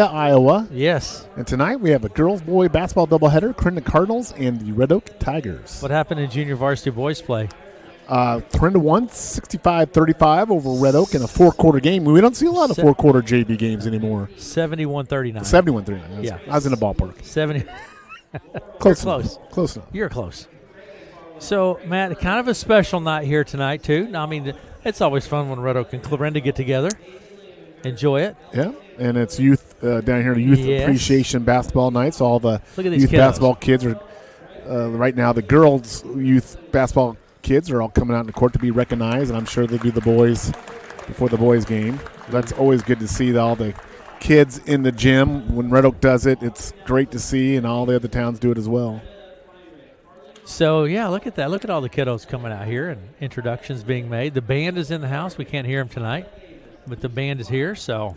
Iowa. Yes. And tonight we have a girls-boy basketball doubleheader, Clarinda Cardinals and the Red Oak Tigers. What happened in junior varsity boys play? Clarinda won 65-35 over Red Oak in a four-quarter game. We don't see a lot of four-quarter JV games anymore. 71-39. 71-39. Yeah. I was in the ballpark. 70. Close enough. Close enough. You're close. So, Matt, kind of a special night here tonight, too. I mean, it's always fun when Red Oak and Clarinda get together. Enjoy it. Yeah, and it's youth down here, youth appreciation basketball nights. All the youth basketball kids are right now. The girls' youth basketball kids are all coming out in the court to be recognized, and I'm sure they do the boys before the boys' game. That's always good to see all the kids in the gym. When Red Oak does it, it's great to see, and all the other towns do it as well. So, yeah, look at that. Look at all the kiddos coming out here and introductions being made. The band is in the house. We can't hear them tonight, but the band is here. So,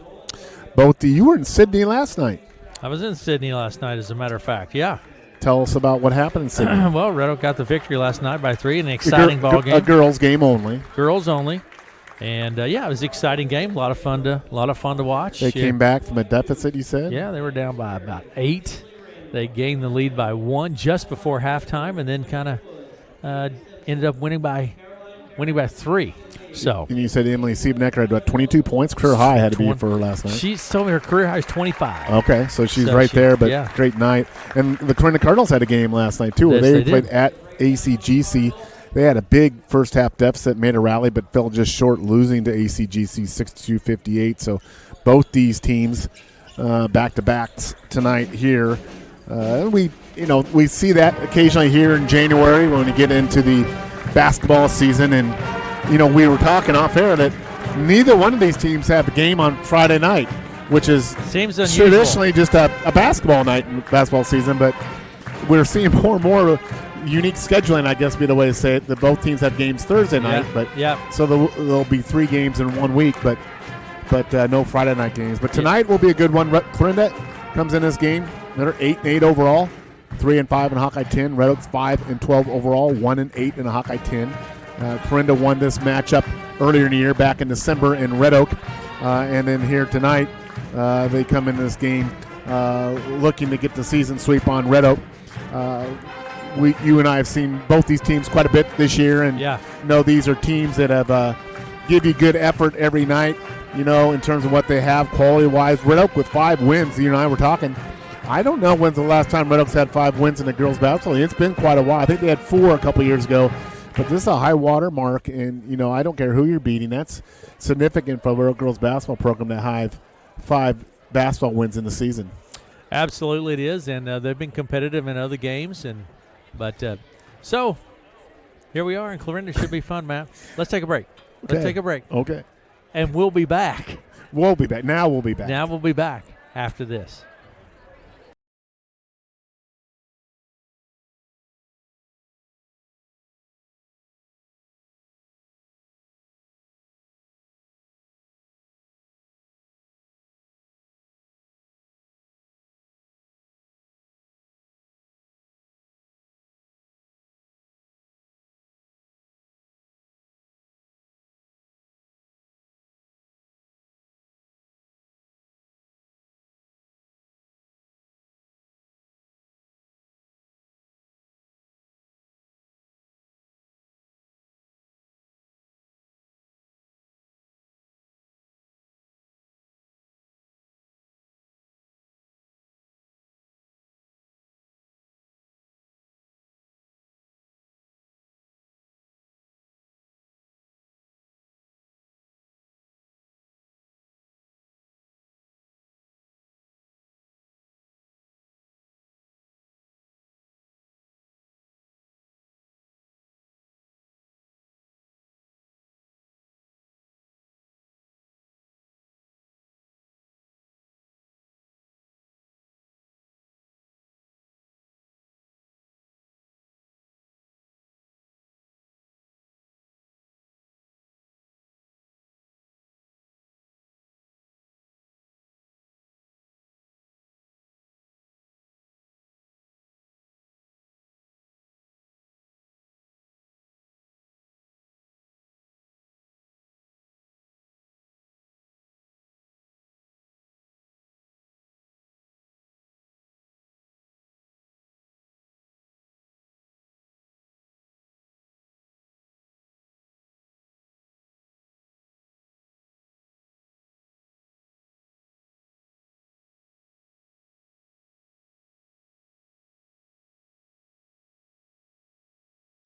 both you were in Sydney last night. I was in Sydney last night, as a matter of fact. Yeah. Tell us about what happened in Sydney. Well, Red Oak got the victory last night by 3 in an exciting ball game. A girls' game only. Girls only. And, yeah, it was an exciting game. A lot of fun to watch. They came back from a deficit, you said? Yeah, they were down by about 8. They gained the lead by 1 just before halftime, and then kind of ended up winning by 3. So. And you said Emily Siebenecker had about 22 points. Career high had to be for her last night. She told me her career high is 25. Okay, so she's there, but great night. And the Clarinda Cardinals had a game last night, too, where they played at ACGC. They had a big first-half deficit, made a rally, but fell just short, losing to ACGC 62-58. So both these teams back-to-backs tonight here. We see that occasionally here in January when we get into the basketball season. And, we were talking off air that neither one of these teams have a game on Friday night, which is traditionally just a basketball night in basketball season. But we're seeing more and more unique scheduling, I guess, be the way to say it. That both teams have games Thursday night, so there'll be 3 games in 1 week, but no Friday night games. But tonight will be a good one. Clarinda comes in this game. They're 8-8 overall, 3-5 in Hawkeye 10. Red Oaks 5-12 overall, 1-8 in a Hawkeye 10. Clarinda won this matchup earlier in the year, back in December in Red Oak, and then here tonight they come into this game looking to get the season sweep on Red Oak. You and I have seen both these teams quite a bit this year, and know these are teams that have give you good effort every night. In terms of what they have quality-wise. Red Oak with 5 wins. You and I were talking. I don't know when's the last time Red Oaks had 5 wins in the girls' basketball. It's been quite a while. I think they had 4 a couple years ago. But this is a high water mark, and, I don't care who you're beating. That's significant for a Red Oak girls' basketball program to have 5 basketball wins in the season. Absolutely it is, and they've been competitive in other games. So here we are, and Clarinda should be fun, Matt. Let's take a break. Let's take a break. Okay. And we'll be back. We'll be back. Now we'll be back. Now we'll be back after this.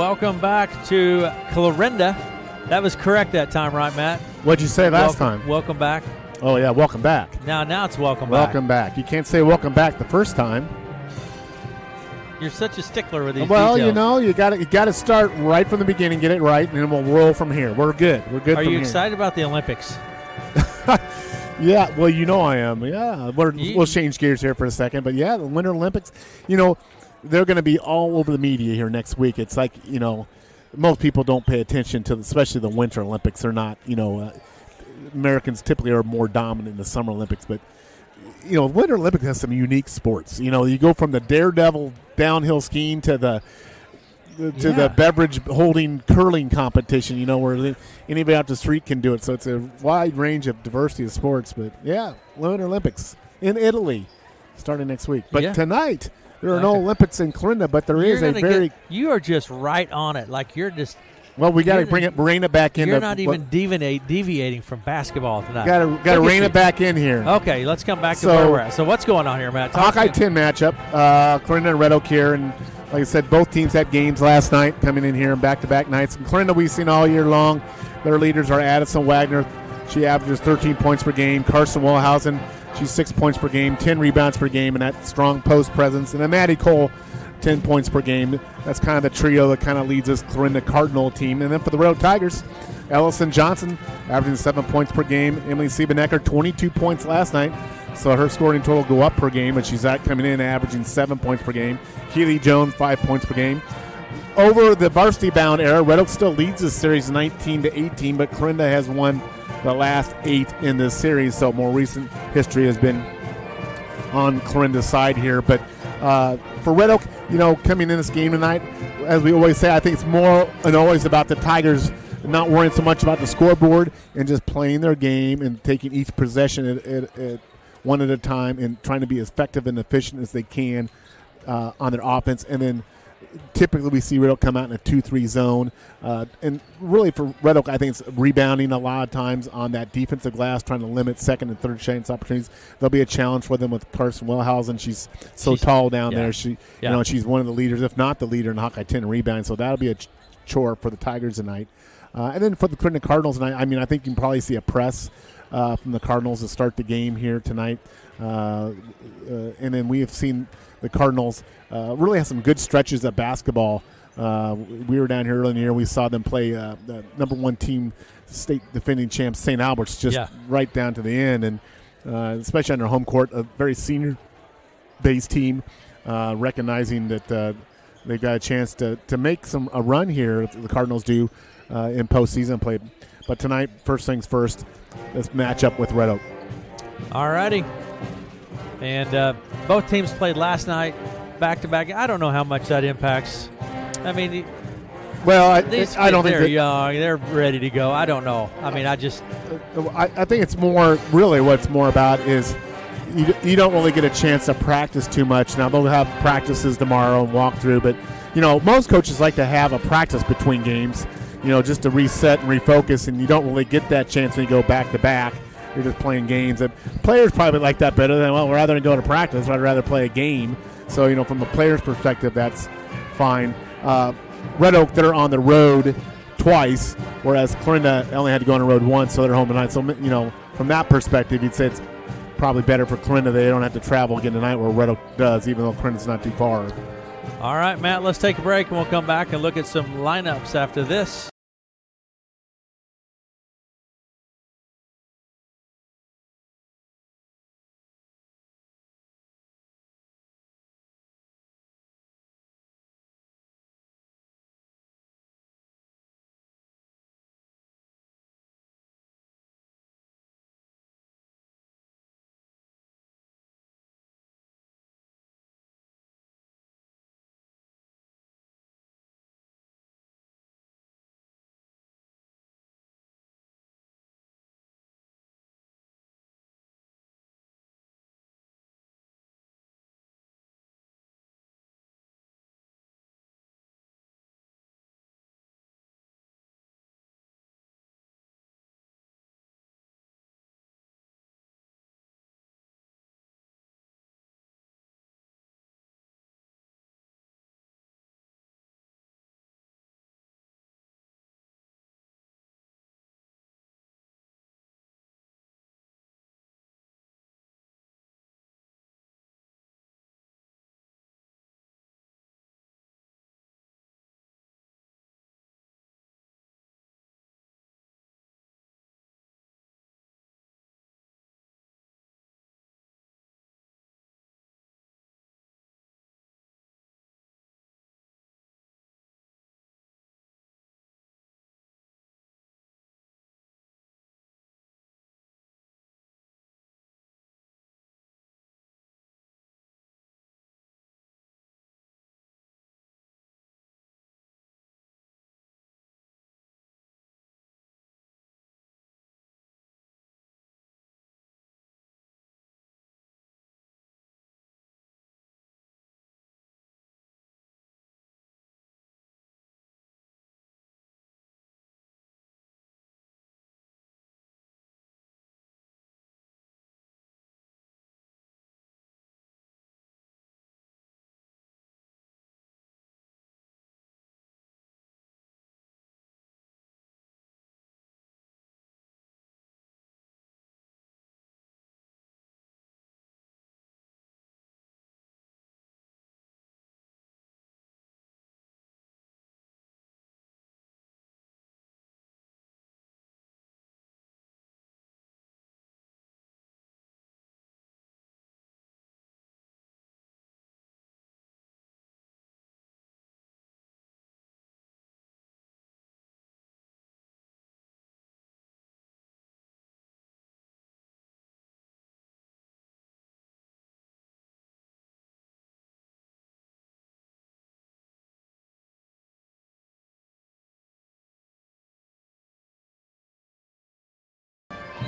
Welcome back to Clarinda. That was correct that time, right, Matt? What'd you say last time? Welcome back. Oh, yeah, welcome back. Now it's welcome back. Welcome back. You can't say welcome back the first time. You're such a stickler with these details. You got to start right from the beginning, get it right, and then we'll roll from here. We're good. We're good. Are you excited about the Olympics? Yeah, well, I am. Yeah, we'll change gears here for a second, but yeah, the Winter Olympics. They're going to be all over the media here next week. It's like most people don't pay attention to, especially the Winter Olympics. They're not. Americans typically are more dominant in the Summer Olympics, but Winter Olympics has some unique sports. You go from the daredevil downhill skiing to the beverage holding curling competition, where anybody out the street can do it. So it's a wide range of diversity of sports. But yeah, Winter Olympics in Italy starting next week. But tonight there are no Olympics in Clarinda, but there is a very. You are just right on it. Like you're just. Well, we got to rein it back in. You're not even deviating from basketball tonight. Got to rein it back in here. Okay, let's come back to where we're at. So what's going on here, Matt? Hawkeye 10 matchup. Clarinda and Red Oak here, and like I said, both teams had games last night coming in here in back-to-back nights. And Clarinda we've seen all year long. Their leaders are Addison Wagner. She averages 13 points per game. Carson Wellhausen, she's 6 points per game, 10 rebounds per game, and that strong post presence. And then Maddie Cole, 10 points per game. That's kind of the trio that kind of leads this Clarinda Cardinal team. And then for the Red Oak Tigers, Ellison Johnson averaging 7 points per game. Emily Siebenecker, 22 points last night. So her scoring total go up per game, and she's coming in averaging 7 points per game. Keely Jones, 5 points per game. Over the varsity-bound era, Red Oak still leads this series 19-18, but Clarinda has won the last 8 in this series. So more recent history has been on Clarinda's side here. But for Red Oak, coming in this game tonight, as we always say, I think it's more and always about the Tigers not worrying so much about the scoreboard and just playing their game and taking each possession at one at a time and trying to be as effective and efficient as they can on their offense. And then typically we see Red Oak come out in a 2-3 zone. And really for Red Oak, I think it's rebounding a lot of times on that defensive glass, trying to limit second and third chance opportunities. There'll be a challenge for them with Carson Wellhausen. She's tall down there. She's one of the leaders, if not the leader in Hawkeye 10 rebounding. So that'll be a chore for the Tigers tonight. And then for the Clarinda Cardinals tonight, I think you can probably see a press from the Cardinals to start the game here tonight. And then we have seen the Cardinals really have some good stretches of basketball. We were down here earlier in the year. We saw them play the number one team, state defending champs, St. Albert's, just right down to the end. And especially on their home court, a very senior-based team, recognizing that they've got a chance to make a run here, the Cardinals do, in postseason play. But tonight, first things first, let's match up with Red Oak. All righty. And both teams played last night back-to-back. I don't know how much that impacts. I mean, I don't think they're young. They're ready to go. I don't know. I mean, I think it's more, really what's more about is you don't really get a chance to practice too much. Now, they'll have practices tomorrow and walk through, but, most coaches like to have a practice between games, just to reset and refocus, and you don't really get that chance when you go back-to-back. You're just playing games. And players probably like that better than, rather than go to practice, I'd rather play a game. So, from a player's perspective, that's fine. Red Oak, they're on the road twice, whereas Clarinda only had to go on the road once, so they're home tonight. So, from that perspective, you'd say it's probably better for Clarinda. They don't have to travel again tonight where Red Oak does, even though Clarinda's not too far. All right, Matt, let's take a break, and we'll come back and look at some lineups after this.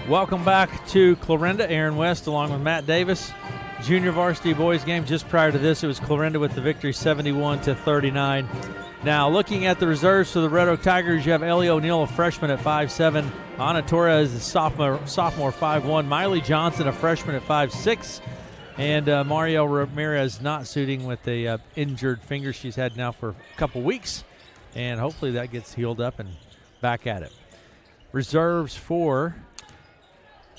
Welcome back to Clarinda. Aaron West along with Matt Davis. Junior varsity boys game. Just prior to this, it was Clarinda with the victory 71-39. Now, looking at the reserves for the Red Oak Tigers, you have Ellie O'Neill, a freshman at 5'7". Ana Torres, a sophomore 5'1". Miley Johnson, a freshman at 5'6". And Mario Ramirez not suiting with a injured finger she's had now for a couple weeks. And hopefully that gets healed up and back at it. Reserves for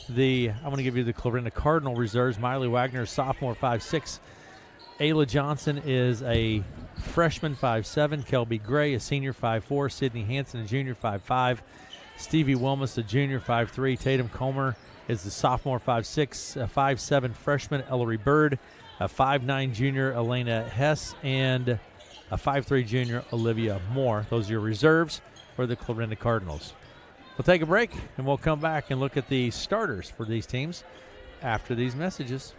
I'm going to give you the Clarinda Cardinal reserves. Miley Wagner, sophomore, 5'6". Ayla Johnson is a freshman, 5'7". Kelby Gray, a senior, 5'4". Sydney Hansen, a junior, 5'5". Stevie Wilmus, a junior, 5'3". Tatum Comer is the sophomore, 5'6". A 5'7" freshman, Ellery Bird. A 5'9" junior, Elena Hess. And a 5'3" junior, Olivia Moore. Those are your reserves for the Clarinda Cardinals. We'll take a break, and we'll come back and look at the starters for these teams after these messages.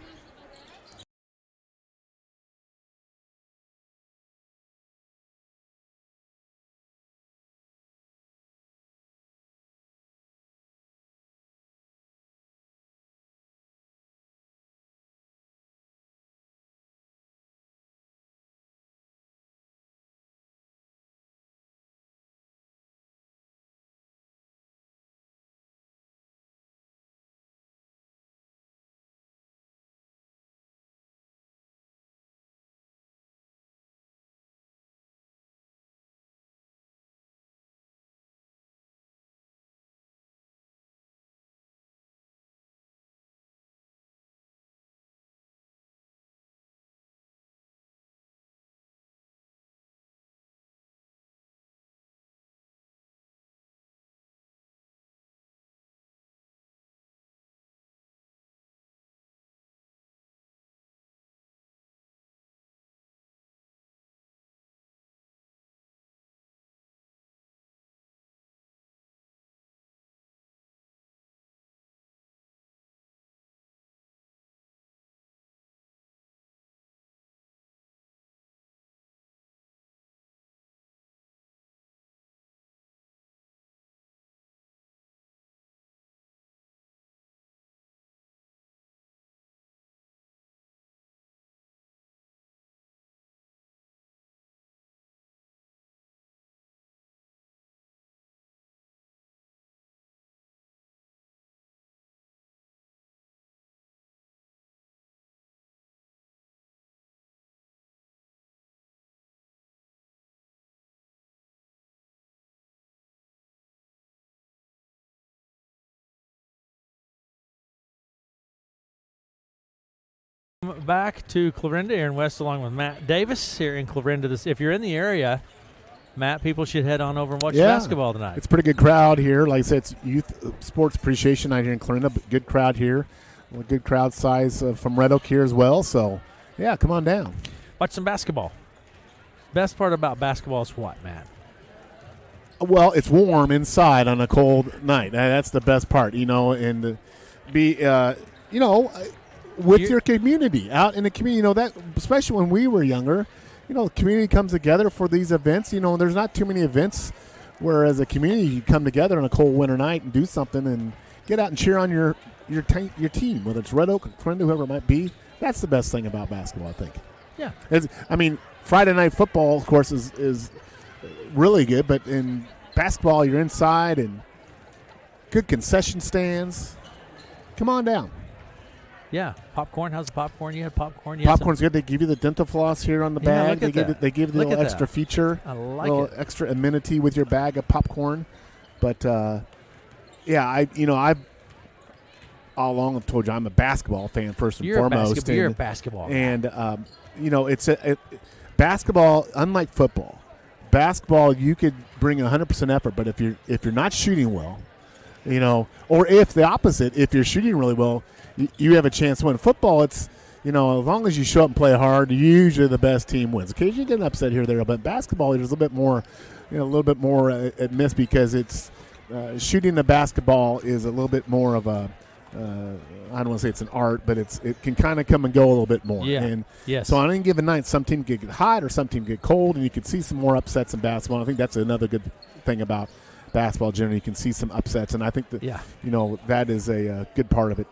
Back to Clarinda. Aaron West along with Matt Davis here in Clarinda. If you're in the area, Matt, people should head on over and watch basketball tonight. It's a pretty good crowd here. Like I said, it's Youth Sports Appreciation Night here in Clarinda, but good crowd here. A good crowd size from Red Oak here as well. So, yeah, come on down. Watch some basketball. Best part about basketball is what, Matt? Well, it's warm inside on a cold night. That's the best part, and be, with your community, out in the community, that especially when we were younger, the community comes together for these events. There's not too many events where as a community you come together on a cold winter night and do something and get out and cheer on your team, whether it's Red Oak, Clarinda, whoever it might be. That's the best thing about basketball, I think. Yeah. Friday night football, of course, is really good, but in basketball, you're inside and good concession stands. Come on down. Yeah, popcorn. How's the popcorn? You had popcorn. Popcorn's good. They give you the dental floss here on the bag. They give you the little extra feature, I like little extra amenity with your bag of popcorn. But I've all along have told you I'm a basketball fan first and foremost. You're a basketball. And basketball, unlike football, basketball you could bring 100% effort, but if you're not shooting well, or if the opposite, if you're shooting really well, you have a chance to win. Football, it's, as long as you show up and play hard, usually the best team wins. Occasionally you get an upset here or there, but basketball, there's a little bit more at miss because it's shooting the basketball is a little bit more of a I don't want to say it's an art, but it can kind of come and go a little bit more. Yeah. And yes. So on any given night, some team get hot or some team get cold, and you can see some more upsets in basketball. I think that's another good thing about basketball generally. You can see some upsets, and I think that that is a good part of it.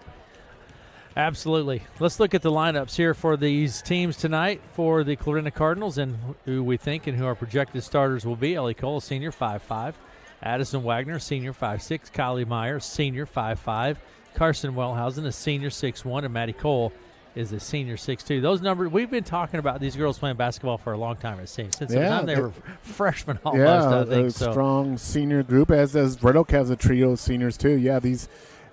Absolutely. Let's look at the lineups here for these teams tonight for the Clarinda Cardinals and who we think and who our projected starters will be. Ellie Cole, senior, 5'5". Addison Wagner, senior, 5'6". Kylie Meyer, senior, 5'5". Carson Wellhausen, a senior, 6'1", and Maddie Cole is a senior, 6'2". Those numbers, we've been talking about these girls playing basketball for a long time, it seems. Since the time they were freshmen almost, I think. A strong senior group, as Red Oak has a trio of seniors too. Yeah,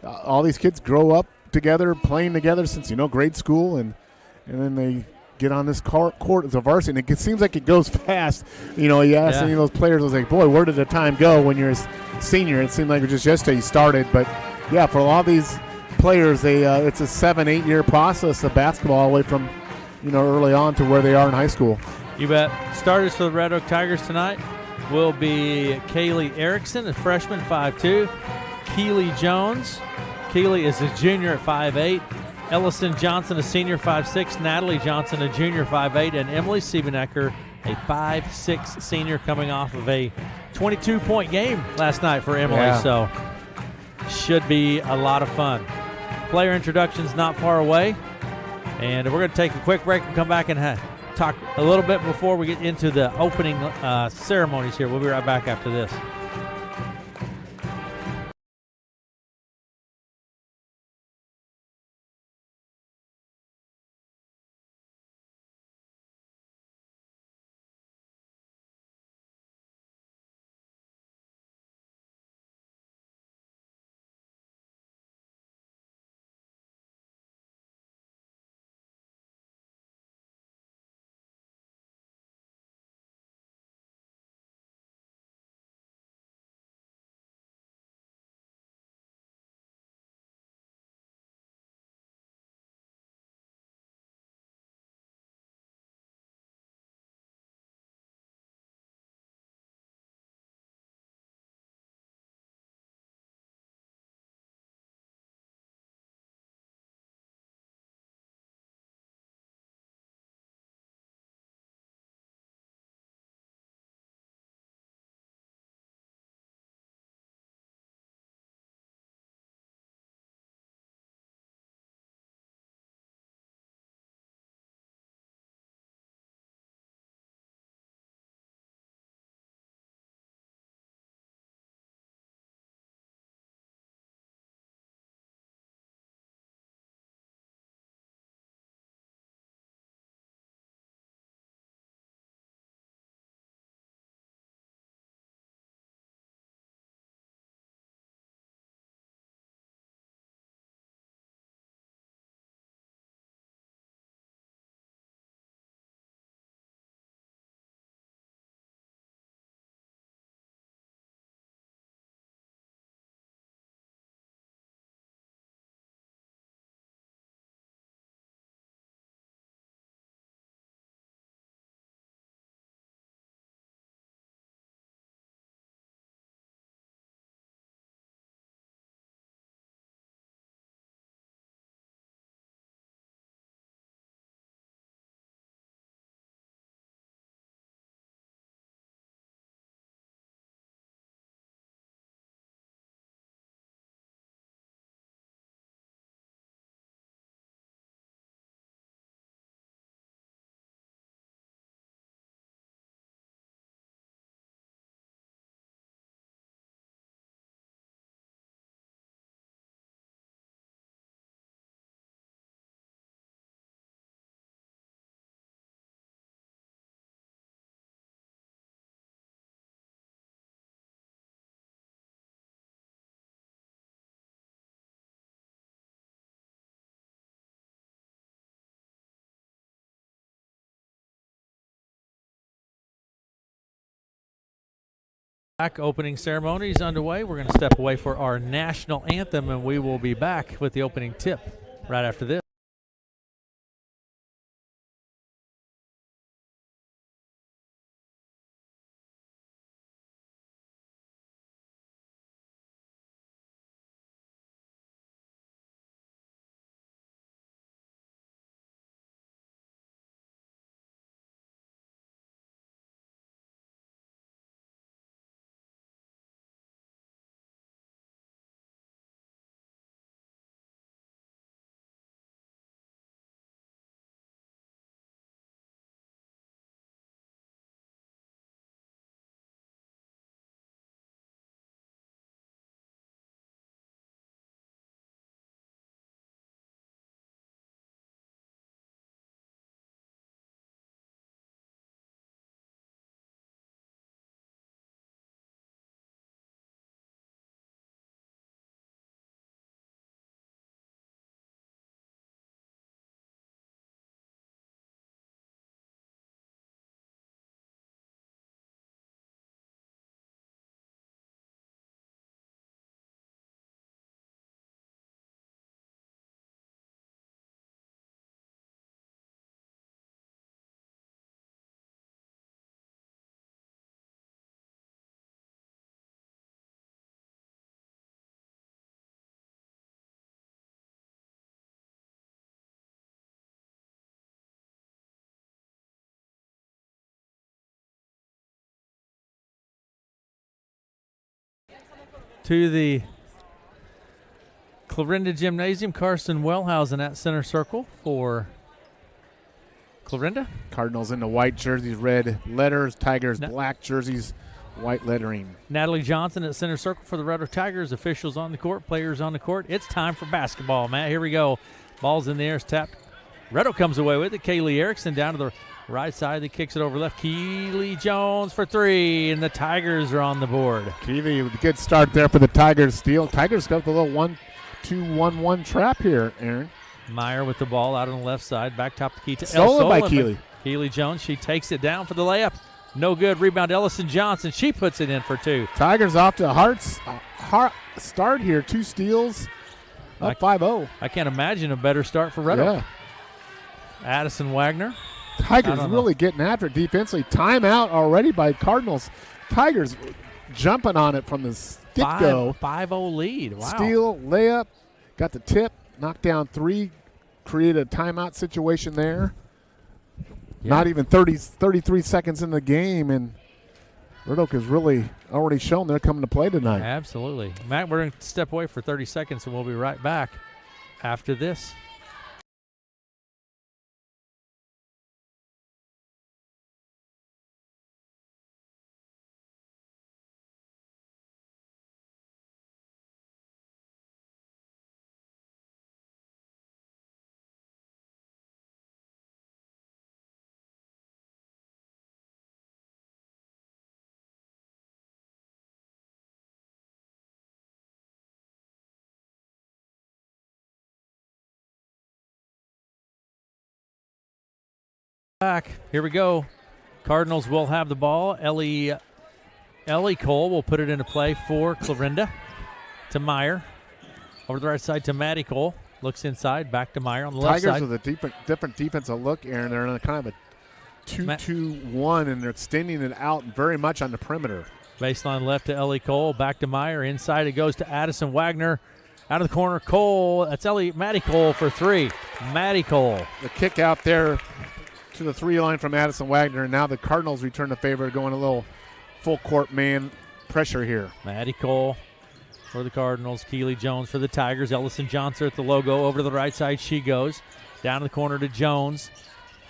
all these kids grow up together, playing together since grade school, and then they get on this court as a varsity, and it seems like it goes fast. You ask any of those players, I was like, boy, where did the time go when you're a senior? It seemed like it was just yesterday you started, but yeah, for a lot of these players, it's a 7-8 year process of basketball all the way from early on to where they are in high school. You bet. Starters for the Red Oak Tigers tonight will be Kaylee Erickson, a freshman, 5'2". Keely Jones. Keely is a junior at 5'8". Ellison Johnson, a senior, 5'6". Natalie Johnson, a junior, 5'8". And Emily Siebenecker, a 5'6" senior, coming off of a 22-point game last night for Emily. Yeah. So should be a lot of fun. Player introductions not far away. And we're going to take a quick break and come back and talk a little bit before we get into the opening ceremonies here. We'll be right back after this. Opening ceremony is underway. We're going to step away for our national anthem, and we will be back with the opening tip right after this. to the Clarinda Gymnasium. Carson Wellhausen at center circle for Clarinda. Cardinals in the white jerseys, red letters. Tigers black jerseys, white lettering. Natalie Johnson at center circle for the Red Oak Tigers. Officials on the court, players on the court. It's time for basketball, Matt. Here we go. Ball's in the air. It's tapped. Red Oak comes away with it. Kaylee Erickson down to the right side. That kicks it over left. Keely Jones for three, and the Tigers are on the board. Keely with a good start there for the Tigers. Steal. Tigers got the little 1-2-1-1 trap here, Aaron. Meyer with the ball out on the left side. Back top the key to Stolen by Keely. Keely Jones. She takes it down for the layup. No good. Rebound, Ellison Johnson. She puts it in for two. Tigers off to a hard start here. 2 steals, up 5-0. I can't imagine a better start for Red Oak. Addison Wagner. Tigers really getting after it defensively. Timeout already by Cardinals. Tigers jumping on it from the get-go. 5-0 lead. Wow. Steal, layup, got the tip, knocked down 3, created a timeout situation there. Yeah. Not even 33 seconds in the game, and Red Oak has really already shown they're coming to play tonight. Absolutely. Matt, we're going to step away for 30 seconds, and we'll be right back after this. Back. Here we go. Cardinals will have the ball. Ellie Cole will put it into play for Clarinda. To Meyer. Over the right side to Maddie Cole. Looks inside. Back to Meyer on the left side. Tigers with a different defensive look, Aaron. They're in a kind of a 2-2-1, and they're extending it out very much on the perimeter. Baseline left to Ellie Cole. Back to Meyer. Inside it goes to Addison Wagner. Out of the corner, Cole. That's Maddie Cole for three. Maddie Cole. The kick out there to the 3 line from Addison Wagner, and now the Cardinals return the favor, going a little full court man pressure here. Maddie Cole for the Cardinals, Keely Jones for the Tigers. Ellison Johnson at the logo. Over to the right side she goes. Down to the corner to Jones.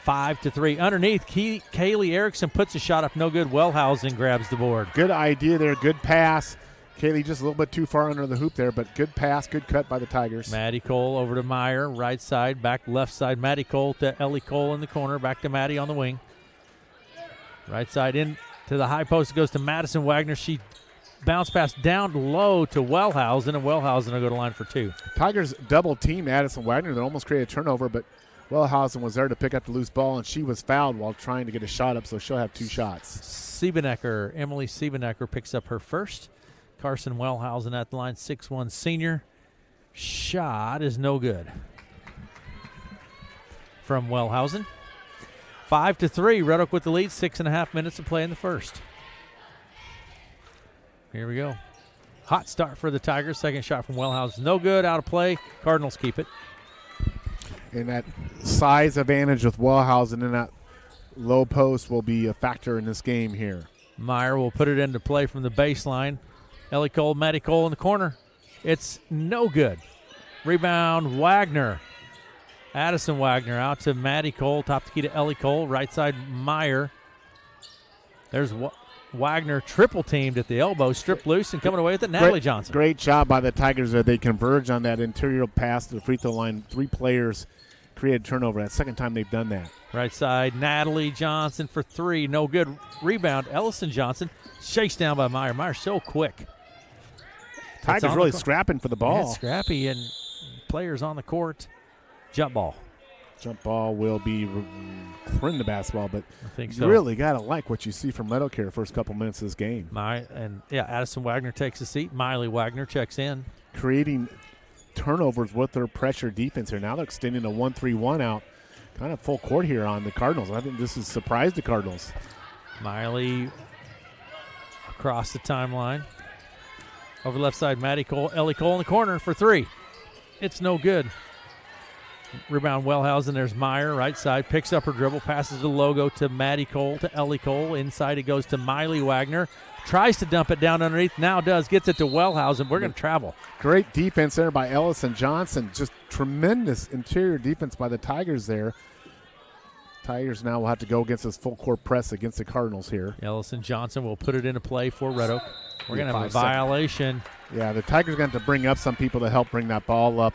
5-3. Underneath, Kaylee Erickson puts a shot up. No good. Wellhausen grabs the board. Good idea there. Good pass. Kaylee just a little bit too far under the hoop there, but good pass, good cut by the Tigers. Maddie Cole over to Meyer, right side, back left side. Maddie Cole to Ellie Cole in the corner, back to Maddie on the wing. Right side in to the high post. It goes to Madison Wagner. She bounced pass down low to Wellhausen, and Wellhausen will go to line for 2. Tigers double team Addison Wagner. That almost created a turnover, but Wellhausen was there to pick up the loose ball, and she was fouled while trying to get a shot up, so she'll have 2 shots. Emily Siebenecker picks up her first. Carson Wellhausen at the line, 6'1" senior. Shot is no good from Wellhausen. 5-3, Red Oak with the lead, 6.5 minutes to play in the first. Here we go. Hot start for the Tigers. Second shot from Wellhausen. No good, out of play. Cardinals keep it. And that size advantage with Wellhausen in that low post will be a factor in this game here. Meyer will put it into play from the baseline. Ellie Cole, Maddie Cole in the corner. It's no good. Rebound, Wagner. Addison Wagner out to Maddie Cole. Top the key to Ellie Cole. Right side, Meyer. There's Wagner triple teamed at the elbow. Stripped loose and coming away with it, Natalie Johnson. Great job by the Tigers there. They converge on that interior pass to the free throw line. 3 players created turnover. That's the second time they've done that. Right side, Natalie Johnson for 3. No good. Rebound, Ellison Johnson. Chased down by Meyer. Meyer's so quick. Tigers really scrapping for the ball. Yeah, scrappy, and players on the court. Jump ball. Jump ball will be Clarinda basketball, but I think you really got to like what you see from Red Oak here first couple minutes of this game. Addison Wagner takes a seat. Miley Wagner checks in. Creating turnovers with their pressure defense here. Now they're extending a 1-3-1 out. Kind of full court here on the Cardinals. I think this has surprised the Cardinals. Miley across the timeline. Over left side, Maddie Cole. Ellie Cole in the corner for 3. It's no good. Rebound Wellhausen. There's Meyer, right side. Picks up her dribble. Passes the logo to Maddie Cole, to Ellie Cole. Inside it goes to Miley Wagner. Tries to dump it down underneath. Now does. Gets it to Wellhausen. We're going to travel. Great defense there by Ellison Johnson. Just tremendous interior defense by the Tigers there. Tigers now will have to go against this full court press against the Cardinals here. Ellison Johnson will put it into play for Red Oak. We're going to have a violation. Yeah, the Tigers are going to have to bring up some people to help bring that ball up.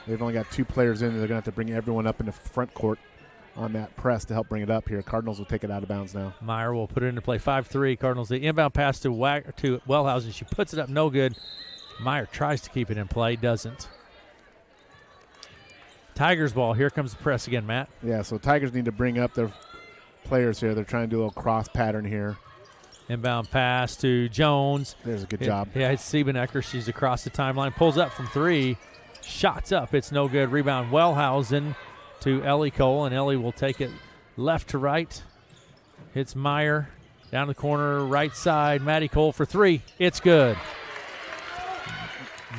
They've only got 2 players in. They're going to have to bring everyone up in the front court on that press to help bring it up here. Cardinals will take it out of bounds now. Meyer will put it into play. 5-3. Cardinals. The inbound pass to Wellhausen. She puts it up. No good. Meyer tries to keep it in play. Doesn't. Tigers ball. Here comes the press again, Matt. Yeah, so Tigers need to bring up their players here. They're trying to do a cross pattern here. Inbound pass to Jones. There's a good job. Yeah, it's Siebenecker. She's across the timeline. Pulls up from 3. Shots up. It's no good. Rebound Wellhausen to Ellie Cole, and Ellie will take it left to right. Hits Meyer. Down the corner, right side. Maddie Cole for 3. It's good.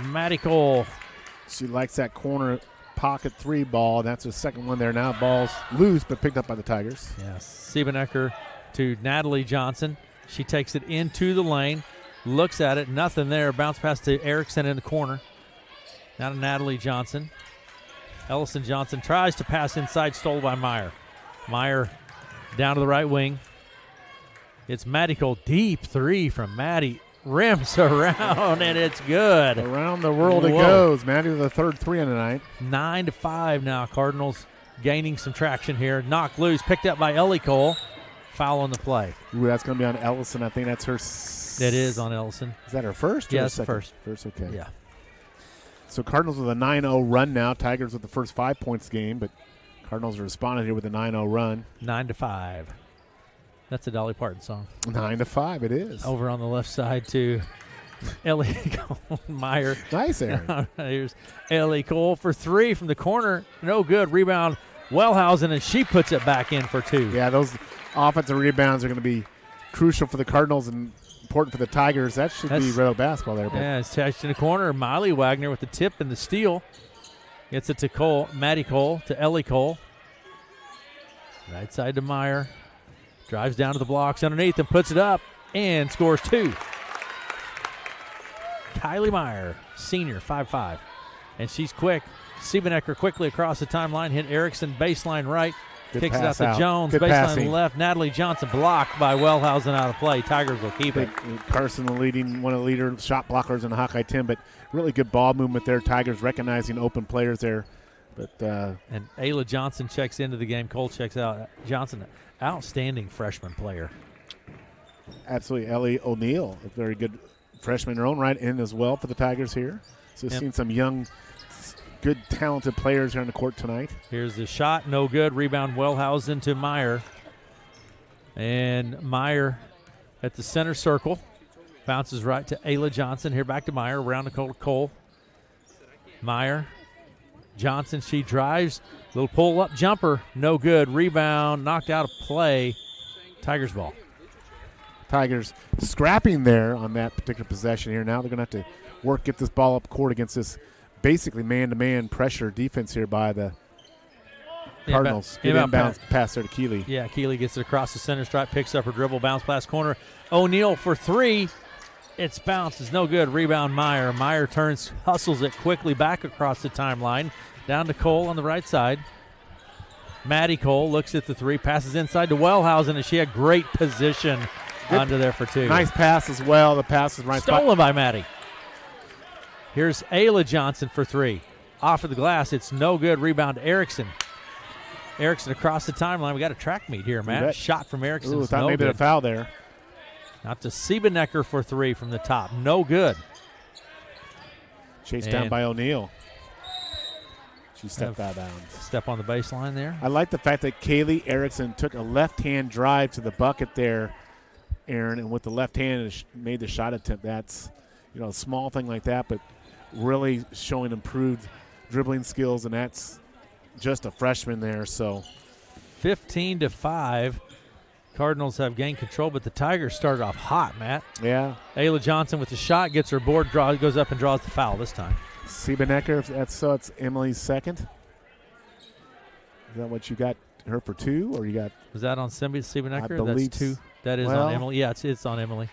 Maddie Cole. She likes that corner pocket 3 ball. That's her second one there now. Ball's loose, but picked up by the Tigers. Yes. Siebenecker to Natalie Johnson. She takes it into the lane. Looks at it. Nothing there. Bounce pass to Erickson in the corner. Now to Natalie Johnson. Ellison Johnson tries to pass inside, stolen by Meyer. Meyer down to the right wing. It's Maddie Cole. Deep 3 from Maddie. Rims around, and it's good. Around the world it goes. Maddie with the third 3 on the night. 9-5 now. Cardinals gaining some traction here. Knocked loose. Picked up by Ellie Cole. Foul on the play. Ooh, that's going to be on Ellison. I think that's her. It is on Ellison. Is that her first? Yeah, it's the first. First, okay. Yeah. So Cardinals with a 9-0 run now. Tigers with the first 5 points game, but Cardinals are responding here with a 9-0 run. 9-5. That's a Dolly Parton song. 9-5, it is. Over on the left side to Ellie Cole. Meyer. Nice, Aaron. Here's Ellie Cole for 3 from the corner. No good. Rebound Wellhausen, and she puts it back in for 2. Yeah, those offensive rebounds are going to be crucial for the Cardinals and important for the Tigers. That should be Red Oak basketball there. Yeah, it's touched in the corner. Miley Wagner with the tip and the steal. Gets it to Cole, Maddie Cole, to Ellie Cole. Right side to Meyer. Drives down to the blocks underneath and puts it up and scores 2. Kylie Meyer, senior, 5'5". And she's quick. Siebenecker quickly across the timeline. Hit Erickson, baseline right. Kicks it out to Jones, Good baseline passing. left. Natalie Johnson blocked by Wellhausen out of play. Tigers will keep it. Carson, one of the leader shot blockers in the Hawkeye 10, but really good ball movement there. Tigers recognizing open players there. But and Ayla Johnson checks into the game. Cole checks out. Johnson, outstanding freshman player. Absolutely. Ellie O'Neill, a very good freshman in her own right, in as well for the Tigers here. So seen some young, good, talented players here on the court tonight. Here's the shot, no good. Rebound Wellhausen to Meyer. And Meyer at the center circle. Bounces right to Ayla Johnson. Here back to Meyer, around the Cole. Meyer. Johnson, she drives. Little pull-up jumper, no good. Rebound, knocked out of play. Tigers ball. Tigers scrapping there on that particular possession here. Now they're going to have to get this ball up court against this basically man-to-man pressure defense here by the Cardinals. Good inbound pass there to Keeley. Yeah, Keeley gets it across the center stripe, picks up her dribble, bounce pass corner. O'Neill for 3. It's bounces, no good. Rebound Meyer. Meyer turns, hustles it quickly back across the timeline. Down to Cole on the right side. Maddie Cole looks at the 3, passes inside to Wellhausen, and she had great position under there for 2. Nice pass as well. The pass is right. Stolen by Maddie. Here's Ayla Johnson for 3. Off of the glass, it's no good. Rebound Erickson. Erickson across the timeline. We got a track meet here, Matt. Shot from Erickson. Ooh, thought maybe a foul there. Out to Siebenecker for 3 from the top. No good. Chased down by O'Neill. She stepped out of bounds. Step on the baseline there. I like the fact that Kaylee Erickson took a left-hand drive to the bucket there, Aaron, and with the left hand made the shot attempt. That's, a small thing like that, but really showing improved dribbling skills, and that's just a freshman there. So 15-5. Cardinals have gained control, but the Tigers started off hot, Matt. Yeah. Ayla Johnson with the shot, gets her board, goes up and draws the foul this time. Siebenecker, it's Emily's second. Is that what you got her for 2, or you got? Was that on Siebenecker? I believe That's 2. That is on Emily. Yeah, it's on Emily.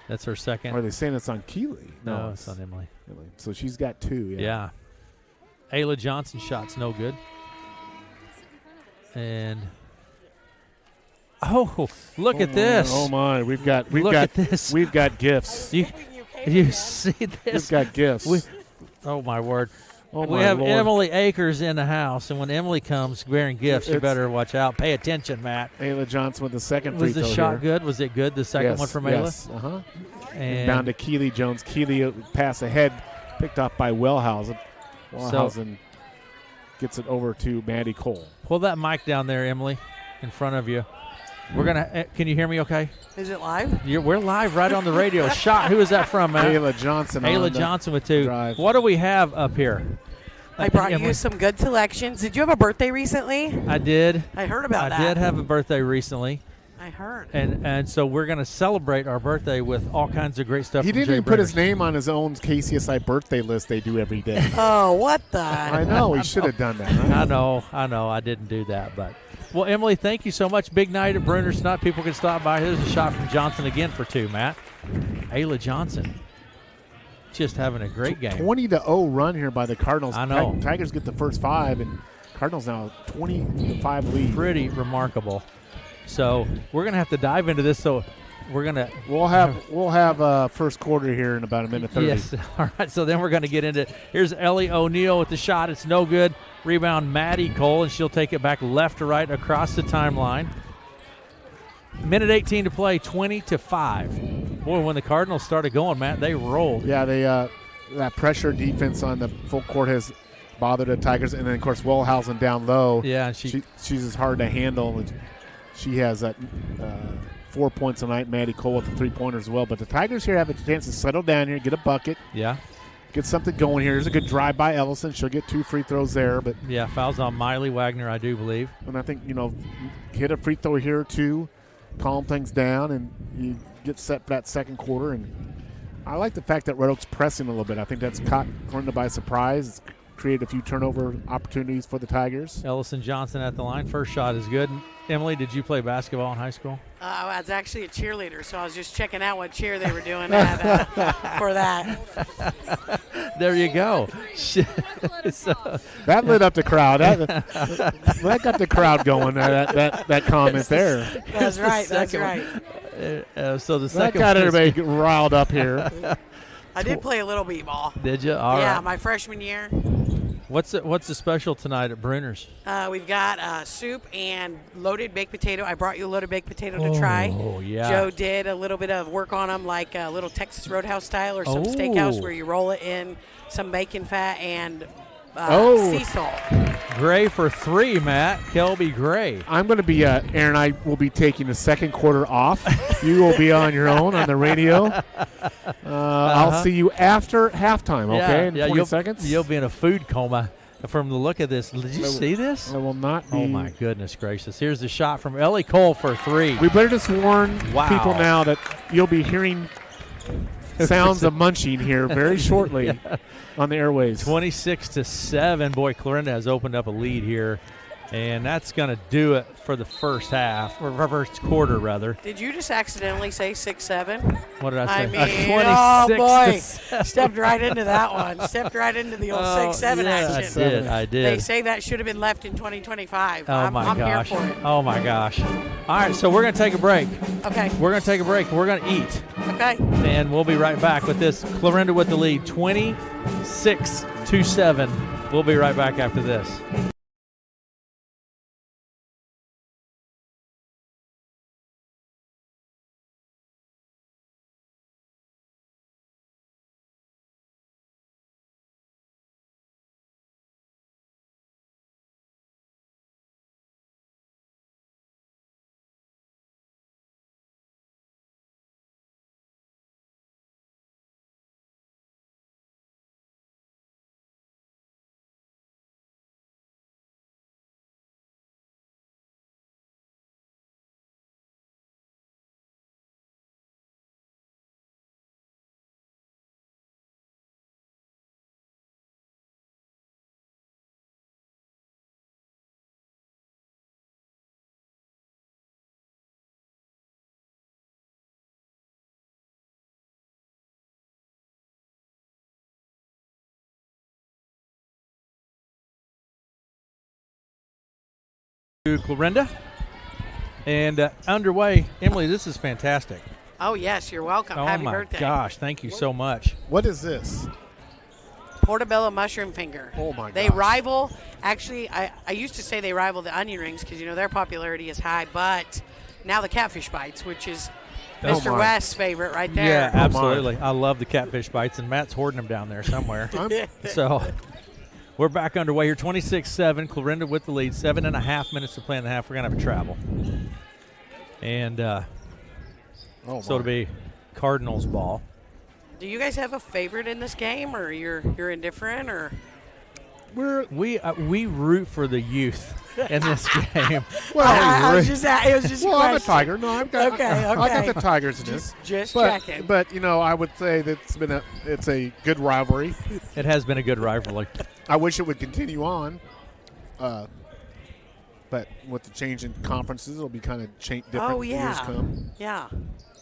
That's her second. Or are they saying it's on Keeley? No, it's on Emily. So she's got 2. Yeah. Ayla Johnson shot's no good. And look at this! Oh my, we've got this. We've got gifts. You see this? We've got gifts. Oh my word! Oh we my have Lord. Emily Akers in the house, and when Emily comes bearing gifts, you better watch out. Pay attention, Matt. Ayla Johnson with the second free throw. Was the shot here. good? Was it good? The second one from Ayla? Yes. And down to Keeley Jones. Keeley pass ahead, picked up by Wellhausen. Wellhausen gets it over to Maddie Cole. Pull that mic down there, Emily, in front of you. We're gonna. Can you hear me? Okay. Is it live? We're live right on the radio. Shot. Who is that from, Matt? Ayla Johnson. Ayla Johnson with 2. Drive. What do we have up here? I brought you some good selections. Did you have a birthday recently? I did. I heard about that. I did have a birthday recently. I heard. And so we're going to celebrate our birthday with all kinds of great stuff. He didn't even put his name on his own KCSI birthday list they do every day. Oh, what the? I know. He should have done that. Right? I know. I didn't do that. But, well, Emily, thank you so much. Big night at Bruner's tonight. People can stop by. Here's a shot from Johnson again for 2, Matt. Ayla Johnson just having a great game. 20-0 run here by the Cardinals. I know. Tigers get the first 5, and Cardinals now 20-5 lead. Pretty remarkable. So we're gonna have to dive into this. So we'll have first quarter here in about a minute 30. Yes. All right. So then we're gonna get into. Here's Ellie O'Neill with the shot. It's no good. Rebound Maddie Cole, and she'll take it back left to right across the timeline. Minute 18 to play. 20-5. Boy, when the Cardinals started going, Matt, they rolled. Yeah, they that pressure defense on the full court has bothered the Tigers, and then of course Wellhausen down low. Yeah, she's as hard to handle. She has 4 points tonight. Maddie Cole with the 3-pointer as well. But the Tigers here have a chance to settle down here, get a bucket. Yeah. Get something going here. There's a good drive by Ellison. She'll get 2 free throws there. But yeah, fouls on Miley Wagner, I do believe. And I think, hit a free throw here or 2, calm things down, and you get set for that second quarter. And I like the fact that Red Oak's pressing a little bit. I think that's caught Clarinda by surprise. It's created a few turnover opportunities for the Tigers. Ellison Johnson at the line. First shot is good. Emily, did you play basketball in high school? I was actually a cheerleader, so I was just checking out what cheer they were doing for that. There you go. That lit up the crowd. That got the crowd going. That comment there. That's right. That's right. So the second that got everybody riled up here. I did play a little b-ball. Did you? All right. My freshman year. What's the special tonight at Bruner's? We've got soup and loaded baked potato. I brought you a loaded baked potato to try. Oh, yeah. Joe did a little bit of work on them, like a little Texas Roadhouse style or some steakhouse where you roll it in some bacon fat and sea salt. Gray for 3, Matt. Kelby Gray. I'm going to be, Aaron and I will be taking the second quarter off. You will be on your own on the radio. I'll see you after halftime, okay, in 20 seconds? You'll be in a food coma from the look of this. Did you see this? I will not be. Oh, my goodness gracious. Here's the shot from Ellie Cole for 3. We better just warn people now that you'll be hearing sounds of munching here very shortly on the airways. 26-7. Boy, Clarinda has opened up a lead here, and that's going to do it for the first half, or first quarter, rather. Did you just accidentally say 6-7? What did I say? I mean, 26 boy, stepped right into that one. Stepped right into the old 6-7 action. I did. They say that should have been left in 2025. I'm here for it. Oh, my gosh. All right, so we're going to take a break. Okay. We're going to take a break. We're going to eat. Okay. And we'll be right back with this. Clarinda with the lead, 26-7. We'll be right back after this. to Clarinda. And underway, Emily, this is fantastic. Oh, yes, you're welcome. Happy birthday. Oh, my gosh. Thank you so much. What is this? Portobello mushroom finger. Oh, my God. They rival, actually, I used to say they rival the onion rings because, their popularity is high, but now the catfish bites, which is Mr. West's favorite right there. Yeah, absolutely. I love the catfish bites, and Matt's hoarding them down there somewhere. So we're back underway here, 26-7. Clarinda with the lead, 7.5 minutes to play in the half. We're going to have a travel. And so it'll be Cardinals ball. Do you guys have a favorite in this game, or you're indifferent, or? We root for the youth in this game. Well, it was just I'm a Tiger. No, I've got okay. I got the Tigers in this. Just checking. But I would say that it's a good rivalry. It has been a good rivalry. I wish it would continue on. But with the change in conferences, it'll be kind of different years come. Yeah.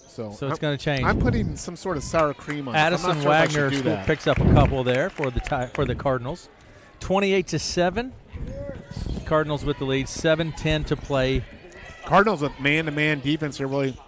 So it's going to change. I'm putting some sort of sour cream on it. Addison Wagner picks up a couple there for the Cardinals. 28-7. Cardinals with the lead. 7:10 to play. Cardinals with man-to-man defense are really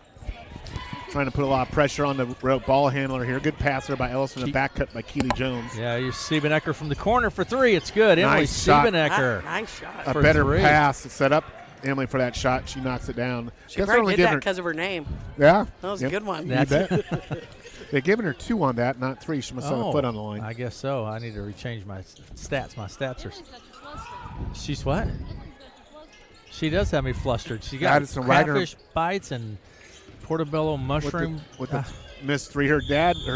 trying to put a lot of pressure on the ball handler here. Good pass there by Ellison. A back cut by Keely Jones. Yeah, you're Siebenecker from the corner for three. It's good. Emily Siebenecker. Nice shot. A better pass to set up Emily for that shot. She knocks it down. She probably did that because of her name. Yeah. That was a good one. You bet. They're giving her 2 on that, not 3. She must have a foot on the line. I guess so. I need to rechange my stats. My stats are. She's what? She does have me flustered. She got catfish bites and portobello mushroom. With the missed 3. Her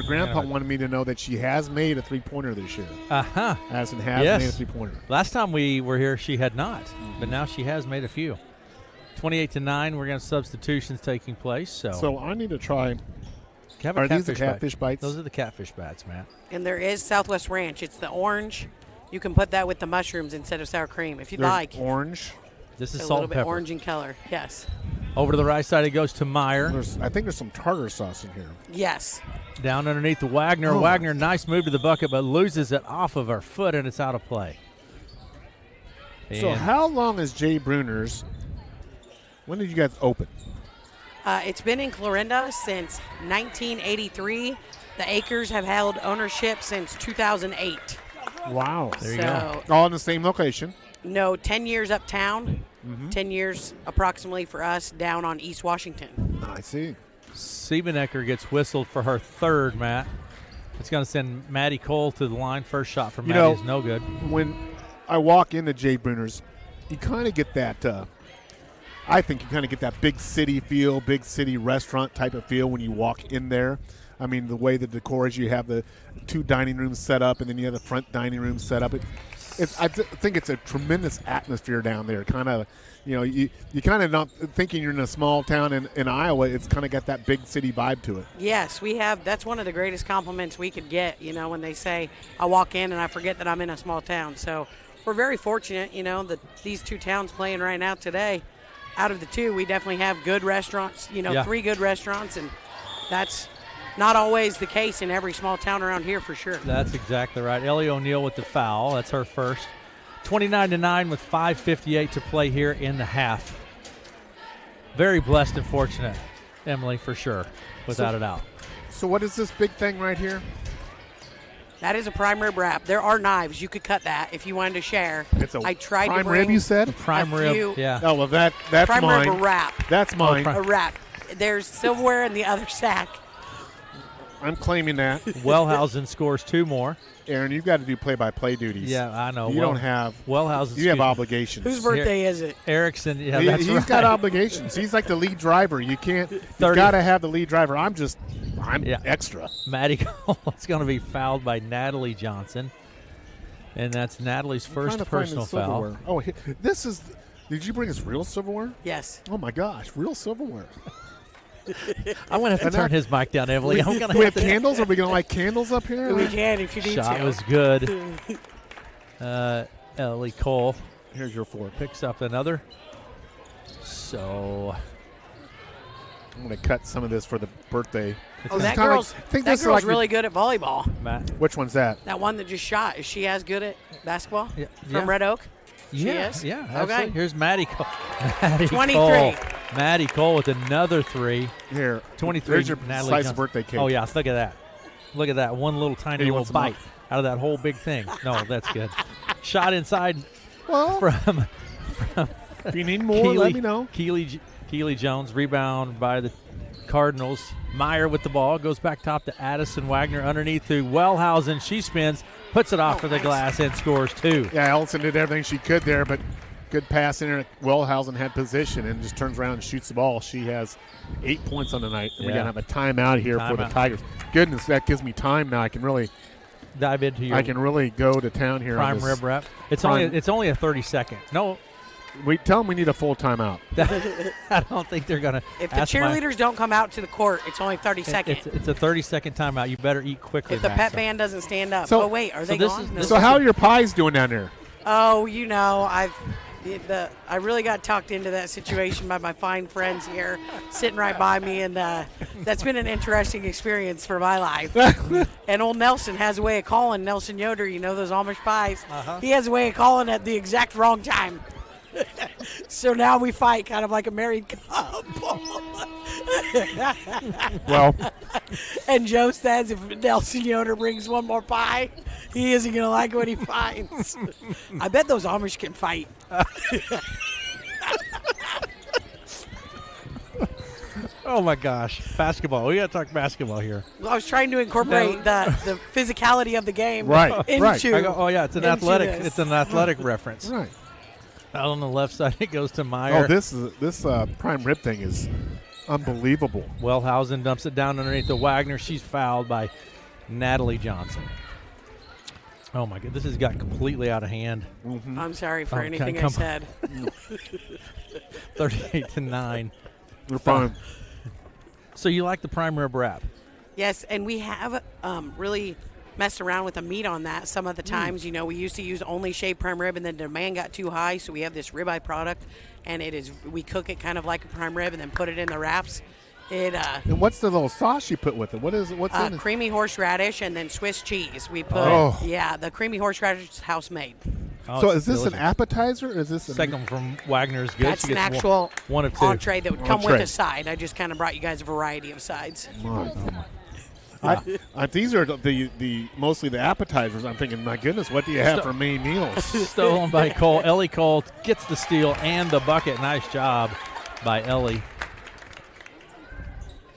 grandpa wanted me to know that she has made a 3-pointer this year. Addison has made a 3-pointer. Last time we were here, she had not, but now she has made a few. 28-9. We're going to have substitutions taking place. So I need to try. Are these the catfish bites? Those are the catfish bites, Matt. And there is Southwest Ranch. It's the orange. You can put that with the mushrooms instead of sour cream if you'd like. Orange. This is a salt little and pepper. Bit orange in color. Yes. Over to the right side, it goes to Meyer. I think there's some tartar sauce in here. Yes. Down underneath the Wagner. Wagner, nice move to the bucket, but loses it off of her foot, and it's out of play. So how long is Jay Bruner's? When did you guys open? It's been in Clarinda since 1983. The Acres have held ownership since 2008. Wow. There you go. All in the same location? No, 10 years uptown, 10 years approximately for us down on East Washington. I see. Siebenecker gets whistled for her third, Matt. It's going to send Maddie Cole to the line. First shot from Maddie is no good. When I walk into Jay Bruner's, you kind of get that I think you kind of get that big city feel, big city restaurant type of feel when you walk in there. I mean, the way the decor is, you have the 2 dining rooms set up, and then you have the front dining room set up. I think it's a tremendous atmosphere down there. Kind of, you kind of not thinking you're in a small town in Iowa. It's kind of got that big city vibe to it. Yes, we have. That's one of the greatest compliments we could get, when they say, I walk in and I forget that I'm in a small town. So we're very fortunate, that these 2 towns playing right now today. Out of the 2, we definitely have good restaurants, 3 good restaurants, and that's not always the case in every small town around here for sure. That's exactly right. Ellie O'Neill with the foul. That's her first. 29-9 with 5:58 to play here in the half. Very blessed and fortunate, Emily, for sure, without a doubt. So what is this big thing right here? That is a prime rib wrap. There are knives. You could cut that if you wanted to share. I tried prime to bring rib, you said? Prime rib, yeah. Oh, well, that's prime mine. Prime rib wrap. That's mine. A wrap. There's silverware in the other sack. I'm claiming that. Wellhausen scores 2 more. Aaron, you've got to do play-by-play duties. Yeah, I know. You don't have Wellhausen. You have obligations. Whose birthday is it? Erickson. Yeah, that's He's got obligations. He's like the lead driver. You can't. You've got to have the lead driver. I'm extra. Maddie Cole is going to be fouled by Natalie Johnson, and that's Natalie's first personal foul. Oh, this is. Did you bring us real silverware? Yes. Oh my gosh, real silverware. I'm going to have to turn his mic down, Emily. I'm going to have candles? Are we going to light candles up here? We can if you need to. Shot was good. Ellie Cole. Here's your 4. Picks up another. So I'm going to cut some of this for the birthday. That girl's really good at volleyball. Matt. Which one's that? That one that just shot. Is she as good at basketball? Yeah. From Red Oak? Yeah, She is? yeah. Absolutely. Okay. Here's Maddie Cole. 23. Maddie Cole with another 3. Here, 23. There's your Natalie slice Johnson. of birthday cake. Oh, yeah. Look at that. Look at that. One little tiny He little wants bite some out of that whole big thing. No, that's good. Shot inside Well, from if you need more, let me know. Keely Jones. Rebound by the Cardinals. Meyer with the ball. Goes back top to Addison Wagner underneath to Wellhausen. She spins, puts it off for the glass, and scores 2. Yeah, Ellison did everything she could there, but good pass in there. Wellhausen had position and just turns around and shoots the ball. She has 8 points on the night. And we're going to have a timeout here for the Tigers. Goodness, that gives me time now. I can really dive into your I can really go to town here. prime on this rib wrap. It's only a 30-second. No, we tell them we need a full timeout. I don't think they're going to. If the cheerleaders don't come out to the court, it's only 30 seconds. It's a 30-second timeout. You better eat quickly. If the pet band doesn't stand up. Oh, wait, are they gone? No. So how are your pies doing down there? Oh, I really got talked into that situation by my fine friends here sitting right by me, and that's been an interesting experience for my life. And old Nelson has a way of calling, Nelson Yoder, you know those Amish pies? Uh-huh. He has a way of calling at the exact wrong time. So now we fight kind of like a married couple. Well, and Joe says if Nelson Yoder brings one more pie, he isn't going to like what he finds. I bet those Amish can fight. Oh, my gosh. Basketball. We got to talk basketball here. Well, I was trying to incorporate the physicality of the game into it's an athletic reference. Right. Out on the left side, it goes to Meyer. Oh, this prime rib thing is unbelievable. Wellhausen dumps it down underneath the Wagner. She's fouled by Natalie Johnson. Oh, my God. This has got completely out of hand. Mm-hmm. I'm sorry for anything I said. 38-9. We're fine. So you like the prime rib wrap? Yes, and we have really messed around with the meat on that some of the times. You know, we used to use only shaved prime rib, and then demand got too high, so we have this ribeye product, and we cook it kind of like a prime rib and then put it in the wraps. And what's the little sauce you put with it? What's in it? Creamy horseradish and then Swiss cheese. We put the creamy horseradish is house made. Oh, so is this an appetizer? Or is this second from Wagner's good? That's an actual one of two entree that would come with a side. I just kind of brought you guys a variety of sides. These are the mostly the appetizers. I'm thinking, my goodness, what do you have for main meals? Stolen by Cole. Ellie Cole gets the steal and the bucket. Nice job by Ellie.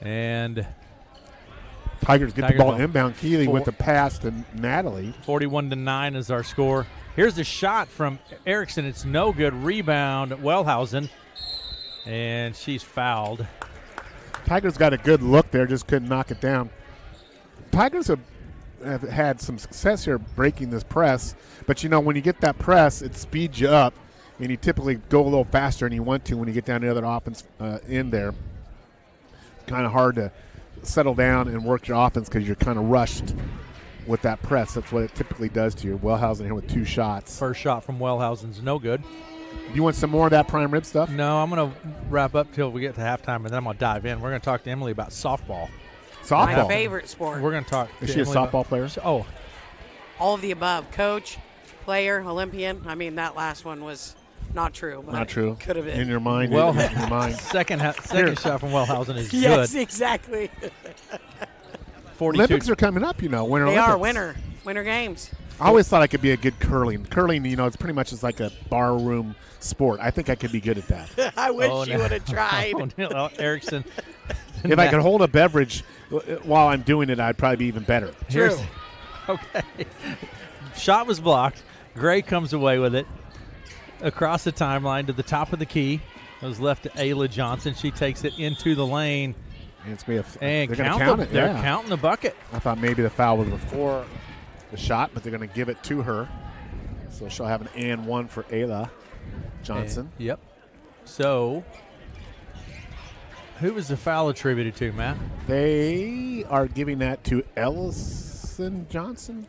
And Tigers get the ball inbound. Keeley with the pass to Natalie. 41-9 is our score. Here's the shot from Erickson. It's no good. Rebound, Wellhausen. And she's fouled. Tigers got a good look there, just couldn't knock it down. Tigers have had some success here breaking this press. But, you know, when you get that press, it speeds you up. And you typically go a little faster than you want to when you get down to the other offense in there. Kind of hard to settle down and work your offense because you're kind of rushed with that press. That's what it typically does to you. Wellhausen here with 2 shots. First shot from Wellhausen's no good. You want some more of that prime rib stuff? No, I'm going to wrap up till we get to halftime, and then I'm going to dive in. We're going to talk to Emily about softball. Softball? My favorite sport. We're going to talk to Is she a softball player? Oh. All of the above. Coach, player, Olympian. I mean, that last one was not true. But not true. Could have been. In your mind. Well, in your mind. Second shot from Wellhausen is good. Yes, exactly. 42. Olympics are coming up, you know. Winter they Olympics. are winter games. I always thought I could be a good curling. Curling, you know, it's pretty much just like a barroom sport. I think I could be good at that. I wish you would have tried. Erickson. If I could hold a beverage while I'm doing it, I'd probably be even better. True. Okay. Shot was blocked. Gray comes away with it across the timeline to the top of the key. It was left to Ayla Johnson. She takes it into the lane. And they're going to count it. They're counting the bucket. I thought maybe the foul was before the shot, but they're going to give it to her. So she'll have an and one for Ayla Johnson. Yep. So who was the foul attributed to, Matt? They are giving that to Ellison Johnson,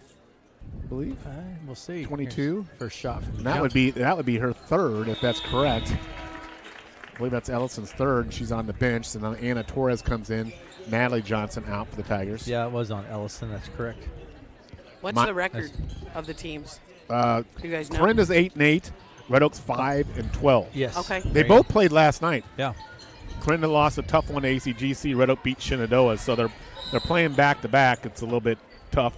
I believe. We'll see. 22. First shot. That would be her third, if that's correct. I believe that's Ellison's third. She's on the bench. And then Anna Torres comes in. Natalie Johnson out for the Tigers. Yeah, it was on Ellison. That's correct. What's the record of the teams? Do you guys know? Clarinda's 8-8. Red Oak's 5-12. Yes. Okay. They both played last night. Yeah. Clarinda lost a tough one to ACGC. Red Oak beat Shenandoah, so they're playing back-to-back. It's a little bit tough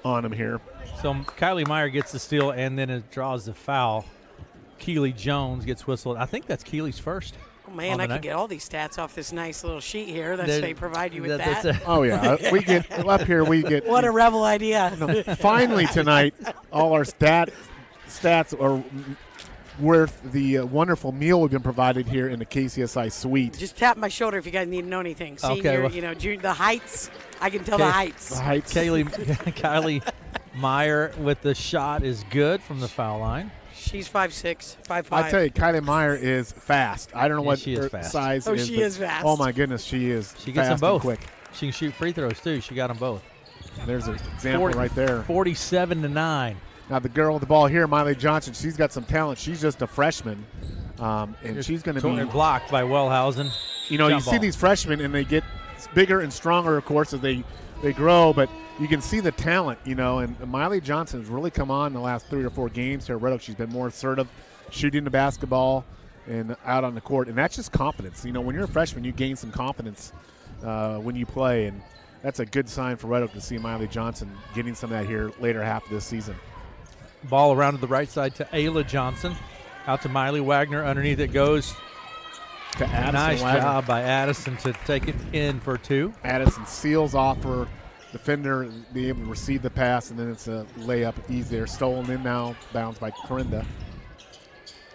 on them here. So Kylie Meyer gets the steal, and then it draws the foul. Keely Jones gets whistled. I think that's Keely's first. Oh, man, I could get all these stats off this nice little sheet here. They provide you with that. Oh, yeah. We get up here, we get. What a rebel idea. Finally tonight, all our stats are worth the wonderful meal we've been provided here in the KCSI suite. Just tap my shoulder if you guys need to know anything. Senior, the heights. I can tell the heights. The heights. Kylie Meyer with the shot is good from the foul line. She's 5'6", 5'5". I tell you, Kylie Meyer is fast. I don't know what her size is. Oh, she is fast. Oh, my goodness, she is She gets them fast both. and quick. She can shoot free throws, too. She got them both. There's an example right there. 47-9. Now, the girl with the ball here, Miley Johnson, she's got some talent. She's just a freshman, and she's going to be blocked by Wellhausen. You see these freshmen, and they get bigger and stronger, of course, as they grow, but you can see the talent, and Miley Johnson has really come on in the last 3 or 4 games here at Red Oak. She's been more assertive, shooting the basketball and out on the court, and that's just confidence. When you're a freshman, you gain some confidence when you play, and that's a good sign for Red Oak to see Miley Johnson getting some of that here later half of this season. Ball around to the right side to Ayla Johnson. Out to Miley Wagner. Underneath it goes to Addison. Nice Wagner. job by Addison to take it in for 2. Addison seals off her defender, be able to receive the pass, and then it's a layup easy there. Stolen in now, bounced by Clarinda.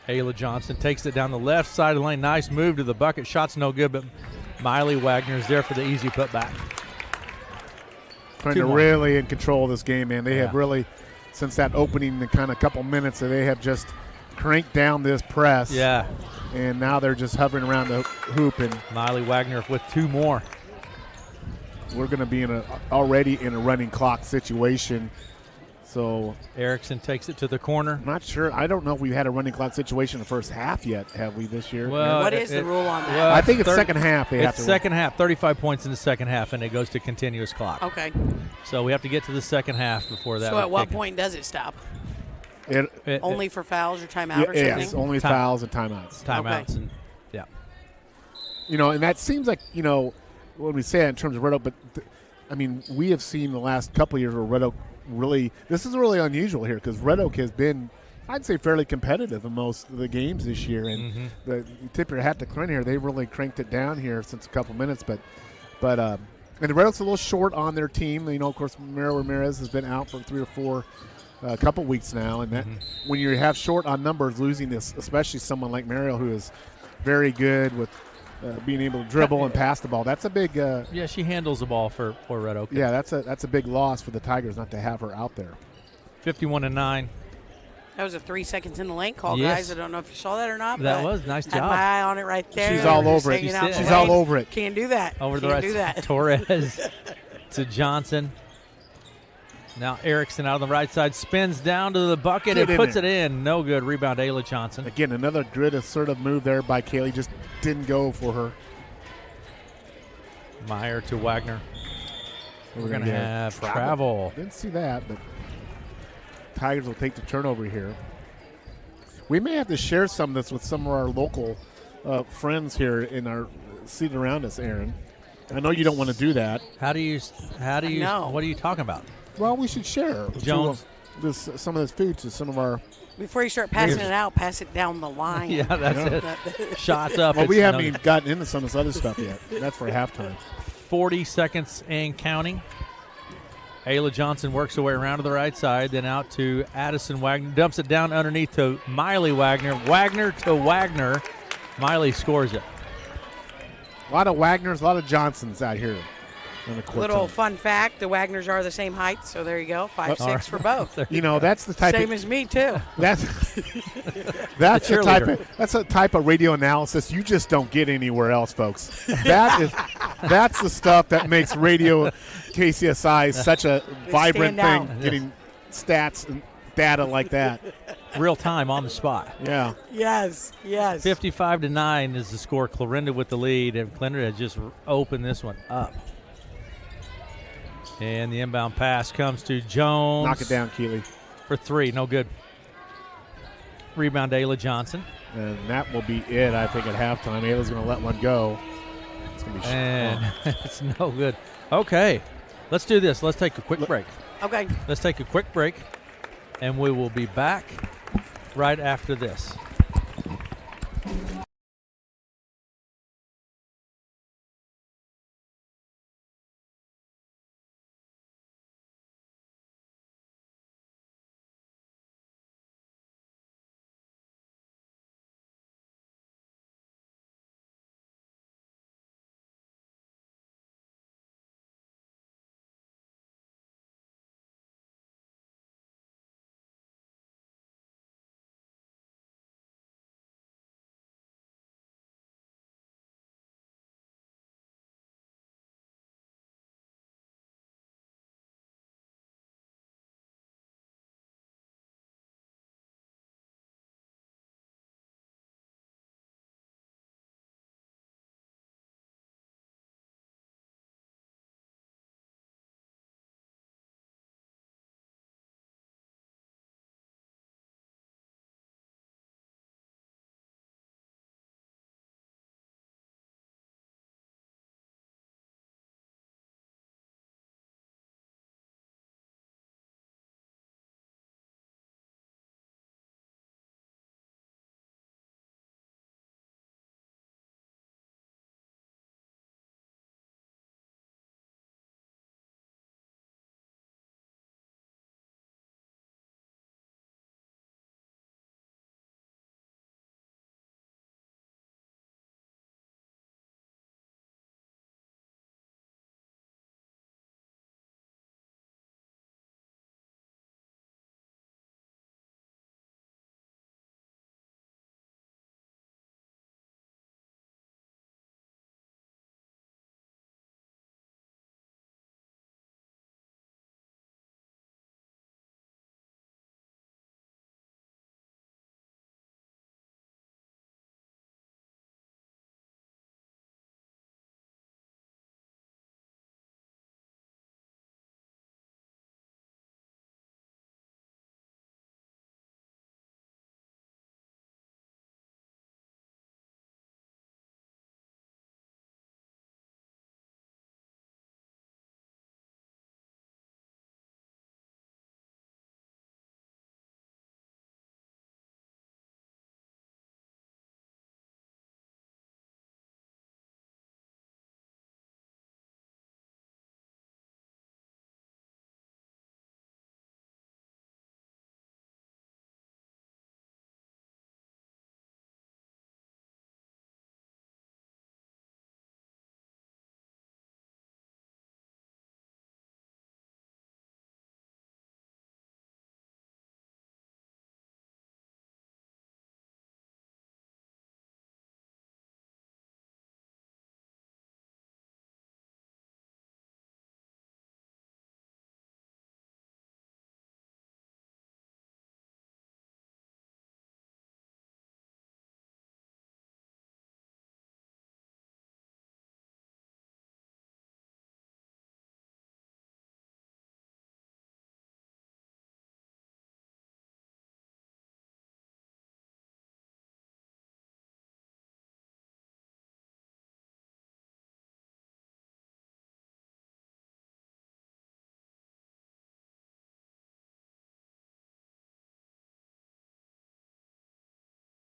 Ayla Johnson takes it down the left side of the lane. Nice move to the bucket. Shot's no good, but Miley Wagner is there for the easy putback. Clarinda really in control of this game, man. They have really, since that opening the kind of couple minutes, they have just cranked down this press. Yeah. And now they're just hovering around the hoop. And Miley Wagner with 2 more. We're going to be already in a running clock situation. So Erickson takes it to the corner. I'm not sure. I don't know if we've had a running clock situation in the first half yet, have we, this year? Well, what is the rule on that? Well, I think it's second half. It's second half, 35 points in the second half, and it goes to continuous clock. Okay. So we have to get to the second half before that. So at what point does it stop? Only for fouls or timeout or something? Yes, only fouls and timeouts. Timeouts, and yeah. And that seems like, when we say it in terms of Red Oak, but we have seen the last couple of years where Red Oak this is really unusual here because Red Oak has been, I'd say, fairly competitive in most of the games this year. And you tip your hat to Clarinda here. They really cranked it down here since a couple minutes. But and the Red Oak's a little short on their team. Of course, Mero Ramirez has been out for 3 or 4 a couple weeks now. And that when you have short on numbers, losing this, especially someone like Mero who is very good with being able to dribble and pass the ball. That's a big. She handles the ball for Red Oak. Yeah, that's a big loss for the Tigers not to have her out there. 51-9. That was a 3 seconds in the lane call, guys. I don't know if you saw that or not. That was nice job. Had my eye on it right there. She's all over it. She's all over it. Can't do that. Over the right. Torres to Johnson. Now Erickson out on the right side spins down to the bucket and puts it in. No good. Rebound, Ayla Johnson. Again, another good assertive move there by Kaylee. Just didn't go for her. Meyer to Wagner. We're going to have travel. Didn't see that, but Tigers will take the turnover here. We may have to share some of this with some of our local friends here in our seat around us, Aaron. I know you don't want to do that. How do you? What are you talking about? Well, we should share Jones some of this food to some of our. Before you start passing it out, pass it down the line. Yeah, that's it. Shots up. Well, we haven't even gotten into some of this other stuff yet. That's for halftime. 40 seconds and counting. Ayla Johnson works her way around to the right side, then out to Addison Wagner. Dumps it down underneath to Miley Wagner. Wagner to Wagner. Miley scores it. A lot of Wagners, a lot of Johnsons out here. Little fun fact, the Wagners are the same height, so there you go, 5'6" for both. That's the type same as me too. That's the type of radio analysis you just don't get anywhere else, folks. That's the stuff that makes radio KCSI such a vibrant thing, getting stats and data like that. Real time on the spot. Yeah. Yes. 55-9 is the score. Clarinda with the lead, and Clarinda has just opened this one up. And the inbound pass comes to Jones. Knock it down, Keeley. For 3, no good. Rebound, Ayla Johnson. And that will be it, I think, at halftime. Ayla's going to let one go. It's going to be and it's no good. Okay, let's do this. Let's take a quick break. Okay. Let's take a quick break, and we will be back right after this.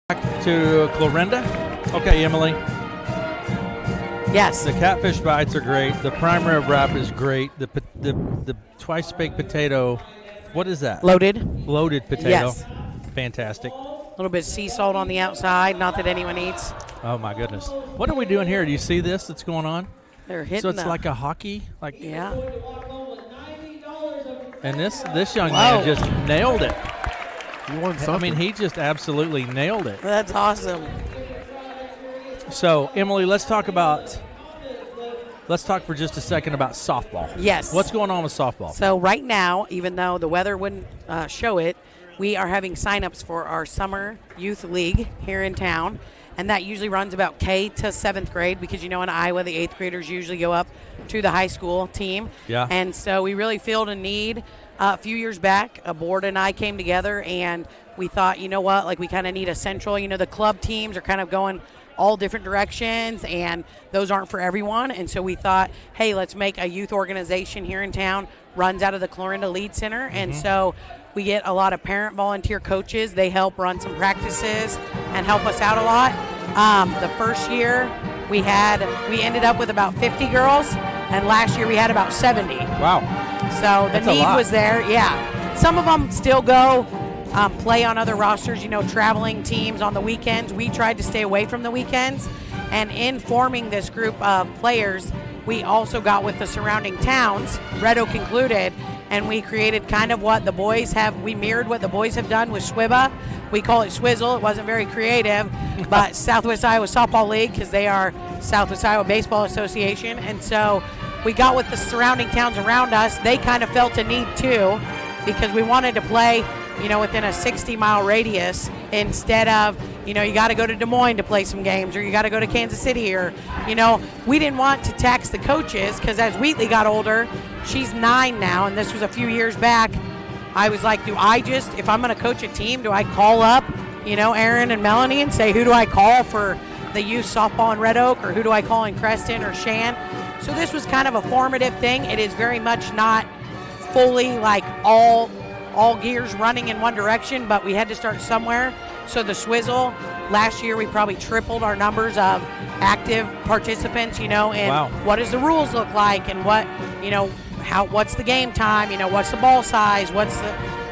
Back to Clarinda. Okay, Emily. Yes. The catfish bites are great. The prime rib wrap is great. The twice baked potato, what is that? Loaded potato. Yes. Fantastic. A little bit of sea salt on the outside, not that anyone eats. Oh my goodness. What are we doing here? Do you see this that's going on? They're hitting. So it's like a hockey, yeah. And this young man just nailed it. He won something. I mean, he just absolutely nailed it. That's awesome. So, Emily, let's talk for just a second about softball. Yes. What's going on with softball? So right now, even though the weather wouldn't show it, we are having signups for our summer youth league here in town. And that usually runs about K to 7th grade because, in Iowa, the 8th graders usually go up to the high school team. Yeah. And so we really filled a need A few years back, a board and I came together and we thought, you know what, like we kind of need a central, the club teams are kind of going all different directions and those aren't for everyone. And so we thought, hey, let's make a youth organization here in town, runs out of the Clarinda Lead Center. And so we get a lot of parent volunteer coaches. They help run some practices and help us out a lot. The first year we ended up with about 50 girls, and last year we had about 70. Wow. So the need was there. Yeah. Some of them still go play on other rosters, traveling teams on the weekends. We tried to stay away from the weekends. And in forming this group of players, we also got with the surrounding towns, Red Oak included, and we created kind of what the boys have. We mirrored what the boys have done with SWIBA. We call it Swizzle. It wasn't very creative, but Southwest Iowa Softball League, because they are Southwest Iowa Baseball Association. And so we got with the surrounding towns around us. They kind of felt a need too, because we wanted to play, within a 60-mile radius instead of, you got to go to Des Moines to play some games, or you got to go to Kansas City, or, we didn't want to tax the coaches, because as Wheatley got older, she's 9 now, and this was a few years back, I was like, if I'm going to coach a team, do I call up, Aaron and Melanie and say, who do I call for the youth softball in Red Oak, or who do I call in Creston or Shan? So this was kind of a formative thing. It is very much not fully like all gears running in one direction, but we had to start somewhere. So the Swizzle, last year we probably tripled our numbers of active participants, and what does the rules look like, and what's the game time, what's the ball size,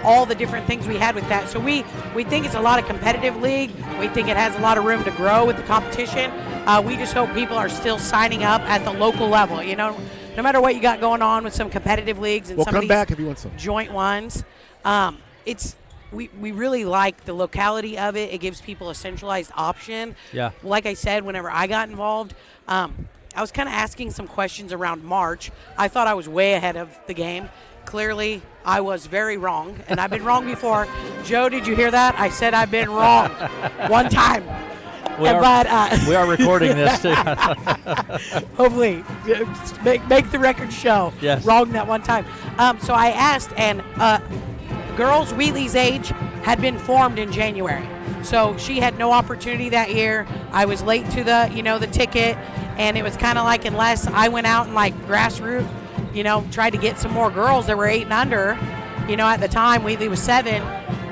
all the different things we had with that. So we think it's a lot of competitive league. We think it has a lot of room to grow with the competition. We just hope people are still signing up at the local level, no matter what you got going on with some competitive leagues and some of these joint ones. We really like the locality of it. It gives people a centralized option. Yeah. Like I said, whenever I got involved, I was kind of asking some questions around March. I thought I was way ahead of the game. Clearly, I was very wrong, and I've been wrong before. Joe, did you hear that? I said I've been wrong one time. We are recording this too. Hopefully, make the record show. Yes. Wrong that one time. So I asked, and girls Wheatley's age had been formed in January. So she had no opportunity that year. I was late to the ticket, and it was kind of like, unless I went out and like grassroots, tried to get some more girls that were 8 and under, at the time Wheatley was 7,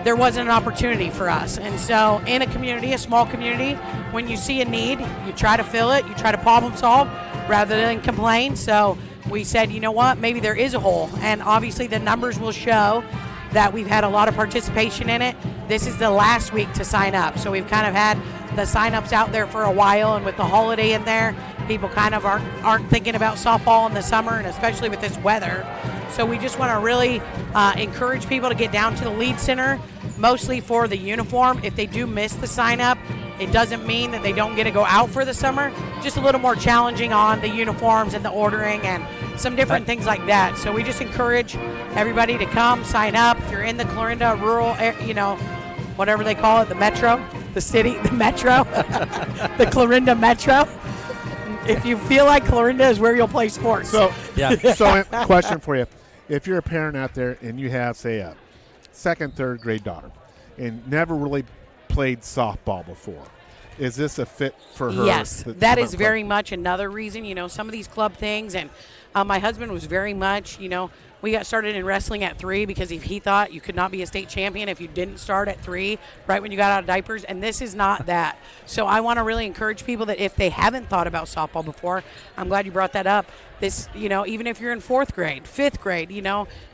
there wasn't an opportunity for us. And so in a small community, when you see a need, you try to fill it, you try to problem solve rather than complain. So we said, you know what, maybe there is a hole. And obviously the numbers will show that we've had a lot of participation in it. This is the last week to sign up. So we've kind of had the sign-ups out there for a while, and with the holiday in there, people kind of aren't thinking about softball in the summer, and especially with this weather. So we just want to really encourage people to get down to the Lead Center, mostly for the uniform. If they do miss the sign-up, it doesn't mean that they don't get to go out for the summer. Just a little more challenging on the uniforms and the ordering and some different things like that. So we just encourage everybody to come, sign up. If you're in the Clarinda rural, whatever they call it, the metro, the city, the metro, the Clarinda metro. If you feel like Clarinda is where you'll play sports. So question for you. If you're a parent out there and you have, say, a 2nd, 3rd grade daughter and never really played softball before, is this a fit for her? Yes, that is very much another reason. Some of these club things, and my husband was very much, we got started in wrestling at 3 because he thought you could not be a state champion if you didn't start at 3 right when you got out of diapers, and this is not that. So I want to really encourage people that if they haven't thought about softball before, I'm glad you brought that up. This, even if you're in 4th grade, 5th grade,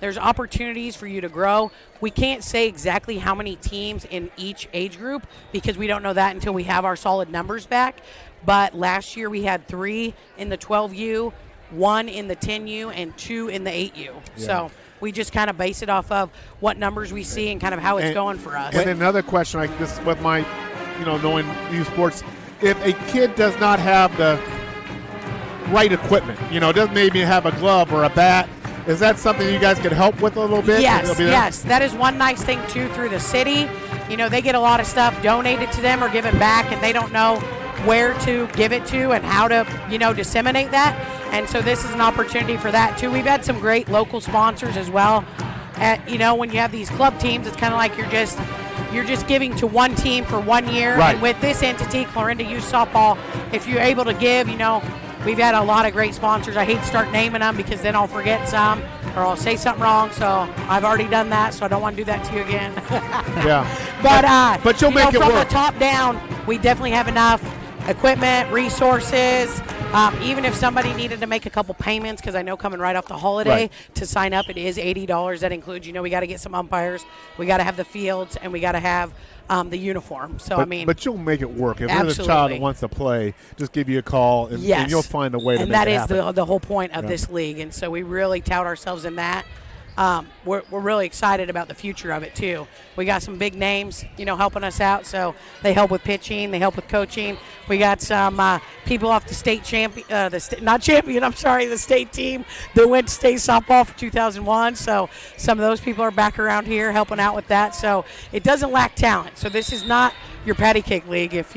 there's opportunities for you to grow. We can't say exactly how many teams in each age group because we don't know that until we have our solid numbers back. But last year we had 3 in the 12U, 1 in the 10U, and 2 in the 8U. Yeah. So we just kind of base it off of what numbers we see and kind of how it's going for us. And another question like this with my, knowing youth sports, if a kid does not have the right equipment, doesn't maybe have a glove or a bat, is that something you guys could help with a little bit? Yes. That is one nice thing, too, through the city. They get a lot of stuff donated to them or given back, and they don't know where to give it to and how to, disseminate that. And so this is an opportunity for that, too. We've had some great local sponsors as well. when you have these club teams, it's kind of like you're just giving to one team for 1 year. Right. And with this entity, Clarinda Youth Softball, if you're able to give, we've had a lot of great sponsors. I hate to start naming them because then I'll forget some or I'll say something wrong. So I've already done that, so I don't want to do that to you again. Yeah. But you'll make it from work. the top down, we definitely have enough equipment, resources. Even if somebody needed to make a couple payments, because I know coming right off the holiday to sign up, it is $80. That includes, we got to get some umpires, we got to have the fields, and we got to have the uniform. So but you'll make it work. If absolutely. there's a child that wants to play, just give you a call, and you'll find a way to make it happen. And that is the whole point of this league, and so we really tout ourselves in that. We're really excited about the future of it too. We got some big names, helping us out. So they help with pitching, they help with coaching. We got some people off the state the state team that went to state softball for 2001. So some of those people are back around here helping out with that. So it doesn't lack talent. So this is not your patty cake league. If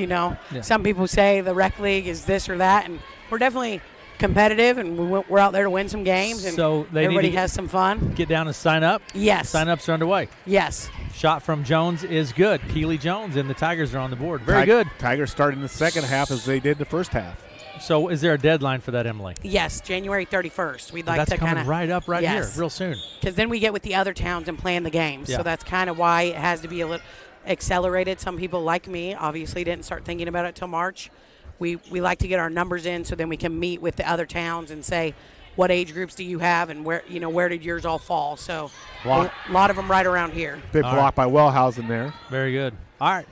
some people say the rec league is this or that, and we're definitely competitive, and we're out there to win some games, and so everybody has some fun. Get down and sign up. Yes. Sign-ups are underway. Yes. Shot from Jones is good. Keely Jones and the Tigers are on the board. Very good. Tigers starting the second half as they did the first half. So is there a deadline for that, Emily? Yes, January 31st. We'd like to kind of right up here real soon. Because then we get with the other towns and plan the games. Yeah. So that's kind of why it has to be a little accelerated. Some people like me obviously didn't start thinking about it till March. We like to get our numbers in so then we can meet with the other towns and say, what age groups do you have, and where did yours all fall? So a lot of them right around here. Big block by Wellhausen there. Very good. All right.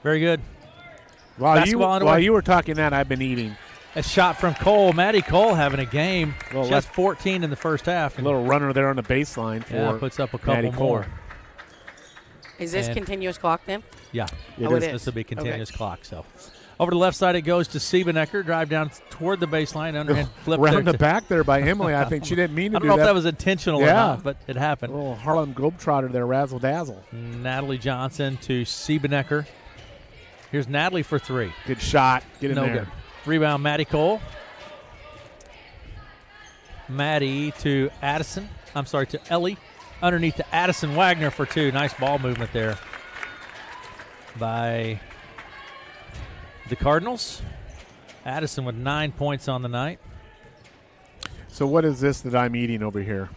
Very good. While you were talking that, I've been eating. A shot from Cole. Maddie Cole having a game. She has 14 in the first half. A little runner there on the baseline for puts up a couple Maddie more. Cole. Is this continuous clock then? Yeah. It is. This will be continuous clock. So over to the left side it goes to Siebenecker. Drive down toward the baseline. Underhand flip around the back there by Emily. I think she didn't mean to do that. I don't know if that was intentional or not, but it happened. A little Harlem Globetrotter there, razzle dazzle. Natalie Johnson to Siebenecker. Here's Natalie for three. Good shot. Get in there. Good. Rebound, Maddie Cole. Maddie to Addison. I'm sorry, to Ellie. Underneath to Addison Wagner for two. Nice ball movement there by the Cardinals. Addison with 9 points on the night. So what is this that I'm eating over here?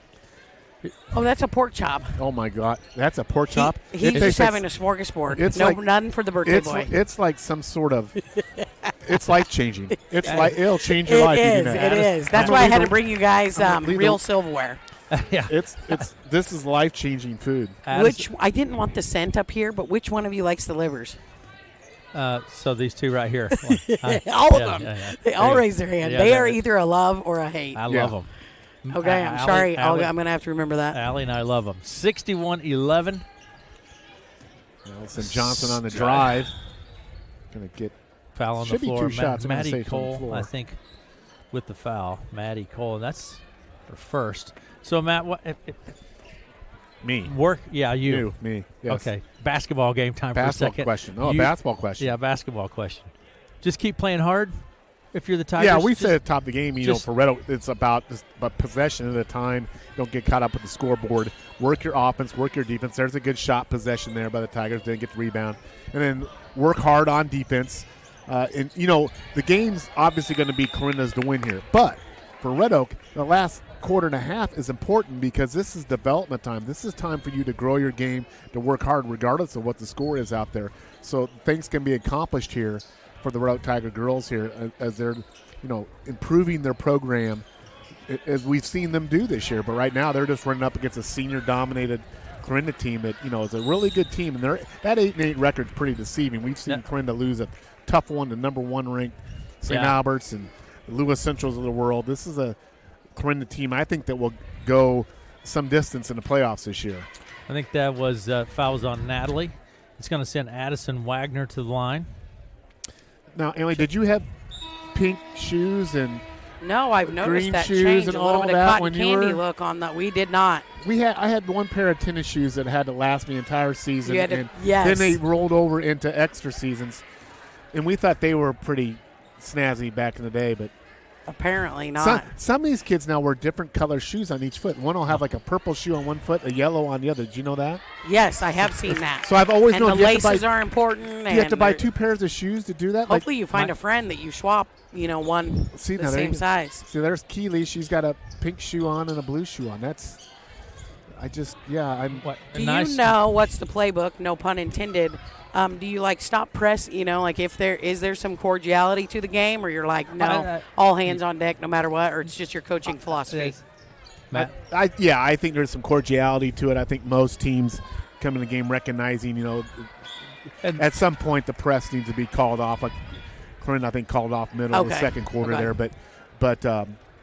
Oh, that's a pork chop. Oh, my God. That's a pork chop? He's just having a smorgasbord. Nothing for the birthday boy. It's like some sort of – it's life-changing. It'll change your life. It is. That's why I had to bring you guys real silverware. Yeah. This is life-changing food. I didn't want the scent up here, but which one of you likes the livers? So these two right here. All of them. Yeah. They all raise their hand. They are either a love or a hate. I love them. Okay, I'm sorry. I'm going to have to remember that. Allie and I love them. 61-11. Nelson Johnson on the drive. Going to get foul on the floor. Two shots. Maddie Cole, I think, with the foul. Maddie Cole. That's her first. So, Matt, what? Me. Work? Yeah, you. Me. Yes. Okay. Basketball game time for a second. Question. Oh, basketball question. Yeah, basketball question. Just keep playing hard if you're the Tigers. Yeah, we said at the top of the game, for Red Oak, it's about possession at a time. Don't get caught up with the scoreboard. Work your offense, work your defense. There's a good shot possession there by the Tigers. Didn't get the rebound. And then work hard on defense. The game's obviously going to be Clarinda's to win here. But for Red Oak, the last quarter and a half is important because this is development time. This is time for you to grow your game, to work hard regardless of what the score is out there. So things can be accomplished here for the Red Oak Tiger girls here as they're, improving their program as we've seen them do this year. But right now they're just running up against a senior-dominated Clarinda team that, is a really good team. And that 8-8 record is pretty deceiving. We've seen Clarinda lose a tough one to number one ranked St. Albert's and Lewis Centrals of the world. This is a Clarinda team, I think, that will go some distance in the playoffs this year. I think that was fouls on Natalie. It's going to send Addison Wagner to the line. Now, Emily, did you have pink shoes and No, I've noticed that shoes change. and A little all bit of that cotton when you candy were- look on that. We did not. I had one pair of tennis shoes that had to last me the entire season, You had to- and yes. then they rolled over into extra seasons, and we thought they were pretty snazzy back in the day, but Apparently not. Some of these kids now wear different color shoes on each foot. One will have like a purple shoe on one foot, a yellow on the other. Did you know that? Yes, I have seen that. So I've always known the laces are important. Do you have to buy 2 pairs of shoes to do that? Hopefully you find a friend that you swap, one the same size. See, there's Keely. She's got a pink shoe on and a blue shoe on. Do you know what's the playbook? No pun intended. Do you stop press? If is there some cordiality to the game, or you're like, no, all hands on deck, no matter what, or it's just your coaching philosophy? Matt? I think there's some cordiality to it. I think most teams come in the game recognizing, at some point the press needs to be called off. Like Clarinda, I think, called off middle of the second quarter there, but.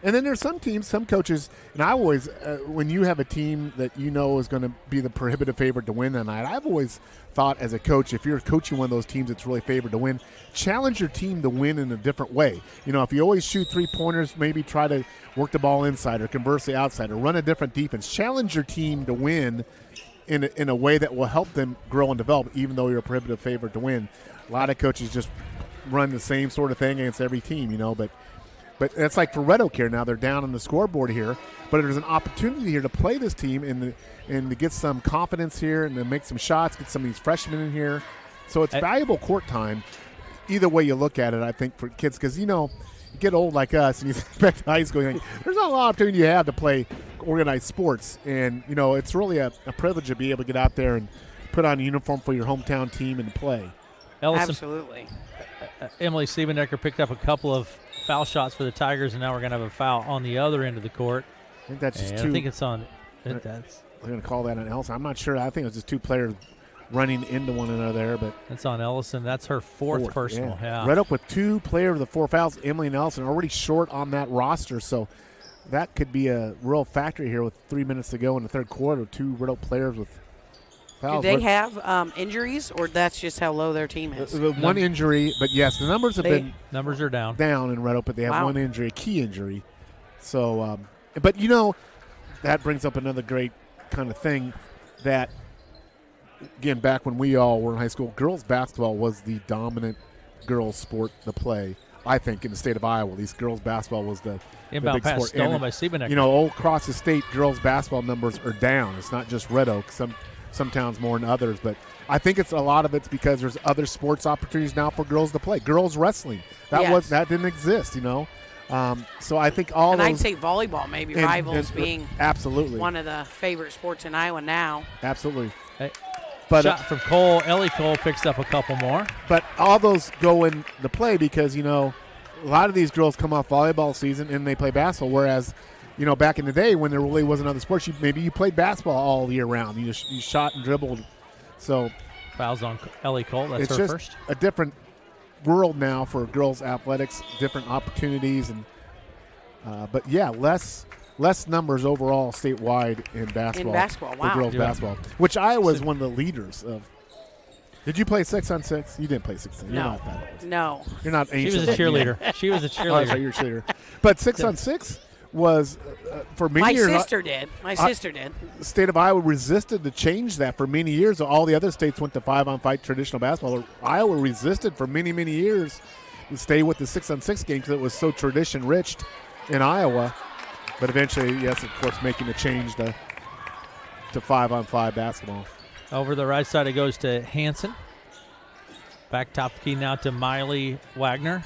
And then there's some teams, some coaches, and I always, when you have a team that is going to be the prohibitive favorite to win that night, I've always thought as a coach, if you're coaching one of those teams that's really favored to win, challenge your team to win in a different way. If you always shoot 3-pointers, maybe try to work the ball inside or conversely outside or run a different defense. Challenge your team to win in a way that will help them grow and develop, even though you're a prohibitive favorite to win. A lot of coaches just run the same sort of thing against every team, But it's like for Red Oak here now, they're down on the scoreboard here, but there's an opportunity here to play this team and to get some confidence here and to make some shots, get some of these freshmen in here. So it's valuable court time, either way you look at it, I think, for kids, because, you get old like us and you think back to high school, there's not a lot of opportunity you have to play organized sports. And, it's really a privilege to be able to get out there and put on a uniform for your hometown team and play. Ellison, absolutely. Emily Siebendecker picked up a couple of foul shots for the Tigers, and now we're going to have a foul on the other end of the court. I think that's just two. I think it's on. We're going to call that on Ellison. I'm not sure. I think it was just 2 players running into one another there, but that's on Ellison. That's her fourth personal. Yeah. Red Oak with 2 players of the 4 fouls. Emily and Ellison are already short on that roster, so that could be a real factor here with 3 minutes to go in the third quarter. 2 Red Oak players with fouls. Do they have injuries, or that's just how low their team is? One injury, but yes, the numbers are down. Down in Red Oak, but they have one injury, a key injury. So, but that brings up another great kind of thing that, again, back when we all were in high school, girls basketball was the dominant girls sport to play. I think in the state of Iowa, girls basketball was the inbound big pass sport. Stolen by Siebendecker. All across the state, girls basketball numbers are down. It's not just Red Oak. Some towns more than others, but I think a lot of it's because there's other sports opportunities now for girls to play. Girls wrestling, that didn't exist, So I think I'd say volleyball, maybe rivals being absolutely one of the favorite sports in Iowa now. Absolutely. But shot from Cole. Ellie Cole picks up a couple more. But all those go into play because a lot of these girls come off volleyball season and they play basketball, whereas back in the day when there really wasn't other sports, maybe you played basketball all year round. You shot and dribbled. So fouls on Ellie Cole. That's her first. It's just a different world now for girls athletics, different opportunities, and but less numbers overall statewide in basketball. Wow. For girls basketball, which Iowa is one of the leaders of. Did you play 6-on-6? You didn't play 6. You're not that old. No. You're not ancient. She was a cheerleader. She was a cheerleader. Oh, sorry, you're a cheerleader. But 6-on-6 was for many years. My sister did. The state of Iowa resisted to change that for many years. All the other states went to 5-on-5 traditional basketball. Iowa resisted for many, many years to stay with the 6-on-6 game because it was so tradition-rich in Iowa. But eventually, yes, of course, making a change to 5-on-5 basketball. Over the right side, it goes to Hansen. Back top key now to Miley Wagner.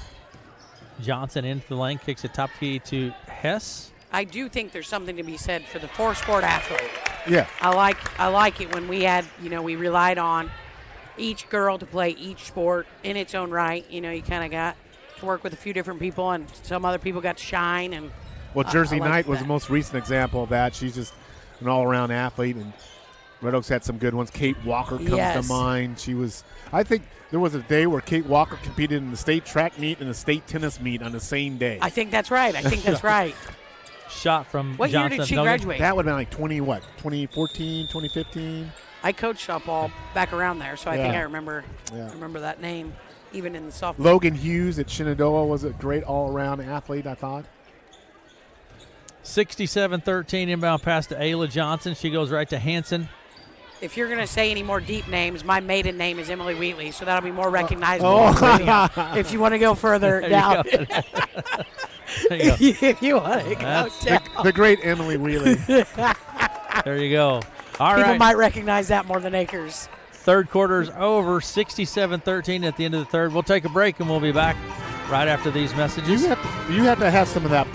Johnson into the lane, kicks it top key to Hess. I do think there's something to be said for the 4-sport athlete. Yeah. I like it when we had, we relied on each girl to play each sport in its own right. You kind of got to work with a few different people, and some other people got to shine. And Jersey Knight was the most recent example of that. She's just an all-around athlete, and Red Oaks had some good ones. Kate Walker comes to mind. I think there was a day where Kate Walker competed in the state track meet and the state tennis meet on the same day. I think that's right. Shot from what Johnson. Year did she graduate? That would have been 2014, 2015? I coached softball back around there, so I think I remember that name, even in the softball. Logan Hughes at Shenandoah was a great all-around athlete, I thought. 67-13 inbound pass to Ayla Johnson. She goes right to Hansen. if you're going to say any more deep names, my maiden name is Emily Wheatley, so that'll be more recognizable if you want to go further down. If you want to go down. The great Emily Wheatley. There you go. All People right. might recognize that more than Akers. Third quarter's over, 67-13 at the end of the third. We'll take a break, and we'll be back right after these messages. You have to have some of that.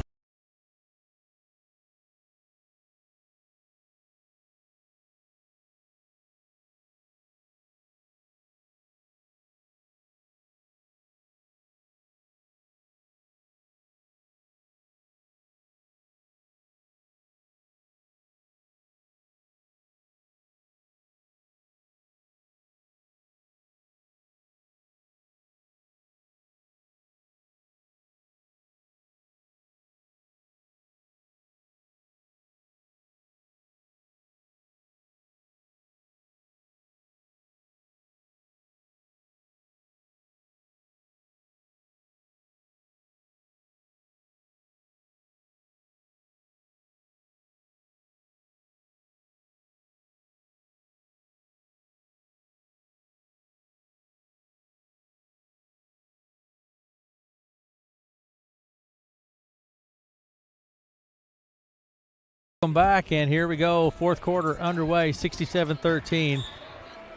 Welcome back, and here we go. Fourth quarter underway, 67-13.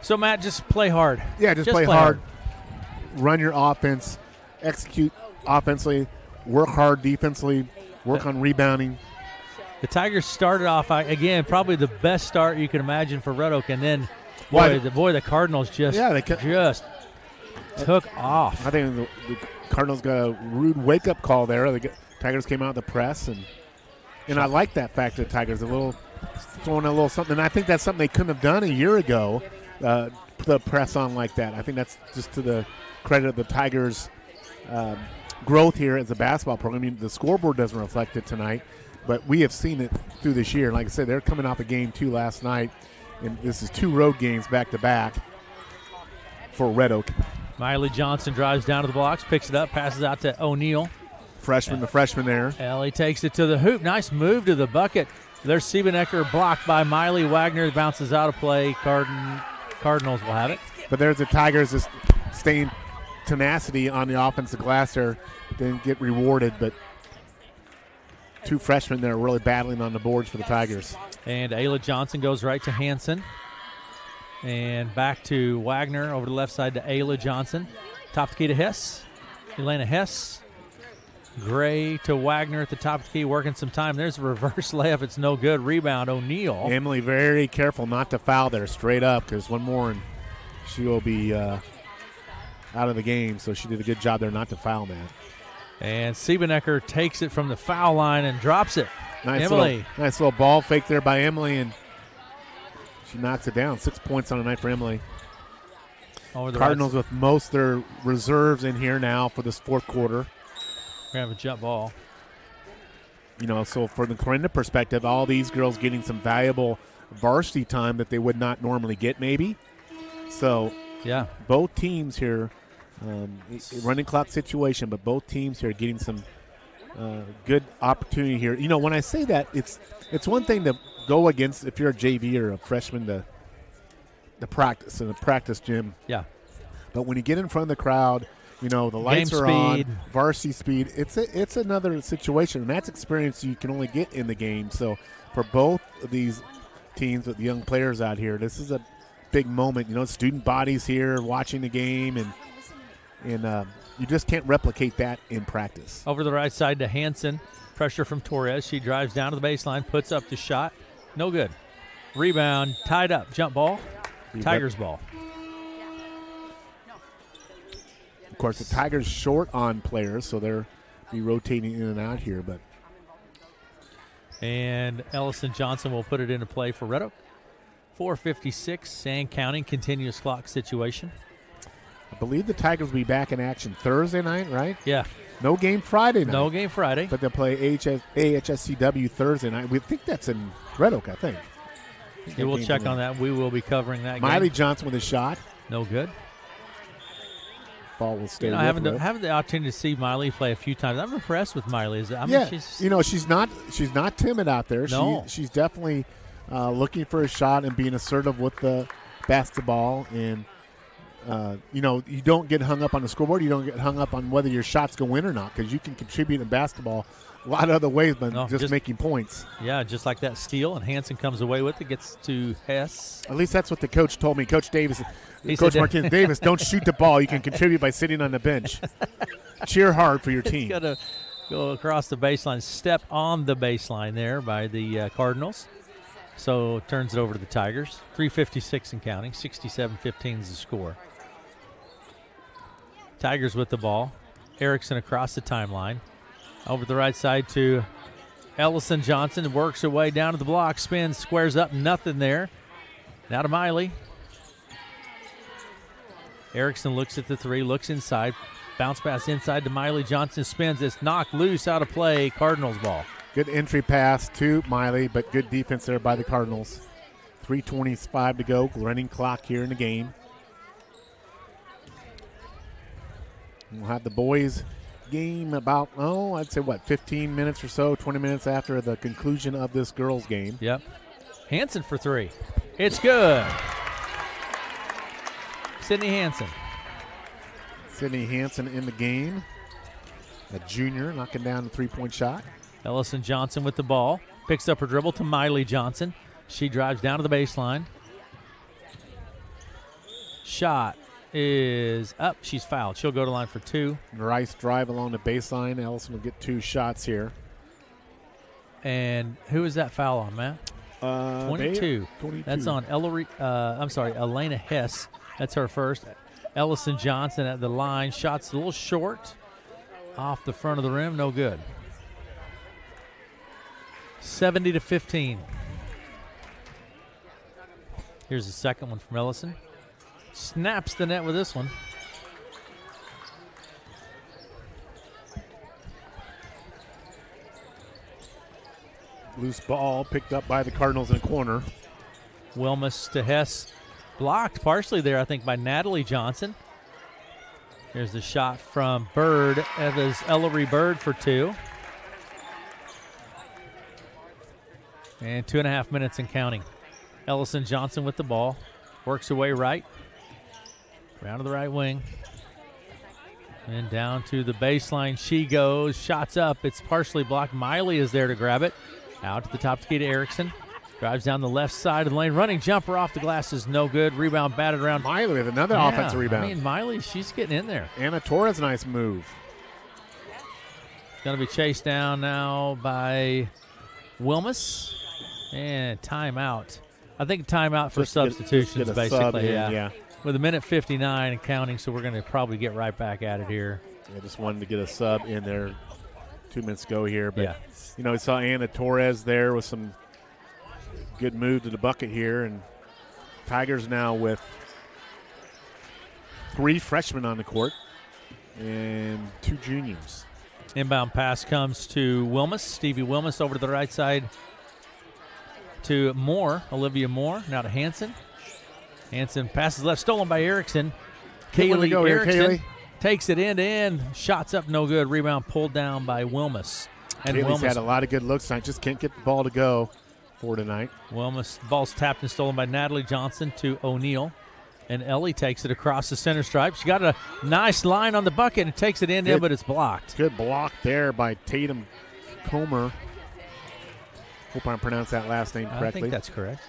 So, Matt, just play hard. Yeah, just play hard. Run your offense. Execute offensively. Work hard defensively. Work on rebounding. The Tigers started off, again, probably the best start you can imagine for Red Oak, and then, the Cardinals just took off. I think the Cardinals got a rude wake-up call there. The Tigers came out of the press, and I like that fact of the Tigers, throwing a little something. And I think that's something they couldn't have done a year ago, the press on like that. I think that's just to the credit of the Tigers' growth here as a basketball program. I mean, the scoreboard doesn't reflect it tonight, but we have seen it through this year. And like I said, they're coming off a game 2 last night, and this is 2 road games back-to-back for Red Oak. Miley Johnson drives down to the blocks, picks it up, passes out to O'Neal. The freshman there. Ellie takes it to the hoop. Nice move to the bucket. There's Siebenecker blocked by Miley. Wagner bounces out of play. Cardinals will have it. But there's the Tigers just staying tenacity on the offensive glass there. Didn't get rewarded, but 2 freshmen there really battling on the boards for the Tigers. And Ayla Johnson goes right to Hansen. And back to Wagner over the left side to Ayla Johnson. Top of the key to Hess. Elena Hess. Gray to Wagner at the top of the key, working some time. There's a reverse layup. It's no good. Rebound, O'Neal. Emily very careful not to foul there straight up, because one more and she will be out of the game. So she did a good job there not to foul, man. And Siebenecker takes it from the foul line and drops it. Nice little ball fake there by Emily, and she knocks it down. 6 points on the night for Emily. Cardinals with most of their reserves in here now for this fourth quarter. We're going to have a jump ball. So from the Clarinda perspective, all these girls getting some valuable varsity time that they would not normally get maybe. So yeah, both teams here, running clock situation, but both teams here getting some good opportunity here. When I say that, it's one thing to go against if you're a JV or a freshman to practice in a practice gym. Yeah. But when you get in front of the crowd, the lights are on, varsity speed. It's another situation, and that's experience you can only get in the game. So for both of these teams with the young players out here, this is a big moment. Student bodies here watching the game, and you just can't replicate that in practice. Over the right side to Hansen. Pressure from Torres. She drives down to the baseline, puts up the shot. No good. Rebound, tied up. Jump ball. Tigers ball. Of course, the Tigers short on players, so they'll be rotating in and out here. And Ellison Johnson will put it into play for Red Oak. 4:56 and counting. Continuous clock situation. I believe the Tigers will be back in action Thursday night, right? Yeah. No game Friday night. No game Friday. But they'll play AHSCW Thursday night. We think that's in Red Oak, I think. You will check on that. We will be covering that game. Miley Johnson with a shot. No good. Ball will stay. Having the opportunity to see Miley play a few times, I'm impressed with Miley. She's not timid out there. No. She's definitely looking for a shot and being assertive with the basketball. And, you don't get hung up on the scoreboard. You don't get hung up on whether your shots go in or not, because you can contribute in basketball a lot of other ways than just making points. Yeah, just like that steal, and Hansen comes away with it, gets to Hess. At least that's what the coach told me. Coach Davis, Coach Martinez Davis, don't shoot the ball. You can contribute by sitting on the bench. Cheer hard for your team. Got to go across the baseline, step on the baseline there by the Cardinals. So turns it over to the Tigers. 3:56 and counting. 67-15 is the score. Tigers with the ball. Erickson across the timeline. Over the right side to Ellison Johnson. Works her way down to the block. Spins, squares up. Nothing there. Now to Miley. Erickson looks at the three. Looks inside. Bounce pass inside to Miley. Johnson spins. It's knocked loose, out of play. Cardinals ball. Good entry pass to Miley, but good defense there by the Cardinals. 3:25 to go. Running clock here in the game. We'll have the boys game about, I'd say 15 minutes or so, 20 minutes after the conclusion of this girls game. Yep. Hansen for three. It's good. Sydney Hansen. Sydney Hansen in the game. A junior knocking down the three-point shot. Ellison Johnson with the ball. Picks up her dribble to Miley Johnson. She drives down to the baseline. Shot is up. She's fouled. She'll go to line for two. Nice drive along the baseline. Ellison will get two shots here. And who is that foul on, Matt? 22. That's on Elena Hess. That's her first. Ellison Johnson at the line. Shot's a little short. Off the front of the rim. No good. 70-15. Here's the second one from Ellison. Snaps the net with this one. Loose ball picked up by the Cardinals in the corner. Wilmus to Hess. Blocked partially there, I think, by Natalie Johnson. Here's the shot from Bird. That is Ellery Bird for two. And 2.5 minutes and counting. Ellison Johnson with the ball. Works her way right. Round to the right wing. And down to the baseline she goes. Shots up. It's partially blocked. Miley is there to grab it. Out to the top key to Erickson. Drives down the left side of the lane. Running jumper off the glass is no good. Rebound batted around. Miley with another offensive rebound. I mean, Miley, she's getting in there. Anna Torres, nice move. Going to be chased down now by Wilmus. And timeout. I think timeout for substitutions, basically. Yeah. With a minute 59 and counting, so we're going to probably get right back at it here. I just wanted to get a sub in there 2 minutes ago here. But, I saw Anna Torres there with some good move to the bucket here. And Tigers now with 3 freshmen on the court and 2 juniors. Inbound pass comes to Wilmus. Stevie Wilmus over to the right side to Moore, Olivia Moore. Now to Hansen. Hansen passes left, stolen by Erickson. Kaylee Erickson takes it end to end. Shots up, no good. Rebound pulled down by Wilmus. And Kaylee's had a lot of good looks tonight. Just can't get the ball to go for tonight. Wilmus, ball's tapped and stolen by Natalie Johnson to O'Neal. And Ellie takes it across the center stripe. She got a nice line on the bucket and takes it in, but it's blocked. Good block there by Tatum Comer. Hope I pronounced that last name correctly. I think that's correct.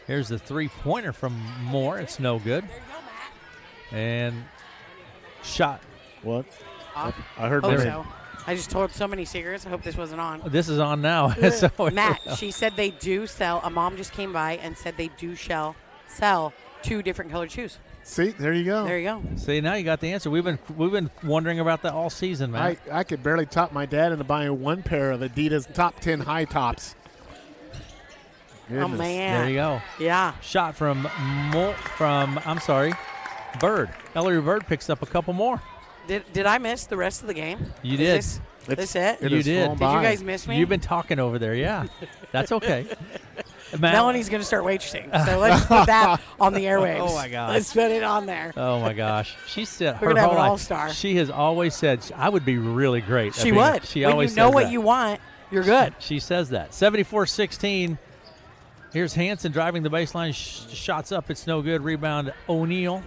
Here's the three-pointer from Moore. It's no good. And shot. What? I heard so. I just told so many secrets. I hope this wasn't on. This is on now. Matt, she said they do sell. A mom just came by and said they do sell 2 different colored shoes. See, there you go. There you go. See, now you got the answer. We've been wondering about that all season, man. I could barely top my dad into buying 1 pair of Adidas top 10 high tops. Goodness. Oh man. There you go. Yeah. Shot from Bird. Ellery Bird picks up a couple more. Did I miss the rest of the game? You did. This it? You did. Did you guys miss me? You've been talking over there, yeah. That's okay. Melanie's going to start waitressing, so let's put that on the airwaves. Oh, my gosh. Let's put it on there. Oh, my gosh. She said we're going to have an all-star. She has always said, I would be really great. She would. She when always you know says what that. you want, you're good. She says that. 74-16, Here's Hanson driving the baseline. Shots up. It's no good. Rebound, O'Neal.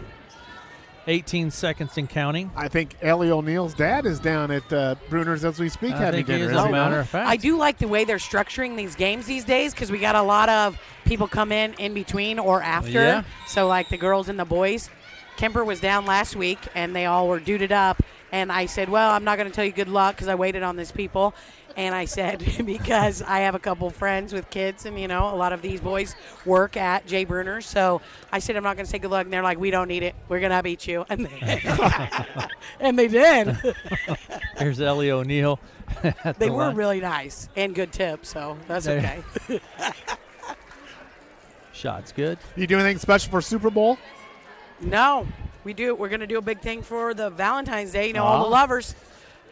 18 seconds and counting. I think Ellie O'Neal's dad is down at Bruner's as we speak having dinner. As a matter of fact. I do like the way they're structuring these games these days because we got a lot of people come in between or after. Yeah. So, like the girls and the boys. Kemper was down last week, and they all were duded up. And I said, well, I'm not going to tell you good luck because I waited on these people. And I said, because I have a couple friends with kids, and, a lot of these boys work at Jay Bruner's. So I said, I'm not going to say good luck. And they're like, we don't need it. We're going to beat you. And they did. Here's Ellie O'Neal. They were really nice and good tips, so that's okay. Shot's good. You do anything special for Super Bowl? No, we do. We're going to do a big thing for the Valentine's Day. All the lovers.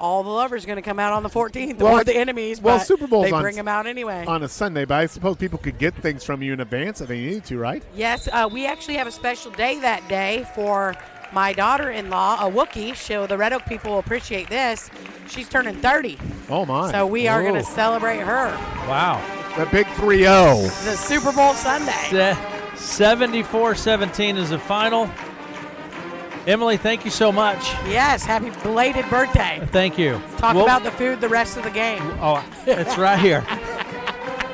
All the lovers are going to come out on the 14th. Or the enemies, but Super Bowl's they bring them out anyway. On a Sunday, but I suppose people could get things from you in advance if they needed to, right? Yes, we actually have a special day that day for my daughter-in-law, a Wookiee. So the Red Oak people will appreciate this. She's turning 30. Oh, my. So we are going to celebrate her. Wow. The big 3-0. The Super Bowl Sunday. 74-17 is the final. Emily, thank you so much. Yes, happy belated birthday. Thank you. Talk about the food the rest of the game. Oh, it's right here.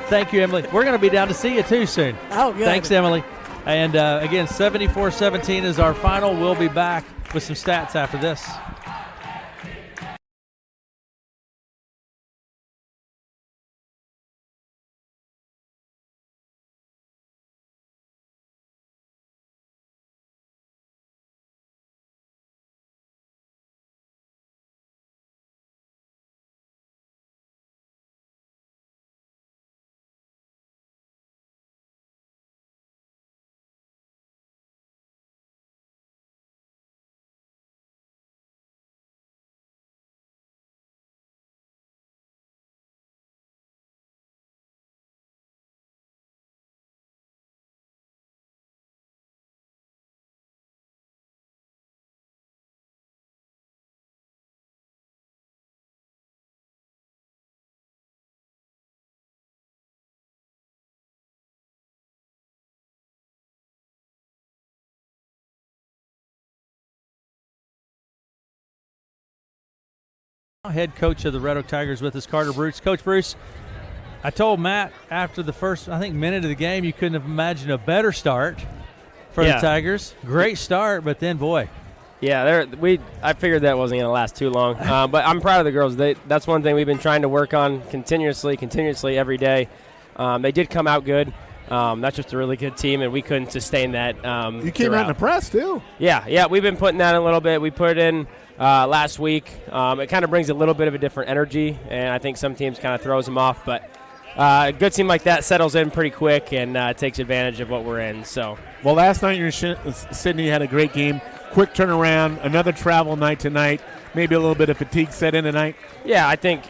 Thank you, Emily. We're going to be down to see you, too, soon. Oh, good. Thanks, Emily. And, again, 74-17 is our final. We'll be back with some stats after this. Head coach of the Red Oak Tigers with us, Carter Bruce. Coach Bruce, I told Matt after the first, minute of the game, you couldn't have imagined a better start for the Tigers. Great start, but then, boy. Yeah, I figured that wasn't going to last too long. But I'm proud of the girls. That's one thing we've been trying to work on continuously every day. They did come out good. That's just a really good team, and we couldn't sustain that. You came out in the press, too. Yeah, we've been putting that in a little bit. We put it in last week. It kind of brings a little bit of a different energy, and I think some teams kind of throws them off. But a good team like that settles in pretty quick and takes advantage of what we're in. So, well, last night Sydney had a great game. Quick turnaround, another travel night tonight. Maybe a little bit of fatigue set in tonight. Yeah, I think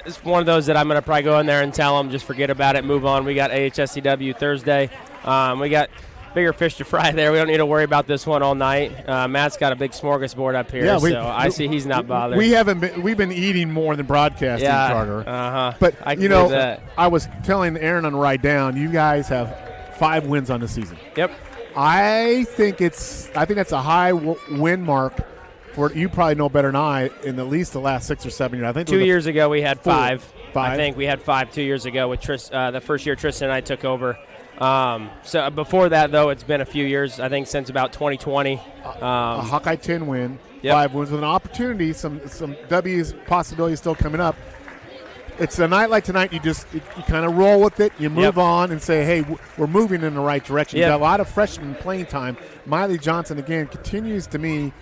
it's one of those that I'm going to probably go in there and tell them, just forget about it, move on. We got AHSCW Thursday. We got bigger fish to fry there. We don't need to worry about this one all night. Matt's got a big smorgasbord up here, so I see he's not bothered. We've been eating more than broadcasting, Carter. But I was telling Aaron on the ride down, you guys have 5 wins on the season. Yep. I think that's a high win mark for, you probably know better than I, in at least the last 6 or 7 years. I think 2 years ago we had 5. 5. I think we had 5 2 years ago with the first year Tristan and I took over. So before that, though, it's been a few years, I think since about 2020. A Hawkeye 10 win, 5 wins with an opportunity, some W's possibilities still coming up. It's a night like tonight, you kind of roll with it, you move on and say, hey, we're moving in the right direction. You got a lot of freshmen playing time. Miley Johnson, again, continues to me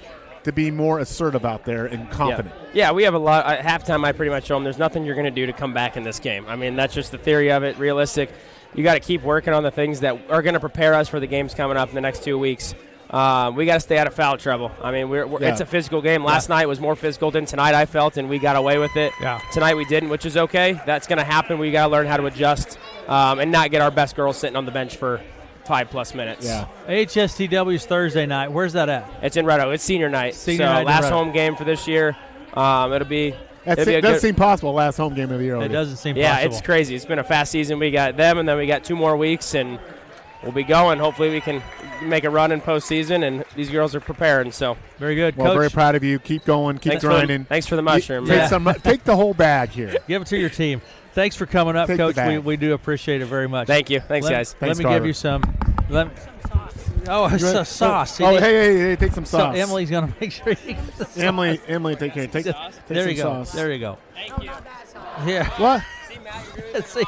to be more assertive out there and confident. Yeah, we have a lot. At halftime, I pretty much show them there's nothing you're going to do to come back in this game. I mean, that's just the theory of it, realistic. You got to keep working on the things that are going to prepare us for the games coming up in the next 2 weeks. We got to stay out of foul trouble. I mean, it's a physical game. Last night was more physical than tonight, I felt, and we got away with it. Yeah. Tonight we didn't, which is okay. That's going to happen. We got to learn how to adjust and not get our best girls sitting on the bench for 5+ minutes. Yeah. HSTW's Thursday night. Where's that at? It's in Red Oak. It's senior night. Last home game for this year. It'll be It does seem possible last home game of the year. It doesn't seem possible. Yeah, it's crazy. It's been a fast season. We got them, and then we got 2 more weeks, and we'll be going. Hopefully we can make a run in postseason, and these girls are preparing. So very good, well, Coach. Very proud of you. Keep going. Keep grinding. Thanks for the mushroom. Take the whole bag here. Give it to your team. Thanks for coming up, Coach. We do appreciate it very much. Thank you. Thanks, guys. Let me give you some. Sauce. Oh, hey, take some sauce. So Emily's going to make sure you get the sauce. Emily, take care. Take there some you go. sauce. There you go. Thank you. Yeah. What? See,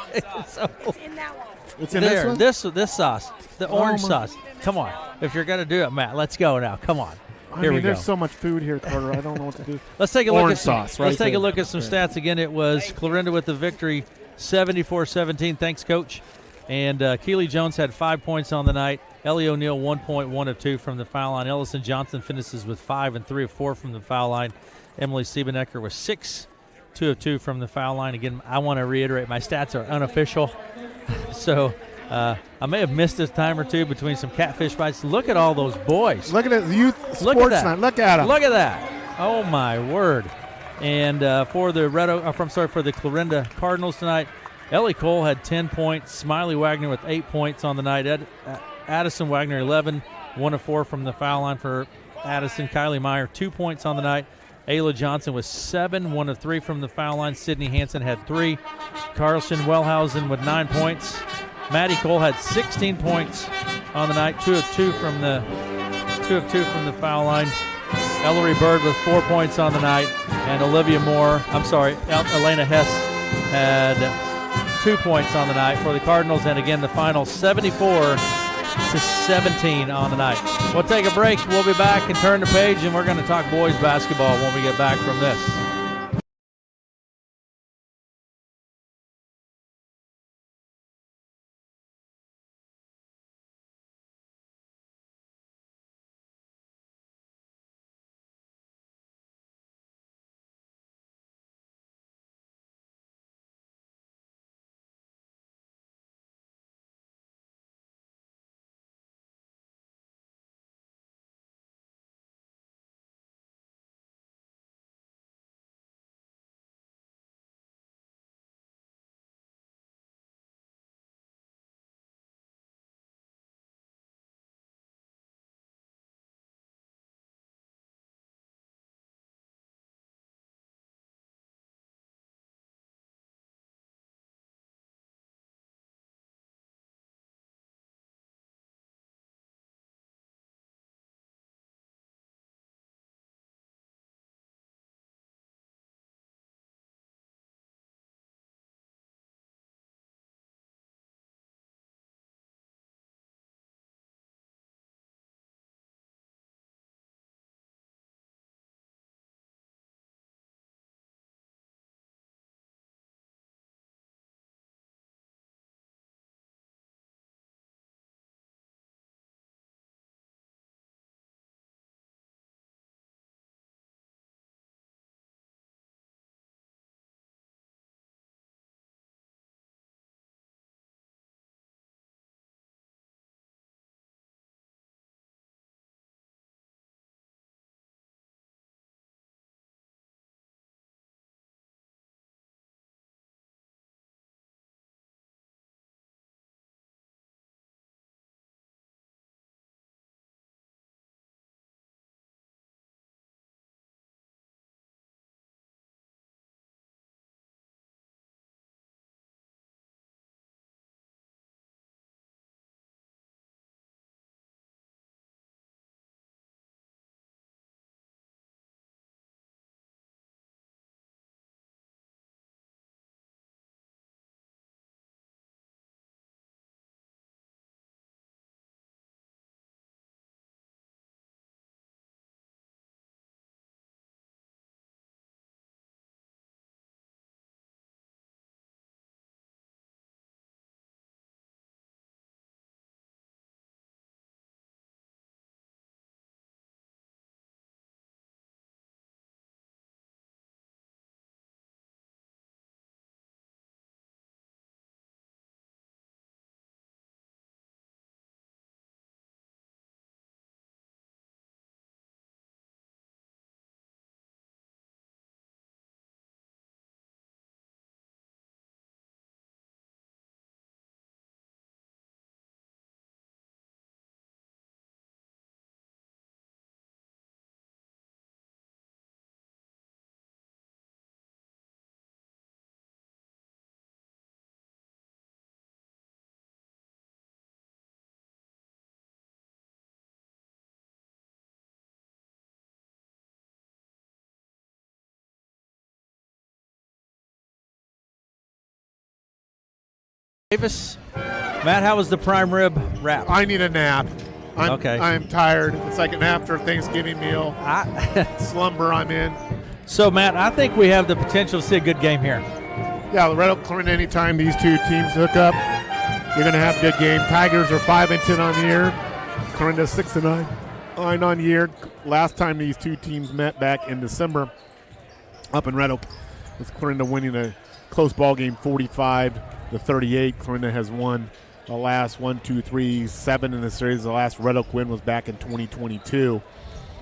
so, It's in that one. It's in there. this one? This sauce, the orange sauce. Come on. If you're going to do it, Matt, let's go now. Come on. Here we go. There's so much food here, Carter. I don't know what to do. Let's take a look orange at some, sauce. Right let's take there. a look at some stats again. It was Clarinda with the victory, 74-17. Thanks, Coach. And Keely Jones had 5 points on the night. Ellie O'Neill, 1 point, 1 of 2 from the foul line. Ellison Johnson finishes with 5 and 3 of 4 from the foul line. Emily Siebenecker was 6, 2 of 2 from the foul line. Again, I want to reiterate, my stats are unofficial. So I may have missed a time or two between some catfish bites. Look at all those boys. Look at it, youth sports night. Look at them. Look at that. Oh, my word. And for the for the Clarinda Cardinals tonight, Ellie Cole had 10 points. Smiley Wagner with 8 points on the night. Addison Wagner, 11, 1 of 4 from the foul line for Addison. Kylie Meyer, 2 points on the night. Ayla Johnson was 7, 1 of 3 from the foul line. Sydney Hansen had 3. Carlson Wellhausen with 9 points. Maddie Cole had 16 points on the night, 2 of 2 from the foul line. Ellery Bird with 4 points on the night, and Elena Hess had 2 points on the night for the Cardinals, and again the final 74-17 on the night. We'll take a break. We'll be back and turn the page, and we're going to talk boys basketball when we get back from this. Davis. Matt, how was the prime rib wrap? I need a nap. Okay. I'm tired. It's like an after Thanksgiving meal. Slumber I'm in. So, Matt, I think we have the potential to see a good game here. Yeah, the Red Oak Clarinda, anytime these two teams hook up, you're going to have a good game. Tigers are 5-10 on the year. Clarinda 6-9 on the year. Last time these two teams met back in December up in Red Oak, with Clarinda winning a close ball game 45-38. Clarinda has won the last 7 in the series. The last Red Oak win was back in 2022.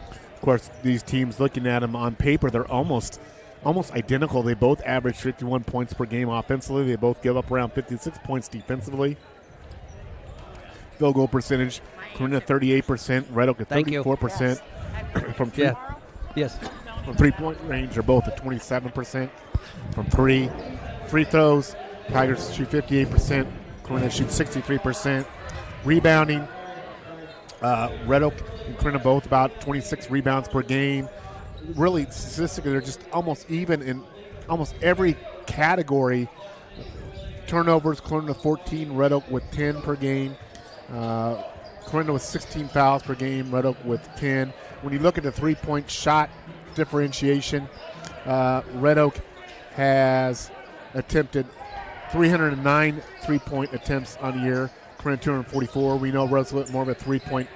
Of course, these teams, looking at them on paper, they're almost identical. They both average 51 points per game offensively. They both give up around 56 points defensively. Field goal percentage, Clarinda 38%, Red Oak at 34%. From three, from three-point range, they're both at 27%. From three, free throws, Tigers shoot 58%. Clarinda shoots 63%. Rebounding, Red Oak and Clarinda both about 26 rebounds per game. Really, statistically, they're just almost even in almost every category. Turnovers, Clarinda 14, Red Oak with 10 per game. Clarinda with 16 fouls per game, Red Oak with 10. When you look at the three-point shot differentiation, Red Oak has attempted 309 three-point attempts on the year. Clarinda 244. We know Red's more of a three-point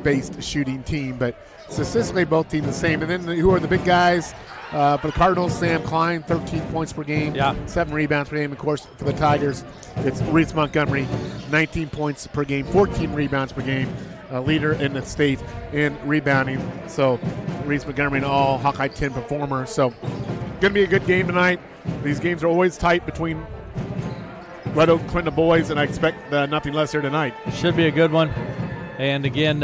based shooting team, but statistically both teams the same. And then who are the big guys? For the Cardinals, Sam Klein, 13 points per game, 7 rebounds per game. Of course, for the Tigers, it's Reese Montgomery, 19 points per game, 14 rebounds per game, leader in the state in rebounding. So Reese Montgomery, an all Hawkeye 10 performer. So going to be a good game tonight. These games are always tight between Red Oak, Clarinda boys, and I expect nothing less here tonight. Should be a good one. And again,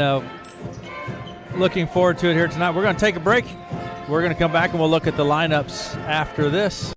looking forward to it here tonight. We're going to take a break. We're going to come back and we'll look at the lineups after this.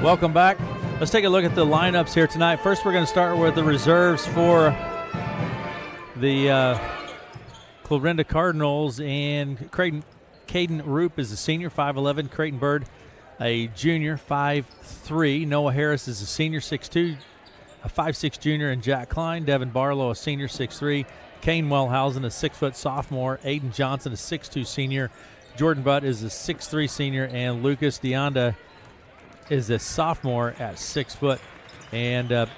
Welcome back. Let's take a look at the lineups here tonight. First, we're going to start with the reserves for the Clarinda Cardinals. And Caden Roop is a senior, 5'11". Creighton Bird, a junior, 5'3". Noah Harris is a senior, 6'2". A 5'6" junior, and Jack Klein. Devin Barlow, a senior, 6'3". Kane Wellhausen, a 6-foot sophomore. Aiden Johnson, a 6'2" senior. Jordan Butt is a 6'3" senior. And Lucas Deonda is a sophomore at 6 foot. And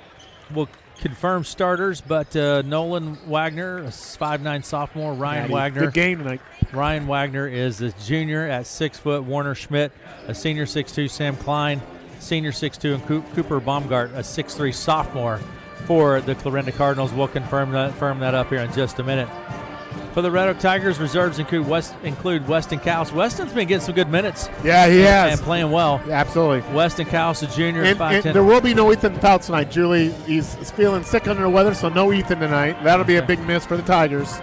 we'll confirm starters, but Nolan Wagner, a 5'9" sophomore. Ryan Wagner. Good game tonight. Ryan Wagner is a junior at 6 foot. Warner Schmidt, a senior, 6'2". Sam Klein, senior, 6'2". And Cooper Baumgart, a 6'3" sophomore for the Clarinda Cardinals. We'll confirm that up here in just a minute. For the Red Oak Tigers, reserves include Weston Cowles. Weston's been getting some good minutes. Yeah, he has. And playing well. Yeah, absolutely. Weston Cowles, a junior, and 5'10". There will be no Ethan Fouts tonight, Julie. He's feeling sick under the weather, so no Ethan tonight. That'll be a big miss for the Tigers.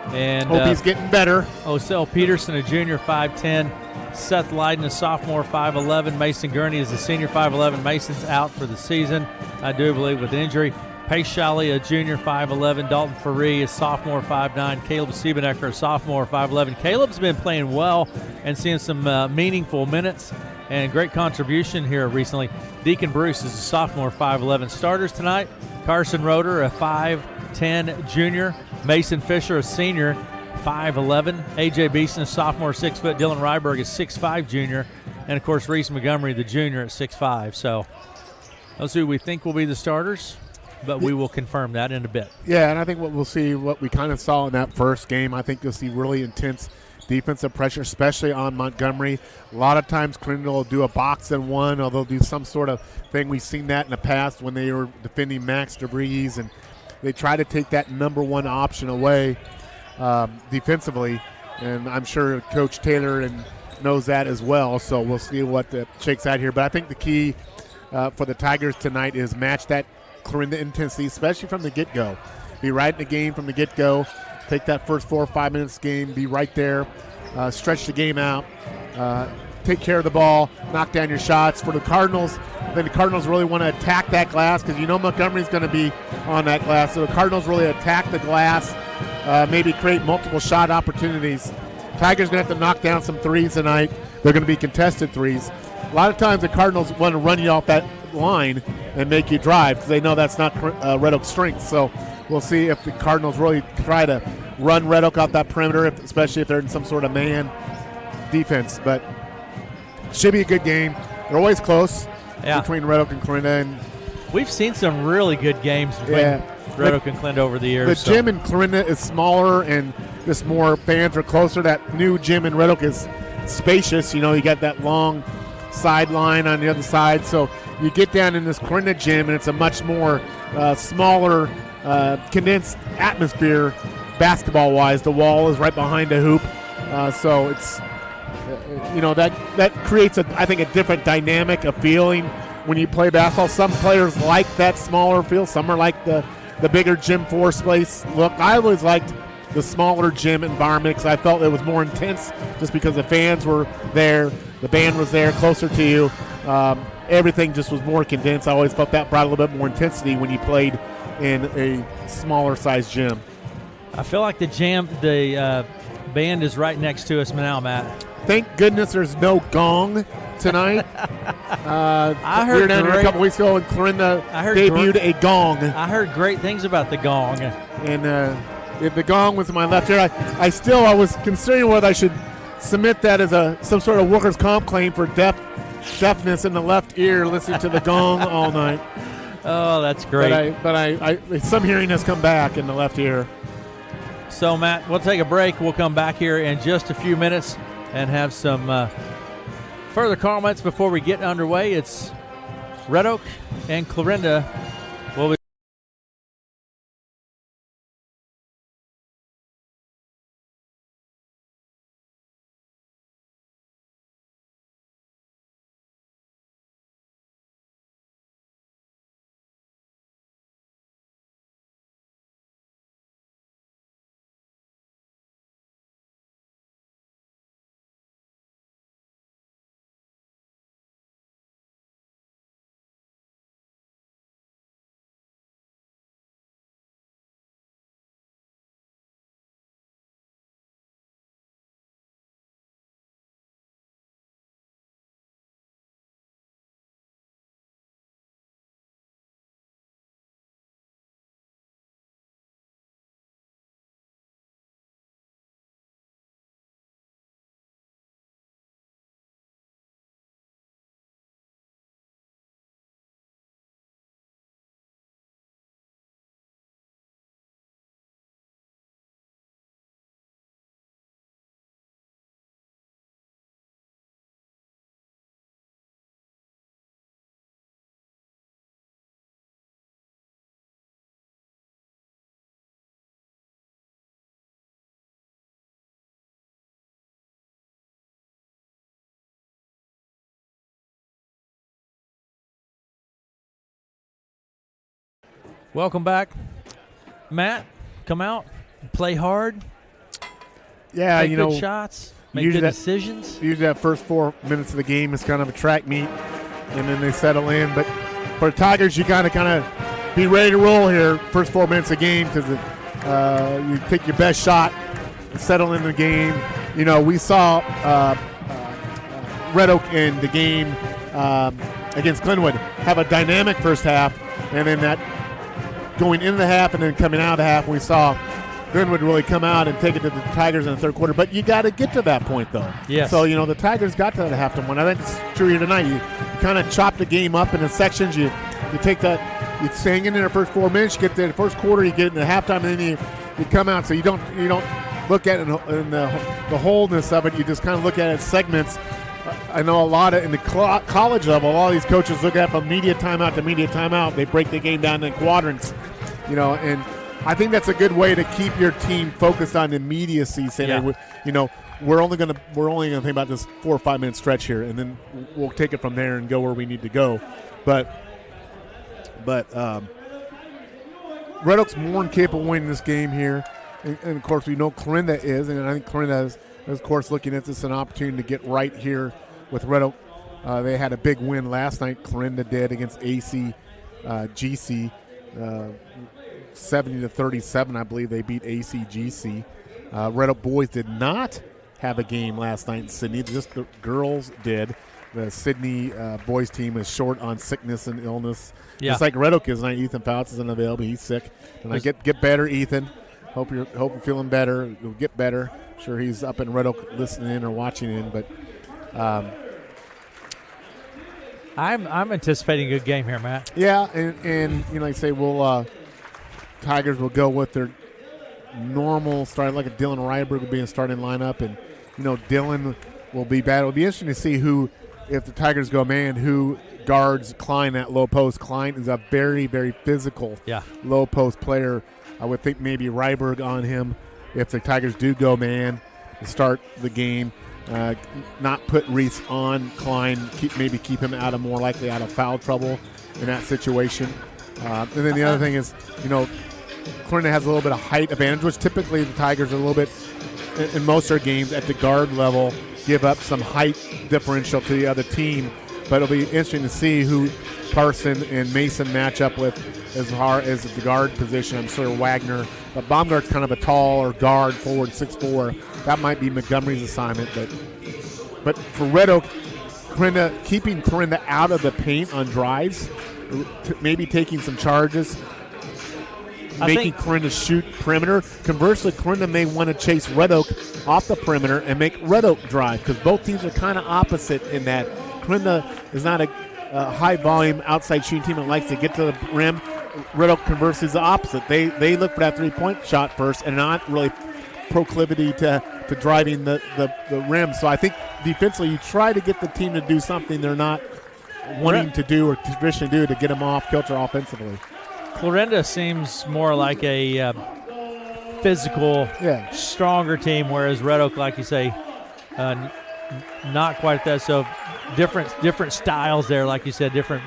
And hope he's getting better. Osel Peterson, a junior, 5'10". Seth Lyden, a sophomore, 5'11". Mason Gurney is a senior, 5'11". Mason's out for the season, I do believe, with injury. Pace Shalley, a junior, 5'11". Dalton Faree, a sophomore, 5'9". Caleb Siebenecker, a sophomore, 5'11". Caleb's been playing well and seeing some meaningful minutes and great contribution here recently. Deacon Bruce is a sophomore, 5'11". Starters tonight, Carson Roeder, a 5'10" junior. Mason Fisher, a senior, 5'11". A.J. Beeson, a sophomore, 6 foot. Dylan Ryberg, a 6'5" junior. And, of course, Reese Montgomery, the junior, at 6'5". So those who we think will be the starters, but we will confirm that in a bit. Yeah, and I think what we'll see, what we kind of saw in that first game, I think you'll see really intense defensive pressure, especially on Montgomery. A lot of times Clarinda will do a box and one, or they'll do some sort of thing. We've seen that in the past when they were defending Max DeVries, and they try to take that number one option away defensively. And I'm sure Coach Taylor knows that as well, so we'll see what shakes out here. But I think the key for the Tigers tonight is match that Clarinda intensity, especially from the get-go. Be right in the game from the get-go. Take that first 4 or 5 minutes game, be right there, stretch the game out, take care of the ball, knock down your shots. For the Cardinals, then the Cardinals really want to attack that glass because you know Montgomery's going to be on that glass. So the Cardinals really attack the glass, maybe create multiple shot opportunities. Tigers going to have to knock down some threes tonight. They're going to be contested threes. A lot of times the Cardinals want to run you off that line and make you drive because they know that's not Red Oak's strength. So we'll see if the Cardinals really try to run Red Oak out that perimeter, especially if they're in some sort of man defense. But should be a good game. They're always close between Red Oak and Clarinda. And we've seen some really good games between Red Oak and Clarinda over the years. The gym in Clarinda is smaller and just more fans are closer. That new gym in Red Oak is spacious. You know, you got that long sideline on the other side. So you get down in this Clarinda gym, and it's a much more smaller, condensed atmosphere basketball-wise. The wall is right behind the hoop. So it's, that creates, I think, a different dynamic, a feeling when you play basketball. Some players like that smaller feel. Some are like the bigger gym force place look. I always liked the smaller gym environment because I felt it was more intense just because the fans were there, the band was there, closer to you. Everything just was more condensed. I always felt that brought a little bit more intensity when you played in a smaller size gym. I feel like the band is right next to us now, Matt. Thank goodness there's no gong tonight. I heard we were down here a couple weeks ago and Clarinda debuted a gong. I heard great things about the gong. And the gong was in my left ear. I was considering whether I should submit that as some sort of workers' comp claim for deafness in the left ear, listening to the gong all night. Oh, that's great. But some hearing has come back in the left ear. So, Matt, we'll take a break. We'll come back here in just a few minutes and have some further comments before we get underway. It's Red Oak and Clarinda. We'll be welcome back. Matt, come out, play hard. Yeah, take good shots. Make good decisions. Usually that first 4 minutes of the game is kind of a track meet, and then they settle in. But for the Tigers, you got to kind of be ready to roll here first 4 minutes of the game because you take your best shot and settle in the game. You know, we saw Red Oak in the game against Glenwood have a dynamic first half, and then that going into the half and then coming out of the half, we saw Glenwood really come out and take it to the Tigers in the third quarter. But you got to get to that point, though. Yes. So, you know, the Tigers got to that halftime one. I think it's true here tonight. You kind of chop the game up into sections. You take that, you hang in there the first 4 minutes, you get to the first quarter, you get into halftime, and then you come out. So you don't look at it in the wholeness of it. You just kind of look at it as segments. I know a lot of in the college level, all these coaches look at from media timeout to media timeout. They break the game down in quadrants, you know, and I think that's a good way to keep your team focused on immediacy. Saying, you know, we're only going to think about this 4 or 5 minute stretch here, and then we'll take it from there and go where we need to go. But Red Oak's more than capable of winning this game here, and of course we know Clarinda is, and I think Clarinda is, of course, looking at this as an opportunity to get right here with Red Oak. They had a big win last night. Clarinda did against ACGC. 70-37, I believe they beat ACGC. Red Oak boys did not have a game last night in Sydney. Just the girls did. The Sydney boys team is short on sickness and illness. Yeah. Just like Red Oak is tonight. Ethan Fouts is unavailable. He's sick. And I get better, Ethan. Hope you're feeling better. You'll get better. Sure, he's up in Red Oak listening in or watching in, but I'm anticipating a good game here, Matt. Yeah, and you know, like I say, we'll Tigers will go with their normal start, like a Dylan Ryberg will be in starting lineup, and you know Dylan will be bad. It'll be interesting to see who, if the Tigers go man, who guards Klein at low post. Klein is a very, very physical low post player. I would think maybe Ryberg on him if the Tigers do go man to start the game. Not put Reese on Klein, keep him more likely out of foul trouble in that situation. And then the other thing is, you know, Clarinda has a little bit of height advantage, which typically the Tigers are a little bit, in most of their games at the guard level, give up some height differential to the other team. But it'll be interesting to see who Carson and Mason match up with as far as the guard position. I'm sure Wagner, but Baumgart's kind of a taller guard, forward 6'4". That might be Montgomery's assignment. But for Red Oak, keeping Clarinda out of the paint on drives, maybe taking some charges, making Clarinda shoot perimeter. Conversely, Clarinda may want to chase Red Oak off the perimeter and make Red Oak drive, because both teams are kind of opposite in that. Clarinda is not a high-volume outside shooting team that likes to get to the rim. Red Oak, conversely, is the opposite. They look for that three-point shot first and not really proclivity to driving the rim. So I think defensively you try to get the team to do something they're not wanting to do or traditionally do to get them off kilter offensively. Clarinda seems more like a physical, stronger team, whereas Red Oak, like you say, not quite that. So different styles there, like you said, different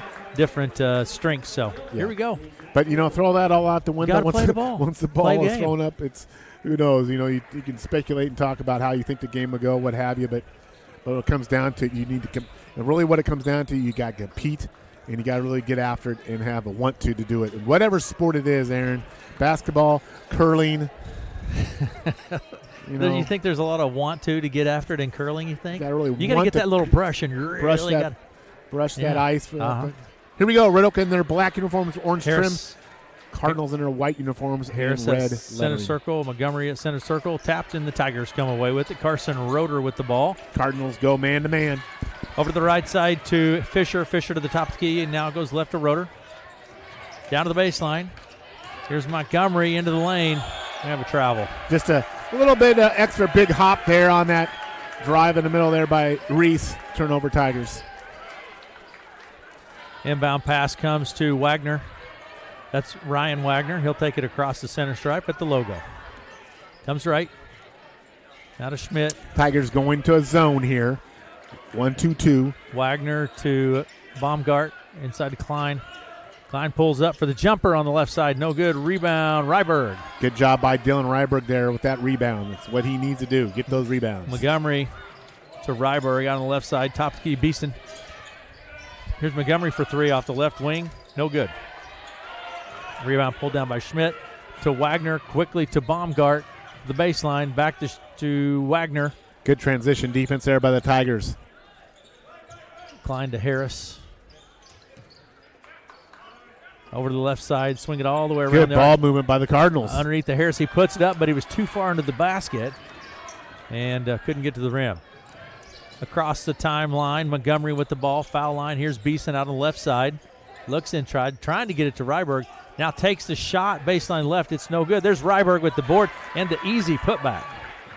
strengths. So here we go. But, you know, throw that all out the window once the ball is thrown up. It's who knows? You know, you can speculate and talk about how you think the game will go, what have you. But when it comes down to it, you need to and really what it comes down to, you got to compete, and you got to really get after it and have a want to do it. And whatever sport it is, Aaron, basketball, curling. You think there's a lot of want to get after it in curling, you think? You got to get that little brush and really brush that ice. Here we go. Red Oak in their black uniforms, orange trim. Cardinals in their white uniforms Harris and red center lettering. Circle. Montgomery at center circle. Tapped in. The Tigers come away with it. Carson Roeder with the ball. Cardinals go man-to-man. Over to the right side to Fisher. Fisher to the top of the key, and now goes left to Roeder. Down to the baseline. Here's Montgomery into the lane. We have a travel. Just a little bit extra big hop there on that drive in the middle there by Reese. Turnover Tigers. Inbound pass comes to Wagner. That's Ryan Wagner. He'll take it across the center stripe at the logo. Comes right. Now to Schmidt. Tigers going to a zone here. 1-2-2. Wagner to Baumgart. Inside to Klein. Klein pulls up for the jumper on the left side. No good. Rebound, Ryberg. Good job by Dylan Ryberg there with that rebound. That's what he needs to do, get those rebounds. Montgomery to Ryberg on the left side. Top of the key, Beeson. Here's Montgomery for three off the left wing. No good. Rebound pulled down by Schmidt to Wagner. Quickly to Baumgart. The baseline. Back to Wagner. Good transition defense there by the Tigers. Klein to Harris. Over to the left side, swing it all the way around. Good ball movement by the Cardinals. Underneath the Harris, he puts it up, but he was too far into the basket and couldn't get to the rim. Across the timeline, Montgomery with the ball, foul line. Here's Beeson out on the left side. Looks in, trying to get it to Ryberg. Now takes the shot, baseline left. It's no good. There's Ryberg with the board and the easy putback.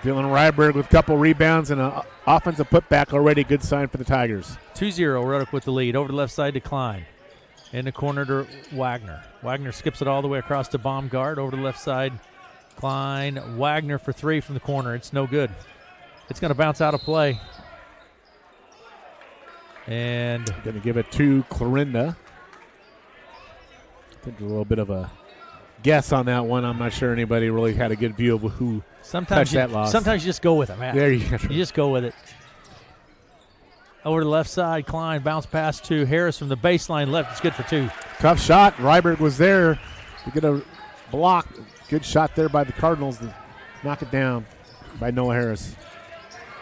Dylan Ryberg with a couple rebounds and an offensive putback already. Good sign for the Tigers. 2-0, Ruddock with the lead. Over the left side to Klein. In the corner to Wagner. Wagner skips it all the way across to Baumgart. Over to the left side, Klein. Wagner for three from the corner. It's no good. It's going to bounce out of play. And going to give it to Clarinda. I think a little bit of a guess on that one. I'm not sure anybody really had a good view of who touched that loss. Sometimes you just go with it, man. There you go. You just go with it. Over to the left side, Klein bounce pass to Harris from the baseline left. It's good for two. Tough shot. Ryberg was there to get a block. Good shot there by the Cardinals to knock it down by Noah Harris.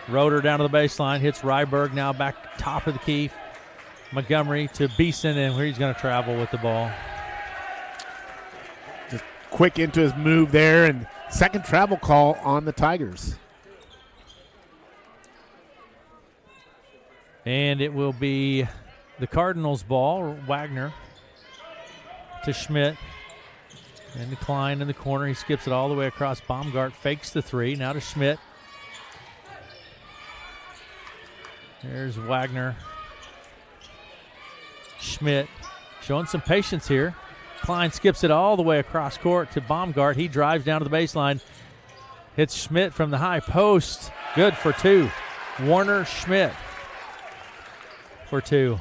Roeder down to the baseline, hits Ryberg, now back top of the key. Montgomery to Beeson, and where he's going to travel with the ball. Just quick into his move there, and second travel call on the Tigers. And it will be the Cardinals' ball. Wagner to Schmidt. And the Klein in the corner. He skips it all the way across. Baumgart fakes the three. Now to Schmidt. There's Wagner. Schmidt showing some patience here. Klein skips it all the way across court to Baumgart. He drives down to the baseline. Hits Schmidt from the high post. Good for two. Warner Schmidt for two.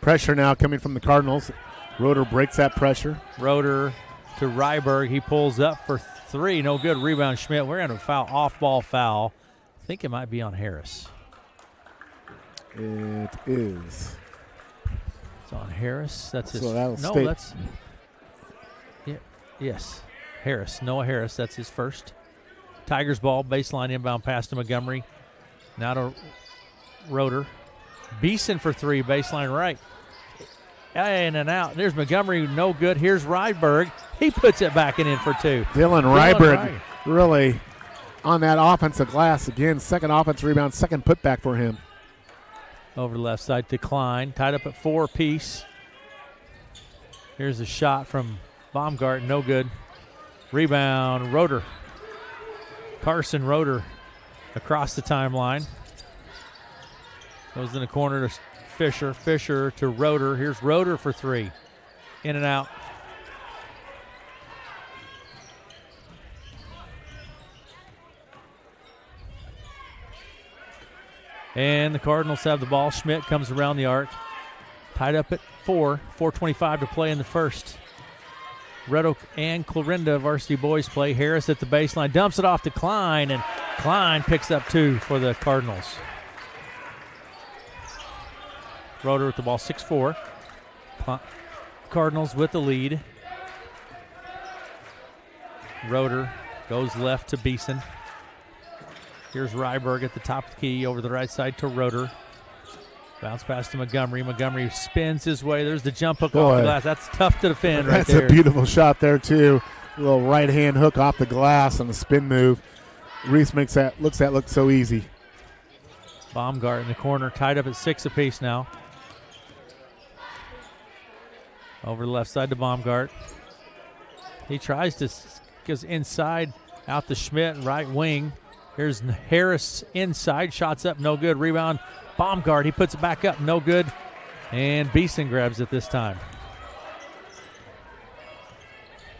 Pressure now coming from the Cardinals. Roeder breaks that pressure. Roeder to Ryberg. He pulls up for three. No good. Rebound Schmidt. We're going to foul, off-ball foul. I think it might be on Harris. It is. It's on Harris. That's his. So that'll no, stay. that's. Yeah, yes. Harris. Noah Harris. That's his first. Tigers ball. Baseline inbound pass to Montgomery. Now to Roeder. Beeson for three, baseline right. In and out. There's Montgomery, no good. Here's Ryberg. He puts it back and in for two. Dylan Ryberg really on that offensive glass again. Second offensive rebound, second putback for him. Over the left side to Klein. Tied up at four apiece. Here's a shot from Baumgart, no good. Rebound, Roeder. Carson Roeder across the timeline. Goes in the corner to Fisher. Fisher to Roeder. Here's Roeder for three. In and out. And the Cardinals have the ball. Schmidt comes around the arc. Tied up at 4:25 to play in the first. Red Oak and Clarinda varsity boys play. Harris at the baseline. Dumps it off to Klein, and Klein picks up two for the Cardinals. Roeder with the ball, 6-4. Cardinals with the lead. Roeder goes left to Beeson. Here's Ryberg at the top of the key over the right side to Roeder. Bounce pass to Montgomery. Montgomery spins his way. There's the jump hook off the glass. That's tough to defend right there. That's a beautiful shot there, too. A little right-hand hook off the glass on the spin move. Reese makes that look so easy. Baumgart in the corner, tied up at 6 apiece now. Over the left side to Baumgart. He tries to goes inside out to Schmidt, right wing. Here's Harris inside, shots up, no good. Rebound, Baumgart, he puts it back up, no good. And Beeson grabs it this time.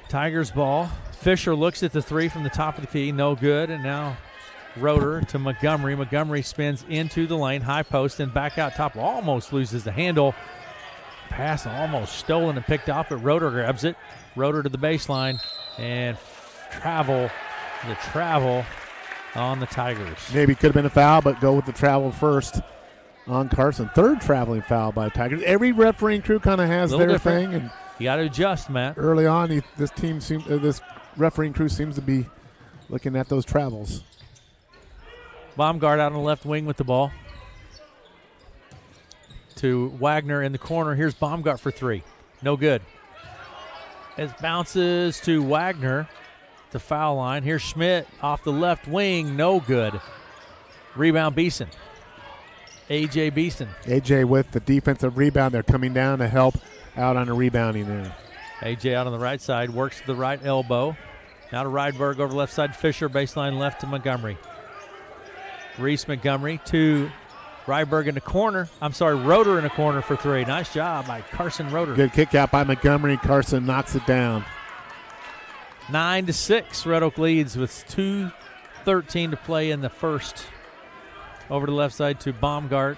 Tigers ball. Fisher looks at the three from the top of the key, no good. And now Roeder to Montgomery. Montgomery spins into the lane, high post, and back out top. Almost loses the handle. pass almost stolen and picked off, but Roeder grabs it. Roeder to the baseline and the travel on the Tigers. Maybe could have been a foul, but go with the travel first on Carson. Third traveling foul by Tigers. Every refereeing crew kind of has their different thing, and you got to adjust, Matt. Early on, this refereeing crew seems to be looking at those travels. Baumgart out on the left wing with the ball to Wagner in the corner. Here's Baumgart for three. No good. It bounces to Wagner, the foul line. Here's Schmidt off the left wing. No good. Rebound Beeson. A.J. Beeson. A.J. with the defensive rebound. They're coming down to help out on the rebounding there. A.J. out on the right side. Works to the right elbow. Now to Rydberg over left side. Fisher baseline left to Montgomery. Reese Montgomery to Rydberg in the corner. Roeder in the corner for three. Nice job by Carson Roeder. Good kick out by Montgomery. Carson knocks it down. 9-6. Red Oak leads with 2:13 to play in the first. Over to the left side to Baumgart.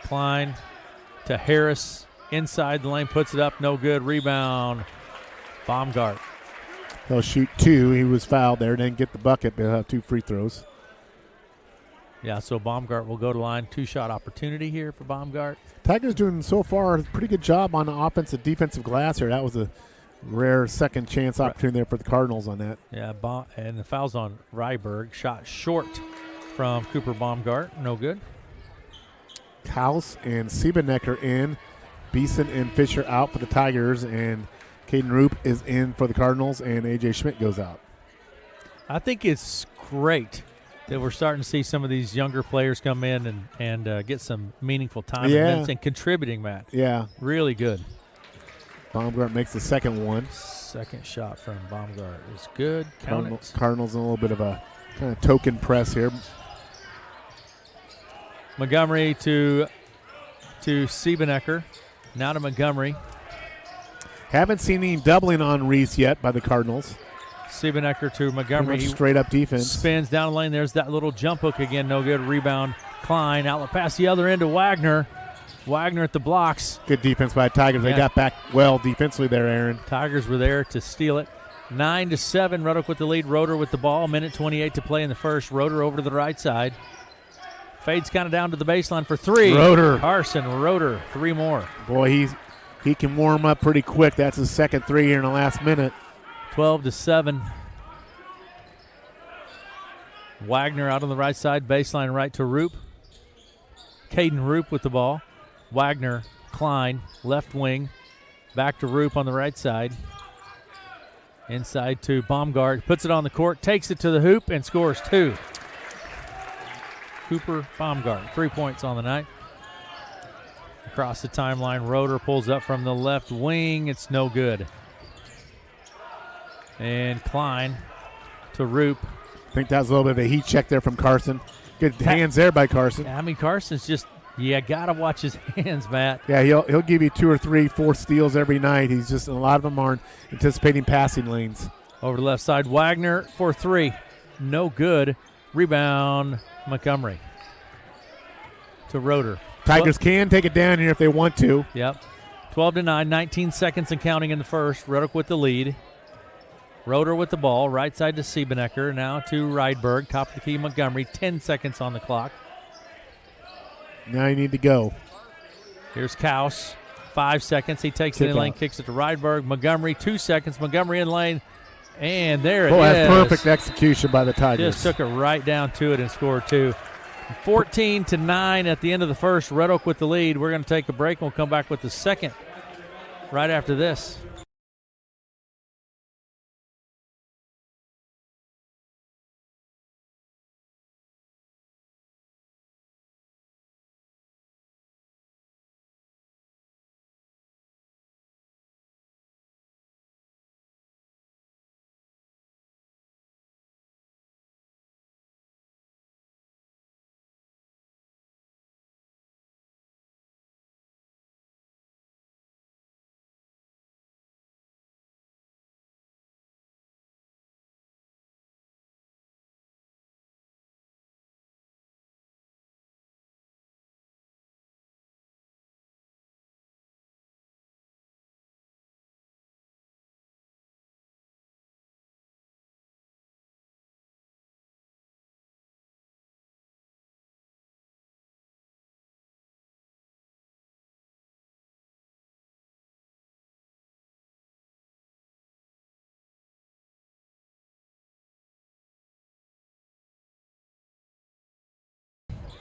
Klein to Harris. Inside the lane, puts it up. No good. Rebound. Baumgart. He'll shoot two. He was fouled there. Didn't get the bucket, but he'll have 2 free throws. Yeah, so Baumgart will go to line. 2-shot opportunity here for Baumgart. Tigers doing so far a pretty good job on the offensive defensive glass here. That was a rare second chance opportunity there for the Cardinals on that. Yeah, and the foul's on Rydberg. Shot short from Cooper Baumgart. No good. Kaus and Siebenecker in. Beeson and Fisher out for the Tigers, and Caden Roop is in for the Cardinals, and A.J. Schmidt goes out. I think it's great that we're starting to see some of these younger players come in and get some meaningful time and contributing, Matt. Yeah. Really good. Baumgart makes the second one. Second shot from Baumgart is good. Cardinals in a little bit of a kind of token press here. Montgomery to Siebenecker. Now to Montgomery. Haven't seen any doubling on Reese yet by the Cardinals. Siebenecker to Montgomery. Straight up defense. Spins down the lane. There's that little jump hook again. No good. Rebound. Klein. Outlet pass the other end to Wagner. Wagner at the blocks. Good defense by Tigers. Yeah. They got back well defensively there, Aaron. Tigers were there to steal it. 9-7. Red Oak with the lead. Roeder with the ball. 1:28 to play in the first. Roeder over to the right side. Fades kind of down to the baseline for three. Roeder. Carson Roeder. 3 more. Boy, he can warm up pretty quick. That's his second 3 here in the last minute. 12-7. Wagner out on the right side. Baseline right to Roop. Caden Roop with the ball. Wagner, Klein, left wing. Back to Roop on the right side. Inside to Baumgart. Puts it on the court. Takes it to the hoop and scores 2. Cooper Baumgart, 3 points on the night. Across the timeline, Roeder pulls up from the left wing. It's no good. And Klein to Roop. I think that was a little bit of a heat check there from Carson. Good hands there by Carson. I mean, Carson's just, got to watch his hands, Matt. Yeah, he'll give you 2 or 3, 4 steals every night. He's just, a lot of them are anticipating passing lanes. Over the left side, Wagner for 3. No good. Rebound, Montgomery to Roeder. Tigers can take it down here if they want to. Yep. 12-9, 19 seconds and counting in the first. Red Oak with the lead. Roeder with the ball, right side to Siebenecker, now to Rydberg, top of the key Montgomery, 10 seconds on the clock. Now you need to go. Here's Kaus, 5 seconds. He takes it in lane, kicks it to Rydberg. Montgomery, 2 seconds. Montgomery in lane, and there it is. That's perfect execution by the Tigers. Just took it right down to it and scored 2. 14-9 at the end of the first. Red Oak with the lead. We're going to take a break, and we'll come back with the second right after this.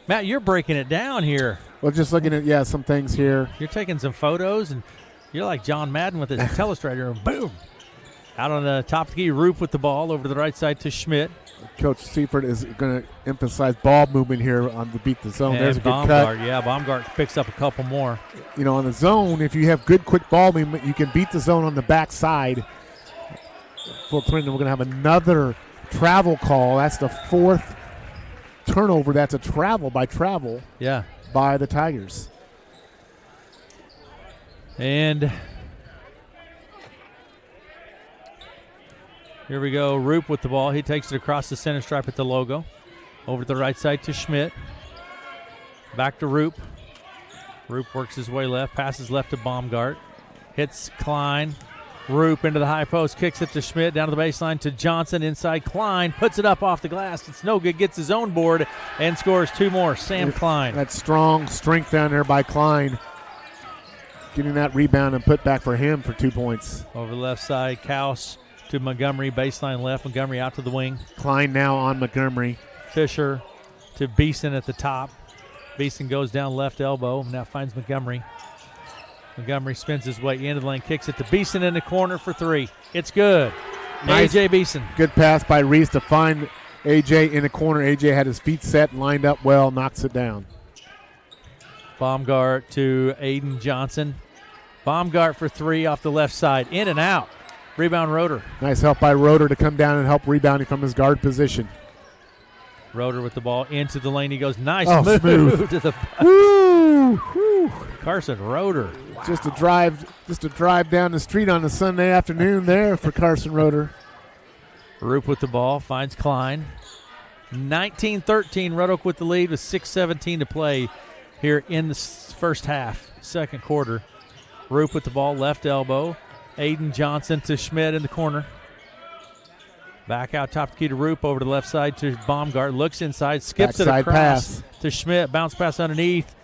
Matt, you're breaking it down here. Well, just looking at, some things here. You're taking some photos, and you're like John Madden with his telestrator, and boom. Out on the top of the key, Roop with the ball over to the right side to Schmidt. Coach Seifert is going to emphasize ball movement here on the beat the zone. And there's a good Baumgart, cut. yeah, Baumgart picks up a couple more. On the zone, if you have good quick ball movement, you can beat the zone on the backside. For Clarinda, we're going to have another travel call. That's the fourth turnover. That's a travel by the Tigers. And here we go. Roop with the ball. He takes it across the center stripe at the logo. Over to the right side to Schmidt. Back to Roop. Roop works his way left. Passes left to Baumgart. Hits Klein. Roop into the high post. Kicks it to Schmidt. Down to the baseline to Johnson. Inside Klein. Puts it up off the glass. It's no good. Gets his own board and scores two more. Sam Klein. That strong strength down there by Klein. Getting that rebound and put back for him for 2 points. Over the left side, Kaus to Montgomery, baseline left. Montgomery out to the wing. Klein now on Montgomery. Fisher to Beeson at the top. Beeson goes down left elbow. Now finds Montgomery. Montgomery spins his way into the lane, kicks it to Beeson in the corner for three. It's good. Nice. A.J. Beeson. Good pass by Reese to find A.J. in the corner. A.J. had his feet set, lined up well, knocks it down. Baumgart to Aiden Johnson. Baumgart for three off the left side. In and out. Rebound Roeder. Nice help by Roeder to come down and help rebounding from his guard position. Roeder with the ball into the lane. He goes nice move smooth to the Woo! Woo! Carson Roeder. Wow. Just a drive down the street on a Sunday afternoon there for Carson Roeder. Roop with the ball finds Klein. 19-13. Red Oak with the lead with 6:17 to play here in the first half, second quarter. Roop with the ball, left elbow. Aiden Johnson to Schmidt in the corner. Back out top of the key to Roop, over to the left side to Baumgart. Looks inside, skips it across pass to Schmidt. Bounce pass underneath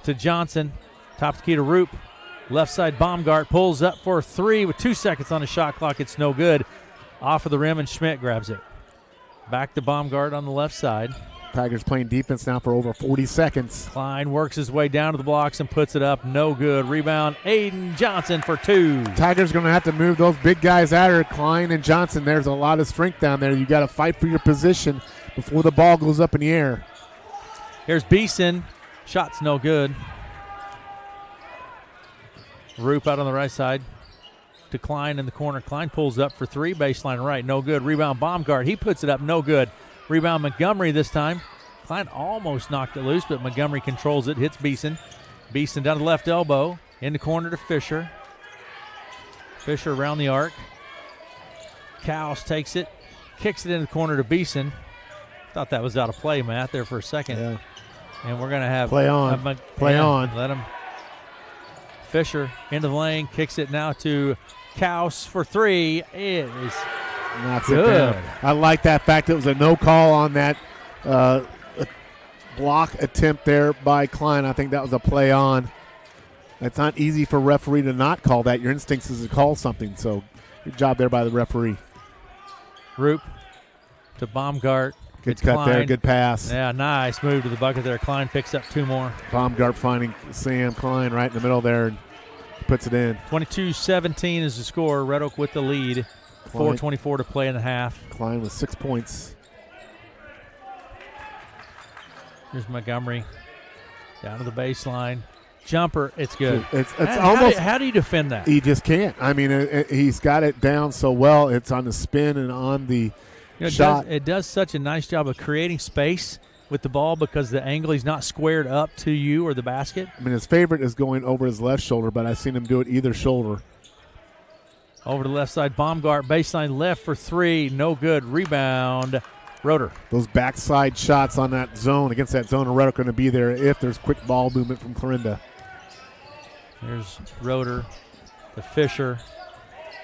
to Johnson. Top of the key to Roop. Left side Baumgart pulls up for three with 2 seconds on the shot clock. It's no good. Off of the rim, and Schmidt grabs it. Back to Baumgart on the left side. Tigers playing defense now for over 40 seconds. Klein works his way down to the blocks and puts it up. No good. Rebound, Aiden Johnson for two. Tigers going to have to move those big guys out of Klein and Johnson. There's a lot of strength down there. You got to fight for your position before the ball goes up in the air. Here's Beeson. Shot's no good. Roop out on the right side to Klein in the corner. Klein pulls up for three. Baseline right. No good. Rebound Baumgart. He puts it up. No good. Rebound Montgomery this time. Klein almost knocked it loose, but Montgomery controls it. Hits Beeson. Beeson down to the left elbow. In the corner to Fisher. Fisher around the arc. Kaus takes it. Kicks it in the corner to Beeson. Thought that was out of play, Matt, there for a second. Yeah. And we're going to have... Play on. Play on. Let him... Fisher into the lane. Kicks it now to Kaus for three. It is... Knocks good. It down. I like that fact it was a no call on that block attempt there by Klein. I think that was a play on. It's not easy for a referee to not call that. Your instincts is to call something. So good job there by the referee. Roop to Baumgart. Good cut Klein. there. Good pass. Yeah, nice move to the bucket there. Klein picks up two more. Baumgart finding Sam Klein right in the middle there and puts it in. 22-17 is the score. Red Oak with the lead. 4:24 to play in the half. Klein with 6 points. Here's Montgomery down to the baseline. Jumper, it's good. It's almost. How do you defend that? He just can't. I mean, he's got it down so well. It's on the spin and on the shot. It does such a nice job of creating space with the ball because the angle he's not squared up to you or the basket. I mean, his favorite is going over his left shoulder, but I've seen him do it either shoulder. Over to the left side, Baumgart, baseline left for three. No good. Rebound, Roeder. Those backside shots on that zone, against that zone, are going to be there if there's quick ball movement from Clarinda. There's Roeder, the Fisher.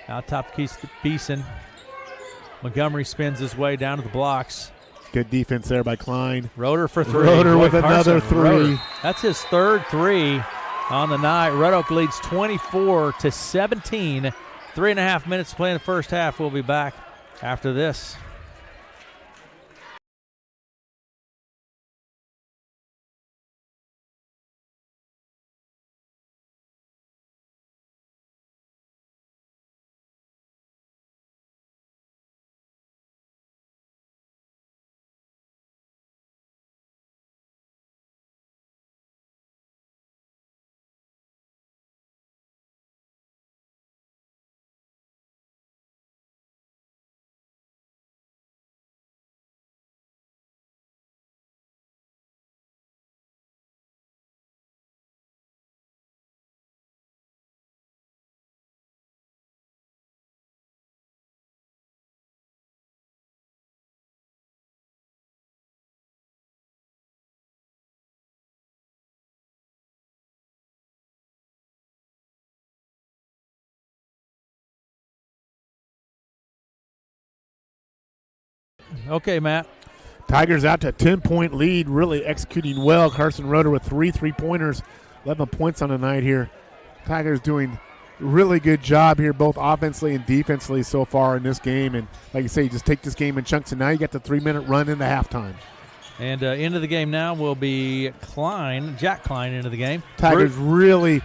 Out top keys to Beeson. Montgomery spins his way down to the blocks. Good defense there by Klein. Roeder for three. Roeder with another three. Roeder. That's his third three on the night. Red Oak leads 24-17. 3.5 minutes to play in the first half. We'll be back after this. Okay, Matt. Tigers out to a 10-point lead, really executing well. Carson Roeder with 3 3-pointers, 11 points on the night here. Tigers doing really good job here, both offensively and defensively so far in this game. And like you say, you just take this game in chunks, and now you got the 3-minute run into halftime. And into the game now will be Jack Klein into the game. Tigers really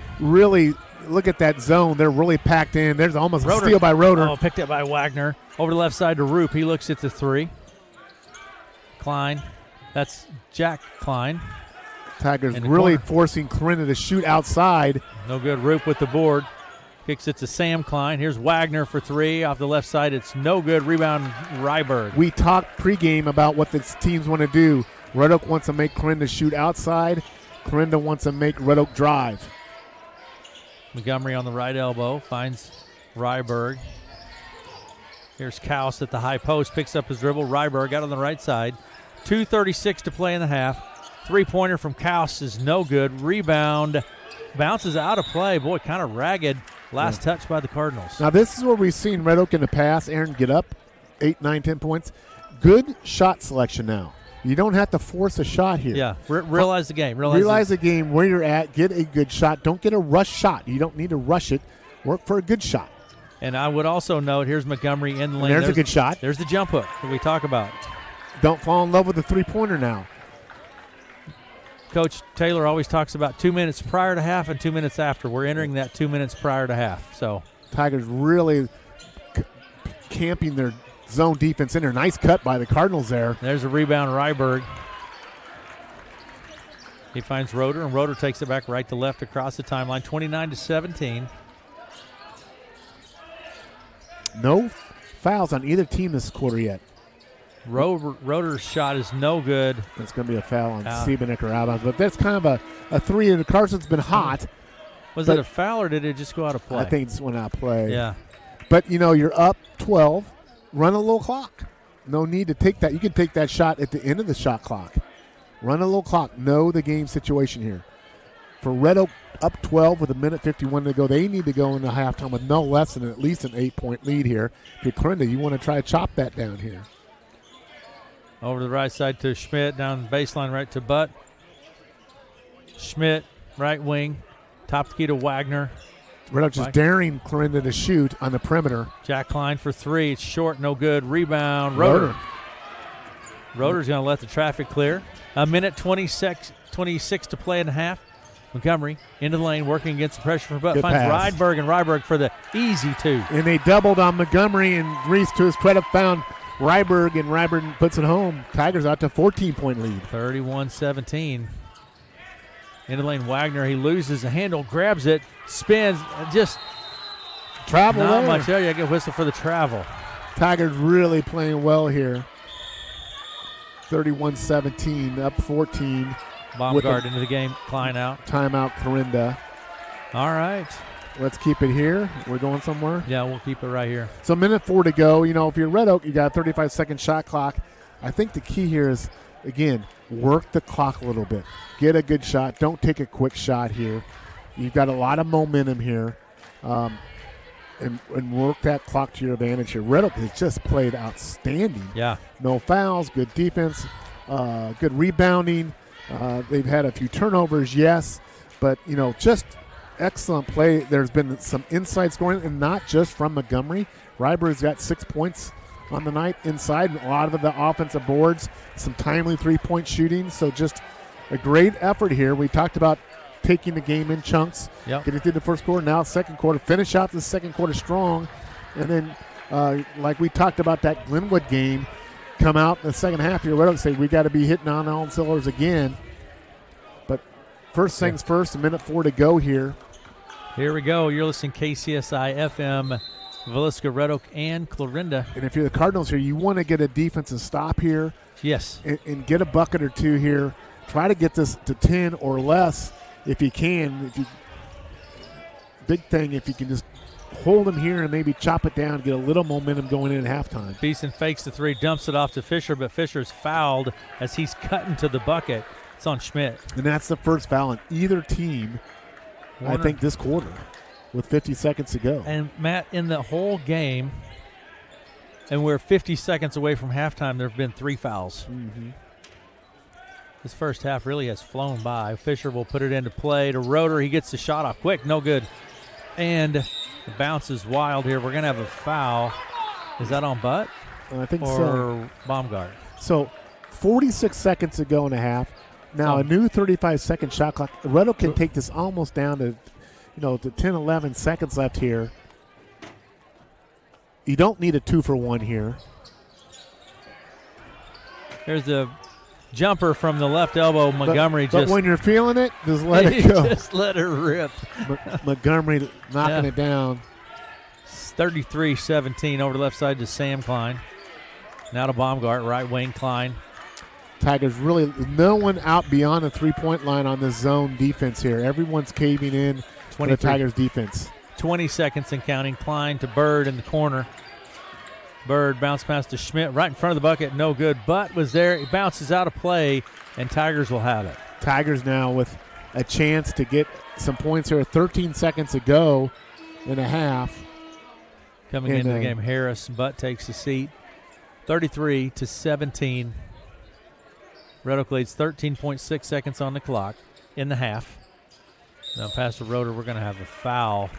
look at that zone. They're really packed in. There's almost a steal by Roeder. Oh, picked up by Wagner. Over the left side to Roop. He looks at the 3. Klein. That's Jack Klein. Tigers really forcing Clarinda to shoot outside. No good. Roop with the board. Kicks it to Sam Klein. Here's Wagner for 3 off the left side. It's no good. Rebound, Ryberg. We talked pregame about what the teams want to do. Red Oak wants to make Clarinda shoot outside. Clarinda wants to make Red Oak drive. Montgomery on the right elbow finds Ryberg. Here's Kaus at the high post. Picks up his dribble. Ryberg out on the right side. 2:36 to play in the half. 3-pointer from Kaus is no good. Rebound. Bounces out of play. Boy, kind of ragged. Last touch by the Cardinals. Now, this is where we've seen Red Oak in the past, Aaron, get up 8, 9, 10 points. Good shot selection now. You don't have to force a shot here. Yeah, realize the game. Realize the game, where you're at. Get a good shot. Don't get a rush shot. You don't need to rush it. Work for a good shot. And I would also note, here's Montgomery in the lane. There's a good shot. There's the jump hook that we talk about. Don't fall in love with the 3-pointer now. Coach Taylor always talks about 2 minutes prior to half and 2 minutes after. We're entering that 2 minutes prior to half. So Tigers really camping their zone defense in there. Nice cut by the Cardinals there. There's a rebound, Ryberg. He finds Roeder, and Roeder takes it back right to left across the timeline. 29-17. No fouls on either team this quarter yet. Roeder's shot is no good. It's going to be a foul on Siebenek or out. But that's kind of a 3, and Carson's been hot. Was it a foul, or did it just go out of play? I think it just went out of play. Yeah. But, you're up 12. Run a little clock. No need to take that. You can take that shot at the end of the shot clock. Run a little clock. Know the game situation here. For Red Oak, up 12 with 1:51 to go. They need to go into halftime with no less than at least an 8-point lead here. If you're Clarinda, you want to try to chop that down here. Over to the right side to Schmidt, down baseline right to Butt. Schmidt, right wing, top the key to Wagner. Red Oak just daring Clarinda to shoot on the perimeter. Jack Klein for 3. It's short, no good. Rebound, Roeder. Roeder's going to let the traffic clear. 1:26 to play in the half. Montgomery into the lane, working against the pressure from Butt. Finds Ryberg, and Ryberg for the easy 2. And they doubled on Montgomery, and Reese, to his credit, found Ryberg, and Ryberg puts it home. Tigers out to 14-point lead. 31-17. Into the lane, Wagner. He loses the handle, grabs it, spins, just travel. Not much there. You get a whistle for the travel. Tigers really playing well here. 31-17, up 14. Baumgart into the game. Klein out. Timeout, Clarinda. All right. Let's keep it here. We're going somewhere? Yeah, we'll keep it right here. So 1:04 to go. If you're Red Oak, you got a 35-second shot clock. I think the key here is, again, work the clock a little bit. Get a good shot. Don't take a quick shot here. You've got a lot of momentum here. And work that clock to your advantage here. Red Oak has just played outstanding. Yeah. No fouls, good defense, good rebounding. They've had a few turnovers, yes, but, just excellent play. There's been some inside scoring, and not just from Montgomery. Ryberg's got 6 points on the night inside, and a lot of the offensive boards, some timely 3-point shooting. So just a great effort here. We talked about taking the game in chunks, getting through the first quarter, now second quarter, finish out the second quarter strong, and then like we talked about that Glenwood game, come out in the second half here, Red Oak say we got to be hitting on all cylinders again. But first things first, 1:04 to go here. Here we go. You're listening to KCSI FM, Villisca, Red Oak, and Clarinda. And if you're the Cardinals here, you want to get a defensive stop here. Yes. And get a bucket or two here. Try to get this to 10 or less if you can. Big thing if you can just hold them here and maybe chop it down, get a little momentum going in at halftime. Beeson fakes the 3, dumps it off to Fisher, but Fisher's fouled as he's cutting to the bucket. It's on Schmidt. And that's the first foul on either team, I think, this quarter with 50 seconds to go. And, Matt, in the whole game, and we're 50 seconds away from halftime. There have been 3 fouls. Mm-hmm. This first half really has flown by. Fisher will put it into play to Roeder. He gets the shot off quick. No good. And the bounce is wild here. We're going to have a foul. Is that on Butt? I think or so. Baumgart? So 46 seconds to go and a half. Now a new 35-second shot clock. Red Oak can take this almost down to, to 10, 11 seconds left here. You don't need a 2-for-1 here. There's the jumper from the left elbow. Montgomery but when you're feeling it, just let it go. Just let it rip. Montgomery knocking it down. 33-17 over the left side to Sam Klein. Now to Baumgart, right wing Klein. Tigers really, no one out beyond the three-point line on this zone defense here. Everyone's caving in to the Tigers defense. 20 seconds and counting. Klein to Bird in the corner. Bird bounce pass to Schmidt right in front of the bucket. No good. Butt was there. It bounces out of play, and Tigers will have it. Tigers now with a chance to get some points here. 13 seconds to go and a half. Coming into the game, Harris. Butt takes the seat. 33-17. Red Oak leads 13.6 seconds on the clock in the half. Now pass to Roeder. We're going to have a foul.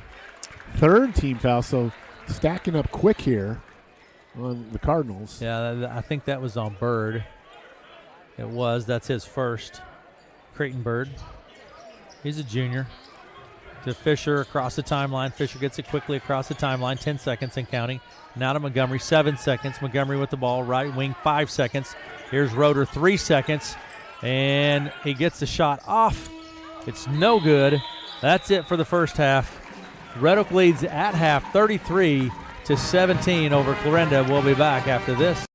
Third team foul, so stacking up quick here on the Cardinals. Yeah, I think that was on Bird. It was. That's his first. Creighton Bird. He's a junior. To Fisher across the timeline. Fisher gets it quickly across the timeline. 10 seconds and counting. Now to Montgomery. 7 seconds. Montgomery with the ball. Right wing. 5 seconds. Here's Roeder. 3 seconds. And he gets the shot off. It's no good. That's it for the first half. Red Oak leads at half 33-17 over Clarinda. We'll be back after this.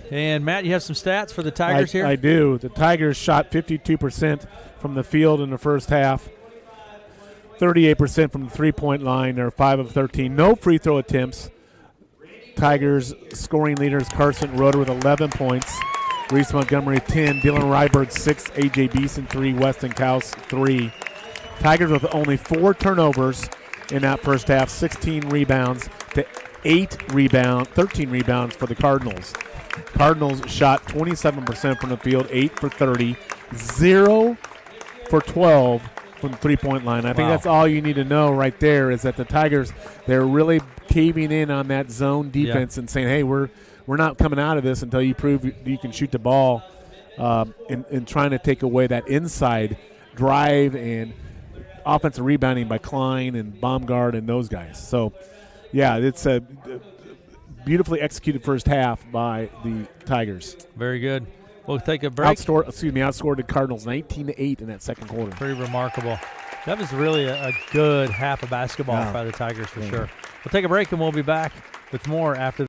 And, Matt, you have some stats for the Tigers here? I do. The Tigers shot 52% from the field in the first half, 38% from the three-point line. They're 5 of 13. No free throw attempts. Tigers scoring leaders Carson Roeder with 11 points. Reese Montgomery 10. Dylan Ryberg 6. A.J. Beeson 3. Weston Kaus 3. Tigers with only 4 turnovers in that first half. 16 rebounds to 13 rebounds for the Cardinals. Cardinals shot 27% from the field, 8 for 30, 0 for 12 from the three-point line. I think that's all you need to know right there is that the Tigers, they're really caving in on that zone defense and saying, hey, we're not coming out of this until you prove you can shoot the ball and trying to take away that inside drive and offensive rebounding by Klein and Baumgart and those guys. So, yeah, it's a beautifully executed first half by the Tigers. Very good. We'll take a break. Outscored the Cardinals 19-8 in that second quarter. Pretty remarkable. That was really a good half of basketball by the Tigers for sure. We'll take a break and we'll be back with more after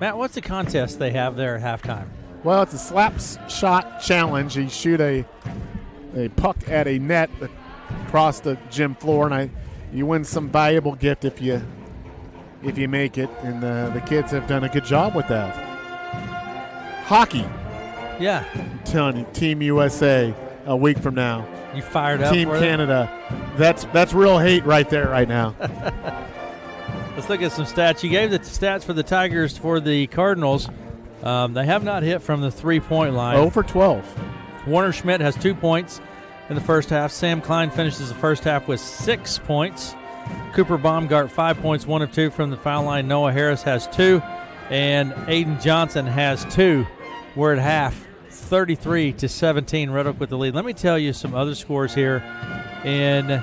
Matt, what's the contest they have there at halftime? Well, it's a slap shot challenge. You shoot a puck at a net across the gym floor, and you win some valuable gift if you make it. And the kids have done a good job with that. Hockey. Yeah. I'm telling you, Team USA a week from now. You fired up Team for Canada. That's real hate right there right now. Let's look at some stats. You gave the stats for the Tigers for the Cardinals. They have not hit from the three-point line. 0 for 12. Warner Schmidt has 2 points in the first half. Sam Klein finishes the first half with 6 points. Cooper Baumgart, 5 points, 1 of 2 from the foul line. Noah Harris has 2. And Aiden Johnson has 2. We're at half, 33-17. Red Oak with the lead. Let me tell you some other scores here. In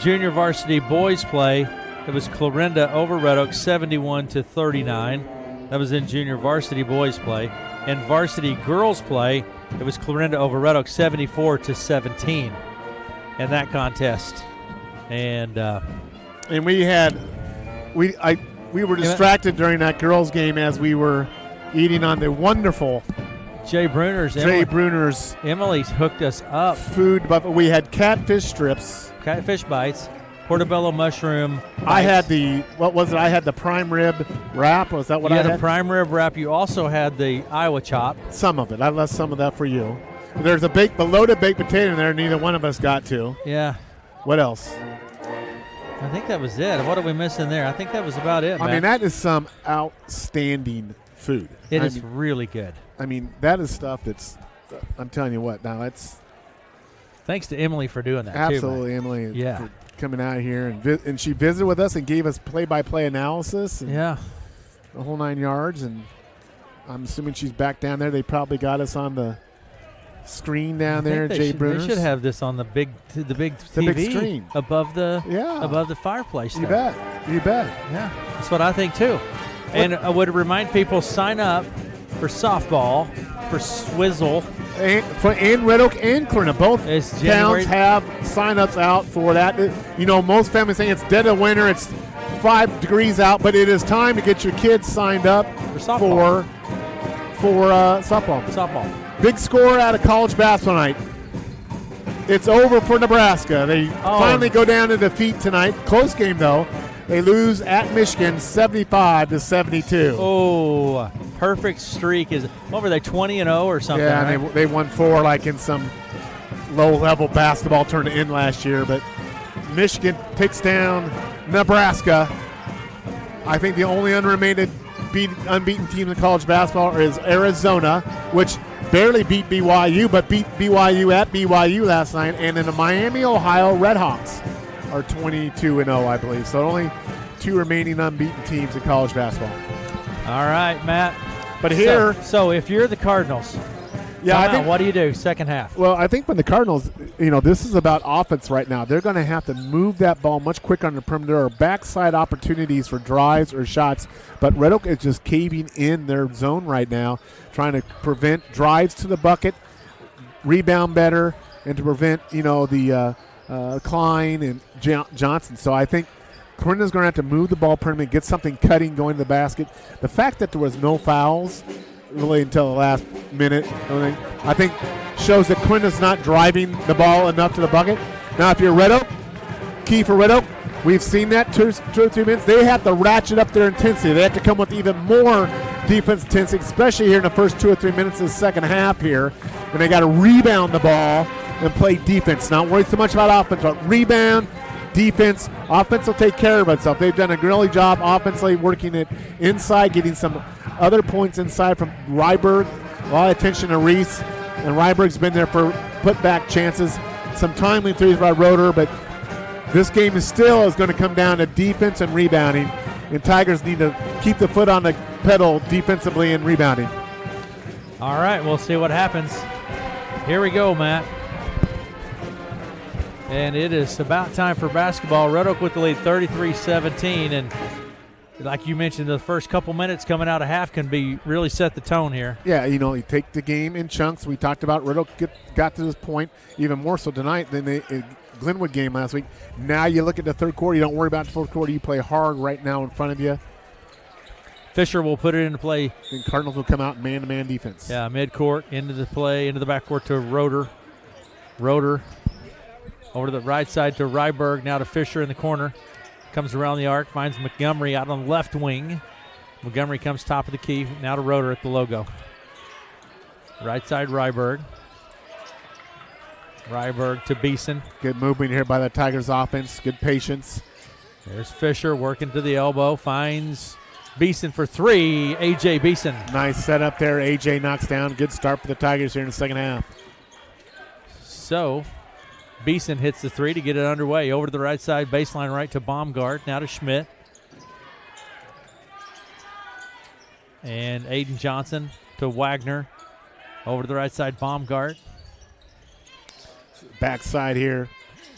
junior varsity boys play, it was Clarinda over Red Oak, 71-39. That was in junior varsity boys play. In varsity girls play, it was Clarinda over Red Oak, 74-17 in that contest. And we were distracted during that girls game as we were eating on the wonderful Jay Bruner's. Emily's hooked us up. Food buffet. We had catfish strips. Catfish bites. Portobello mushroom bites. I had I had the prime rib wrap. Was that what I had? You had the prime rib wrap. You also had the Iowa chop. Some of it. I left some of that for you. There's a loaded baked potato in there neither one of us got to. Yeah. What else? I think that was it. What are we missing there? I think that was about it, I mean, that is some outstanding food. It is really good. I mean, that is stuff that's, I'm telling you what, now that's. Thanks to Emily for doing that, absolutely, too, Emily, yeah. for coming out here. And she visited with us and gave us play-by-play analysis. And yeah. The whole 9 yards. And I'm assuming she's back down there. They probably got us on the screen down there, Jay Bruner's. They should have this on the big TV big screen above the fireplace. You bet. Yeah, that's what I think too. And I would remind people, sign up for softball for Swizzle. And Red Oak and Corona, both towns have sign-ups out for that. You know, most families saying it's dead of winter, it's 5 degrees out, but it is time to get your kids signed up for softball. For softball. Softball. Big score out of college basketball tonight. It's over for Nebraska. They finally go down to defeat tonight. Close game, though. They lose at Michigan 75-72. Oh, perfect streak. What were they, 20-0 or something? Yeah, right? and they won 4 like in some low-level basketball tournament in last year. But Michigan takes down Nebraska. I think the only unbeaten team in college basketball is Arizona, which barely beat BYU, but beat BYU at BYU last night. And in the Miami, Ohio Redhawks are 22-0, I believe. So only 2 remaining unbeaten teams in college basketball. All right, Matt. But here, so if you're the Cardinals, what do you do second half? Well, I think when the Cardinals, this is about offense right now. They're going to have to move that ball much quicker on the perimeter or backside opportunities for drives or shots. But Red Oak is just caving in their zone right now, trying to prevent drives to the bucket, rebound better, and to prevent, the Klein and Johnson. So I think Corinda's going to have to move the ball perimeter, get something cutting going to the basket. The fact that there was no fouls really until the last minute, I think shows that Corinda's not driving the ball enough to the bucket. Now, if you're Red Oak, key for Red Oak, we've seen that 2 or 3 minutes. They have to ratchet up their intensity. They have to come with even more defense intensity, especially here in the first 2 or 3 minutes of the second half here. And they got to rebound the ball and play defense. Not worry so much about offense, but rebound, defense. Offense will take care of itself. They've done a really job offensively working it inside, getting some other points inside from Ryberg. A lot of attention to Reese. And Ryberg's been there for put-back chances. Some timely threes by Roeder, but this game is going to come down to defense and rebounding. And Tigers need to keep the foot on the pedal defensively and rebounding. All right, we'll see what happens. Here we go, Matt. And it is about time for basketball. Red Oak with the lead, 33-17. And like you mentioned, the first couple minutes coming out of half can really set the tone here. Yeah, you take the game in chunks. We talked about Red Oak got to this point even more so tonight than the Glenwood game last week. Now you look at the third quarter. You don't worry about the fourth quarter. You play hard right now in front of you. Fisher will put it into play. And Cardinals will come out man-to-man defense. Yeah, midcourt, into the play, into the backcourt to Roeder. Roeder over to the right side to Ryberg, now to Fisher in the corner. Comes around the arc, finds Montgomery out on the left wing. Montgomery comes top of the key, now to Roeder at the logo. Right side, Ryberg. Ryberg to Beeson. Good movement here by the Tigers offense. Good patience. There's Fisher working to the elbow, finds Beeson for three. A.J. Beeson. Nice setup there. A.J. knocks down. Good start for the Tigers here in the second half. So, Beeson hits the three to get it underway. Over to the right side, baseline right to Baumgart. Now to Schmidt. And Aiden Johnson to Wagner. Over to the right side, Baumgart. Backside here.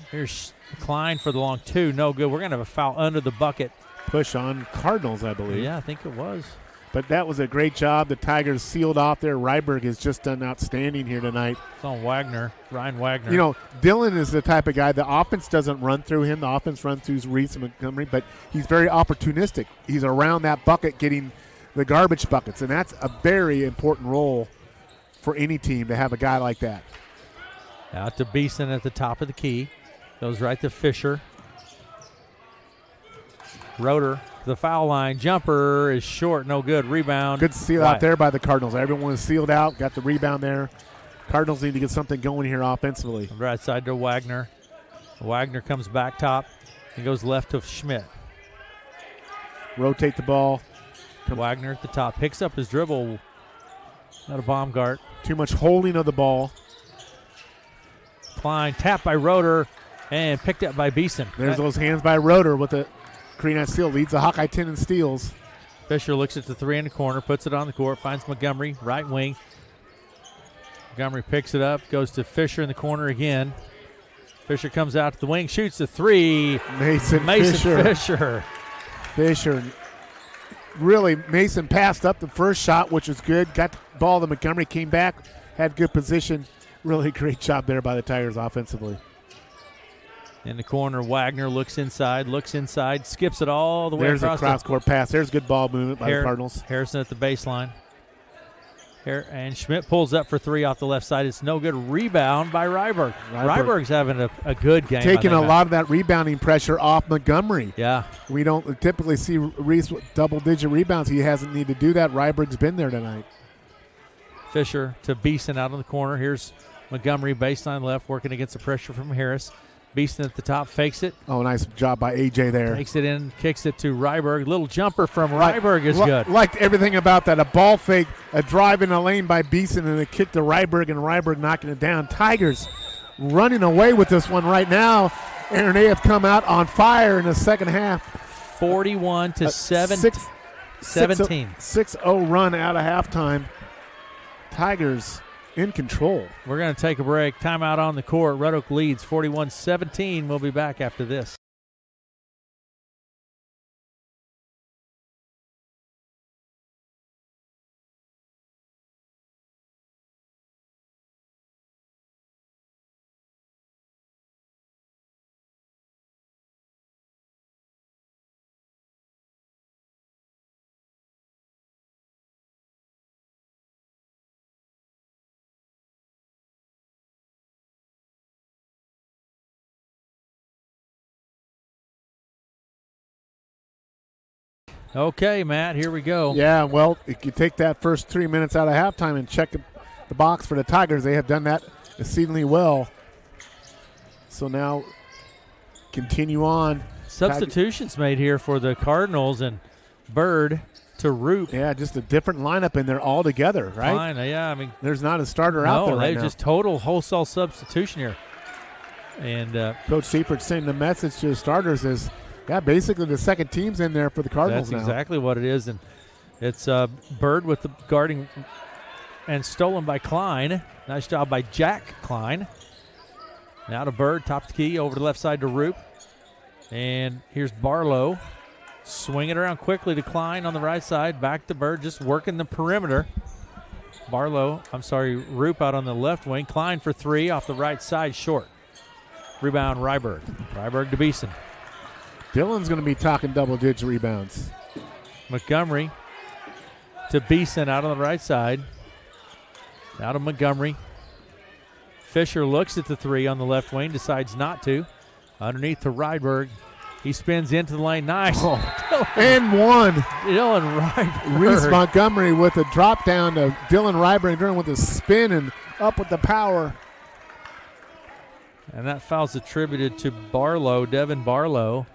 Here's Klein for the long two. No good. We're going to have a foul under the bucket. Push on Cardinals, I believe. Yeah, I think it was. But that was a great job. The Tigers sealed off there. Ryberg has just done outstanding here tonight. It's on Wagner, Ryan Wagner. You know, Dylan is the type of guy, the offense doesn't run through him. The offense runs through Reese Montgomery, but he's very opportunistic. He's around that bucket getting the garbage buckets, and that's a very important role for any team to have a guy like that. Out to Beeson at the top of the key. Goes right to Fisher. Roeder to the foul line. Jumper is short, no good. Rebound. Good seal out there by the Cardinals. Everyone was sealed out, got the rebound there. Cardinals need to get something going here offensively. Right side to Wagner. Wagner comes back top and goes left to Schmidt. Rotate the ball. Wagner at the top. Picks up his dribble. Not a Baumgart. Too much holding of the ball. Klein tapped by Roeder and picked up by Beeson. There's those hands by Roeder with the Green steal. Leads the Hawkeye 10 in steals. Fisher looks at the three in the corner, puts it on the court, finds Montgomery, right wing. Montgomery picks it up, goes to Fisher in the corner again. Fisher comes out to the wing, shoots the three. Mason Fisher. Really, Mason passed up the first shot, which was good. Got the ball to Montgomery, came back, had good position. Really great job there by the Tigers offensively. In the corner, Wagner looks inside, skips it all the way across. There's a cross-court pass. There's good ball movement by the Cardinals. Harrison at the baseline. And Schmidt pulls up for three off the left side. It's no good. Rebound by Ryberg. Ryberg's having a good game. Taking a lot of that rebounding pressure off Montgomery. Yeah. We don't typically see Reese with double-digit rebounds. He hasn't needed to do that. Ryberg's been there tonight. Fisher to Beeson out on the corner. Here's Montgomery, baseline left, working against the pressure from Harris. Beeson at the top, fakes it. Oh, nice job by A.J. there. Takes it in, kicks it to Ryberg. Little jumper from Ryberg is good. Liked everything about that. A ball fake, a drive in a lane by Beeson, and a kick to Ryberg, and Ryberg knocking it down. Tigers running away with this one right now. Aaron, they have come out on fire in the second half. 41-17. 6-0 run out of halftime. Tigers in control. We're going to take a break. Timeout on the court. Red Oak leads 41-17. We'll be back after this. Okay, Matt, here we go. Yeah, well, if you take that first 3 minutes out of halftime and check the box for the Tigers, they have done that exceedingly well. So now continue on. Substitutions made here for the Cardinals, and Bird to Roop. Yeah, just a different lineup in there altogether, right? Fine, yeah, I mean. There's not a starter out there right now. No, just total wholesale substitution here. And Coach Seifert sending the message to the starters is, yeah, basically the second team's in there for the Cardinals now. That's exactly what it is. And it's Bird with the guarding and stolen by Klein. Nice job by Jack Klein. Now to Bird, top of the key, over the left side to Roop. And here's Barlow. Swing it around quickly to Klein on the right side. Back to Bird, just working the perimeter. Roop out on the left wing. Klein for three off the right side, short. Rebound, Ryberg. Ryberg to Beeson. Dylan's going to be talking double-digit rebounds. Montgomery to Beeson out on the right side. Out of Montgomery. Fisher looks at the three on the left wing, decides not to. Underneath to Rydberg. He spins into the lane. Nice. Oh. And one. Dylan Rydberg. Reese Montgomery with a drop down to Dylan Rydberg with a spin and up with the power. And that foul's attributed to Barlow, Devin Barlow.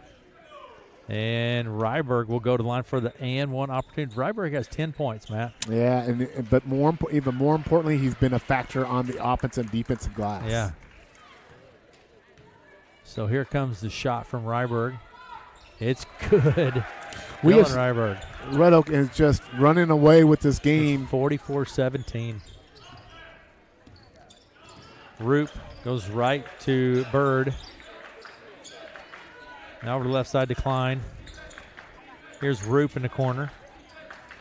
And Rydberg will go to the line for the and one opportunity. Rydberg has 10 points, Matt. Yeah, but even more importantly, he's been a factor on the offensive and defensive glass. Yeah. So here comes the shot from Rydberg. It's good. Rydberg. Red Oak is just running away with this game. 44-17. Roop goes right to Bird. Now over to the left side to Klein. Here's Roop in the corner.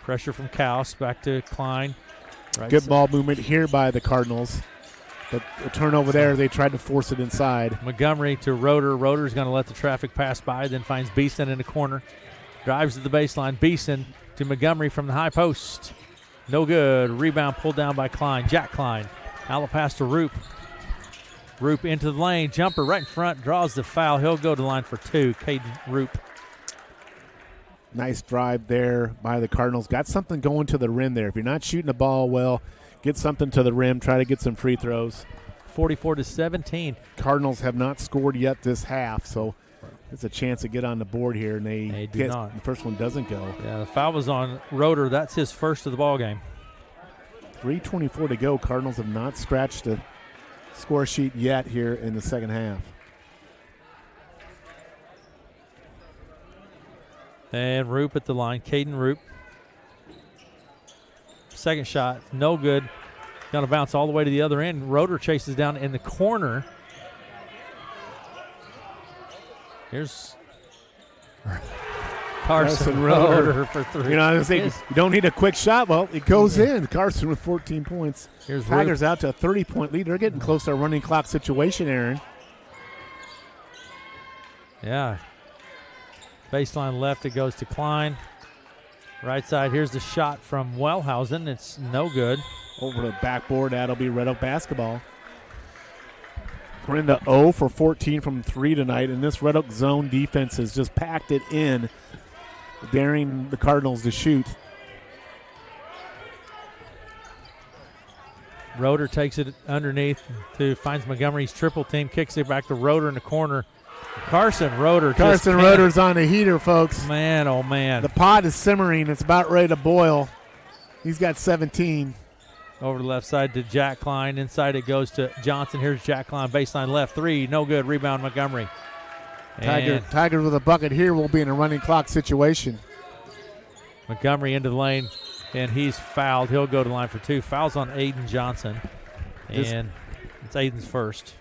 Pressure from Kaus. Back to Klein. Right Good ball movement here by the Cardinals. But the turnover there, they tried to force it inside. Montgomery to Roeder. Roeder's going to let the traffic pass by, then finds Beeson in the corner. Drives to the baseline. Beeson to Montgomery from the high post. No good. Rebound pulled down by Klein. Jack Klein. Out pass to Roop. Roop into the lane. Jumper right in front. Draws the foul. He'll go to the line for two. Caden Roop. Nice drive there by the Cardinals. Got something going to the rim there. If you're not shooting the ball well, get something to the rim. Try to get some free throws. 44-17. Cardinals have not scored yet this half, so it's a chance to get on the board here, and they do not. The first one doesn't go. Yeah, the foul was on Roeder. That's his first of the ball game. 3:24 to go. Cardinals have not scratched the score sheet yet here in the second half. And Roop at the line. Caden Roop. Second shot, no good. Going to bounce all the way to the other end. Roeder chases down in the corner. Here's Carson Roeder for three. You know, I was saying, you don't need a quick shot. Well, it goes in. Carson with 14 points. Here's Tigers out to a 30-point lead. They're getting close to a running clock situation, Aaron. Yeah. Baseline left, it goes to Klein. Right side, here's the shot from Wellhausen. It's no good. Over the backboard, that'll be Red Oak basketball. Clarinda 0 for 14 from 3 tonight, and this Red Oak zone defense has just packed it in, daring the Cardinals to shoot. Roeder takes it underneath finds Montgomery's triple team, kicks it back to Roeder in the corner. Carson Roeder's on a heater, folks. Man, oh man. The pot is simmering. It's about ready to boil. He's got 17. Over the left side to Jack Klein. Inside it goes to Johnson. Here's Jack Klein. Baseline left. Three. No good. Rebound Montgomery. Tigers with a bucket here will be in a running clock situation. Montgomery into the lane, and he's fouled. He'll go to the line for two. Fouls on Aiden Johnson. And it's Aiden's first.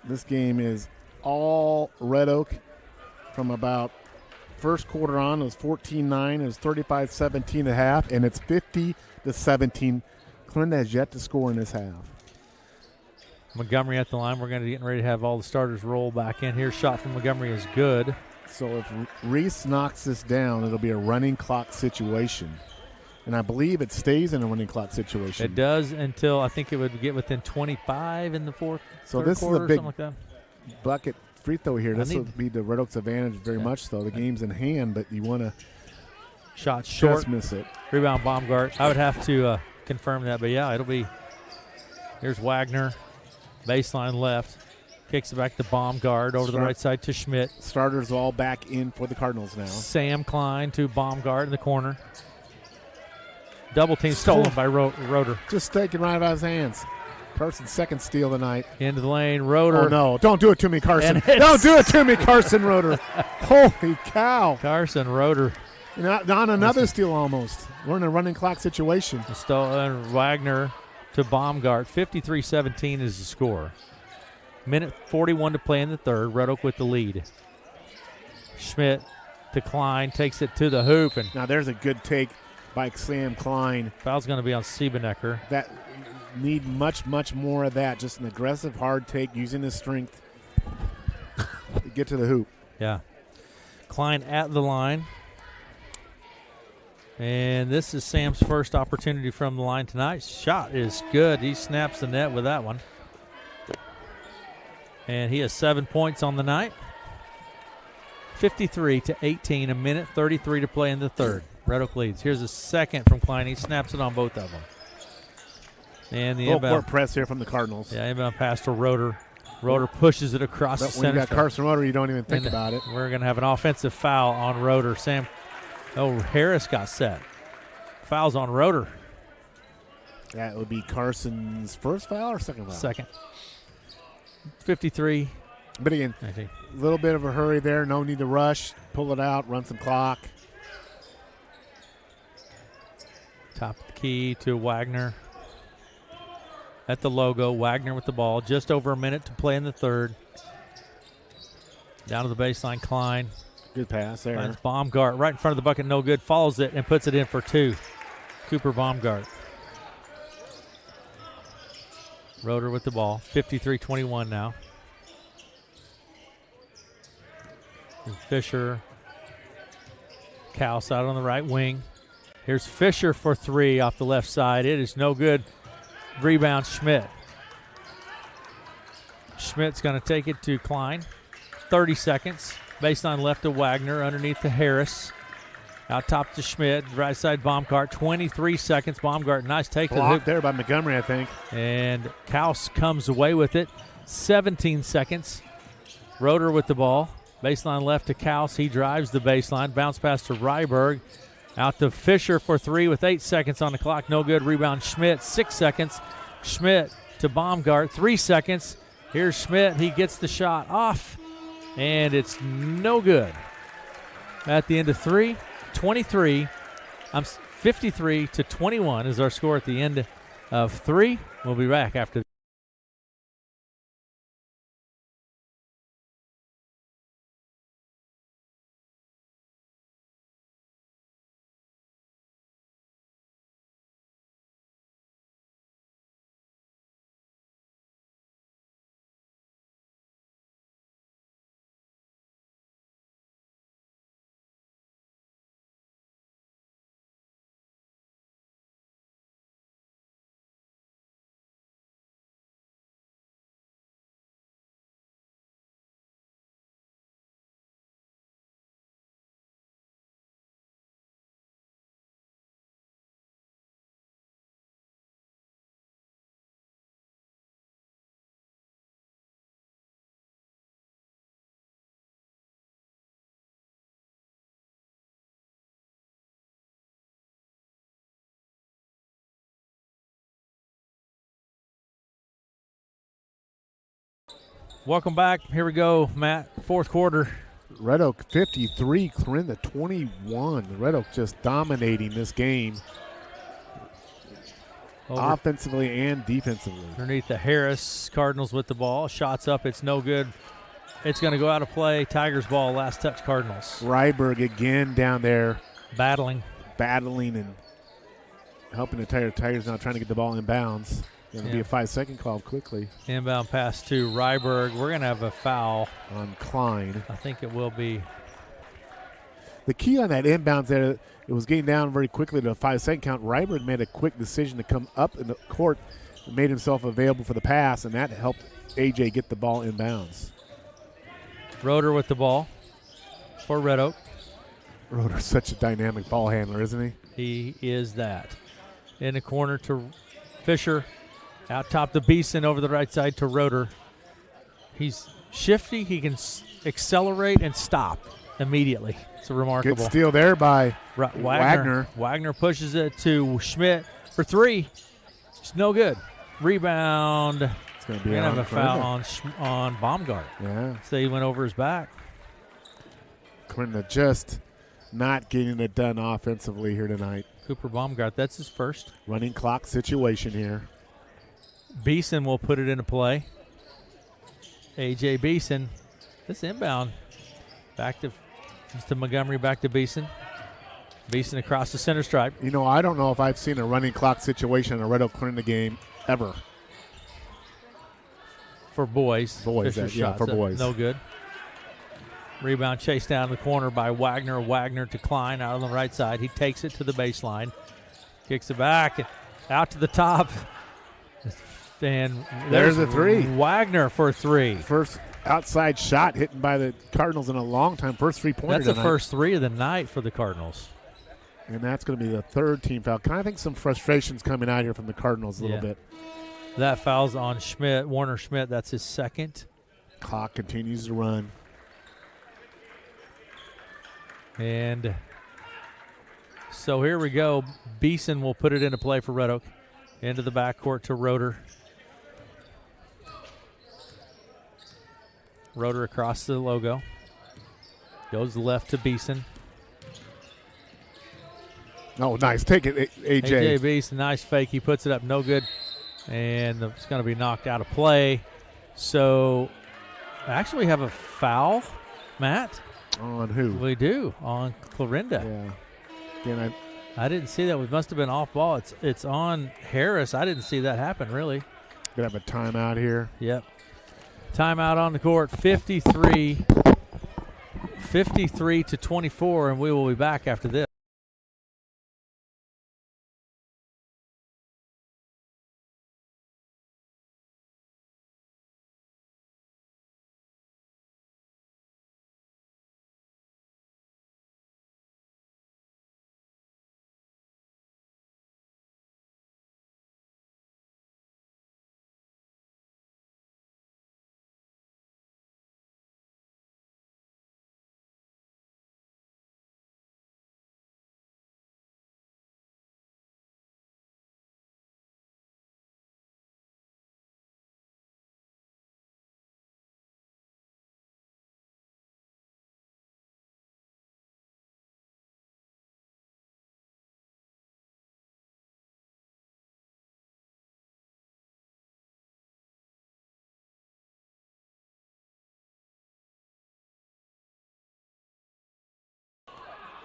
This game is all Red Oak from about first quarter on. It was 14-9. It was 35-17 at half, and it's 50-17. Clarinda has yet to score in this half. Montgomery at the line. We're going to get ready to have all the starters roll back in here. Shot from Montgomery is good. So if Reese knocks this down, it'll be a running clock situation. And I believe it stays in a running clock situation. It does until I think it would get within 25 in the fourth. So this is a big like that. bucket free throw here. This will be the Red Oaks advantage very much so. The game's in hand, but you want to shot short. Just miss it. Rebound Baumgart. I would have to confirm that, but yeah, it'll be. Here's Wagner. Baseline left. Kicks it back to Baumgart over the right side to Schmidt. Starters all back in for the Cardinals now. Sam Klein to Baumgart in the corner. Double team stolen by Roeder. Just taken right out of his hands. Carson's second steal tonight. Into the lane, Roeder. Oh, no. Don't do it to me, Carson. Don't do it to me, Carson Roeder. Holy cow. Carson Roeder. On another steal almost. We're in a running clock situation. Wagner to Baumgart. 53-17 is the score. Minute 41 to play in the third. Red Oak with the lead. Schmidt to Klein. Takes it to the hoop. And now there's a good take by Sam Klein. Foul's going to be on Siebenecker. That need much, much more of that. Just an aggressive, hard take, using his strength to get to the hoop. Yeah. Klein at the line. And this is Sam's first opportunity from the line tonight. Shot is good. He snaps the net with that one. And he has 7 points on the night. 53-18, a minute 33 to play in the third. Red Oak leads. Here's a second from Klein. He snaps it on both of them. And the inbound press here from the Cardinals. Yeah, inbound pass to Roeder. Roeder pushes it across the center. When you got Carson Roeder, you don't even think about it. We're going to have an offensive foul on Roeder. Harris got set. Foul's on Roeder. That would be Carson's first foul or second foul? Second. 53. But again, a little bit of a hurry there. No need to rush. Pull it out. Run some clock. Top of the key to Wagner. At the logo, Wagner with the ball. Just over a minute to play in the third. Down to the baseline, Klein. Good pass there. Finds Baumgart right in front of the bucket, no good. Follows it and puts it in for two. Cooper Baumgart. Roeder with the ball. 53-21 now. And Fisher. Kaus out on the right wing. Here's Fisher for three off the left side. It is no good. Rebound, Schmidt. Schmidt's going to take it to Klein. 30 seconds. Baseline left to Wagner, underneath to Harris. Out top to Schmidt, right side Baumgart. 23 seconds. Baumgart, nice take. Blocked there by Montgomery, I think. And Kaus comes away with it. 17 seconds. Roeder with the ball. Baseline left to Kaus. He drives the baseline. Bounce pass to Ryberg. Out to Fisher for three with 8 seconds on the clock. No good. Rebound Schmidt. 6 seconds. Schmidt to Baumgart. 3 seconds. Here's Schmidt. He gets the shot off. And it's no good. At the end of 53-21 is our score at the end of three. We'll be back after. Welcome back. Here we go, Matt. Fourth quarter. Red Oak 53, Clarinda 21. Red Oak just dominating this game. Offensively and defensively. Underneath the Harris, Cardinals with the ball. Shots up, it's no good. It's going to go out of play. Tigers ball, last touch Cardinals. Ryberg again down there. Battling and helping the Tigers now trying to get the ball in bounds. Going to be a 5-second call quickly. Inbound pass to Ryberg. We're going to have a foul. On Klein. I think it will be. The key on that inbounds there, it was getting down very quickly to a 5-second count. Ryberg made a quick decision to come up in the court and made himself available for the pass, and that helped AJ get the ball in bounds. Roeder with the ball for Red Oak. Roeder's such a dynamic ball handler, isn't he? He is that. In the corner to Fisher. Out top to Beeson, over the right side to Roeder. He's shifty. He can accelerate and stop immediately. It's a remarkable. Good steal there by Wagner. Wagner pushes it to Schmidt for three. It's no good. Rebound. It's going to be have a foul on Baumgart. Yeah. So he went over his back. Clarinda just not getting it done offensively here tonight. Cooper Baumgart, that's his first. Running clock situation here. Beeson will put it into play. A.J. Beeson. This inbound. Back to Montgomery, back to Beeson. Beeson across the center stripe. You know, I don't know if I've seen a running clock situation in a Red Oak Clarinda game ever. For boys. For boys. No good. Rebound chased down the corner by Wagner. Wagner to Klein out on the right side. He takes it to the baseline. Kicks it back. Out to the top. And there's a three. Wagner for 3. First outside shot hitting by the Cardinals in a long time. First three-pointer That's the tonight. first 3 of the night for the Cardinals. And that's going to be the 3rd team foul. Kind of think some frustrations coming out here from the Cardinals a little bit. That foul's on Schmidt, Warner Schmidt. That's his 2nd. Clock continues to run. And so here we go. Beeson will put it into play for Red Oak. Into the backcourt to Roeder. Roeder across the logo. Goes left to Beeson. Oh, nice. Take it, AJ. AJ Beeson, nice fake. He puts it up, no good. And it's going to be knocked out of play. So, actually, we have a foul, Matt. On who? We do, on Clarinda. Yeah. Again, I didn't see that. We must have been off ball. It's on Harris. I didn't see that happen, really. Gonna have a timeout here. Yep. Timeout on the court, 53 to 24, and we will be back after this.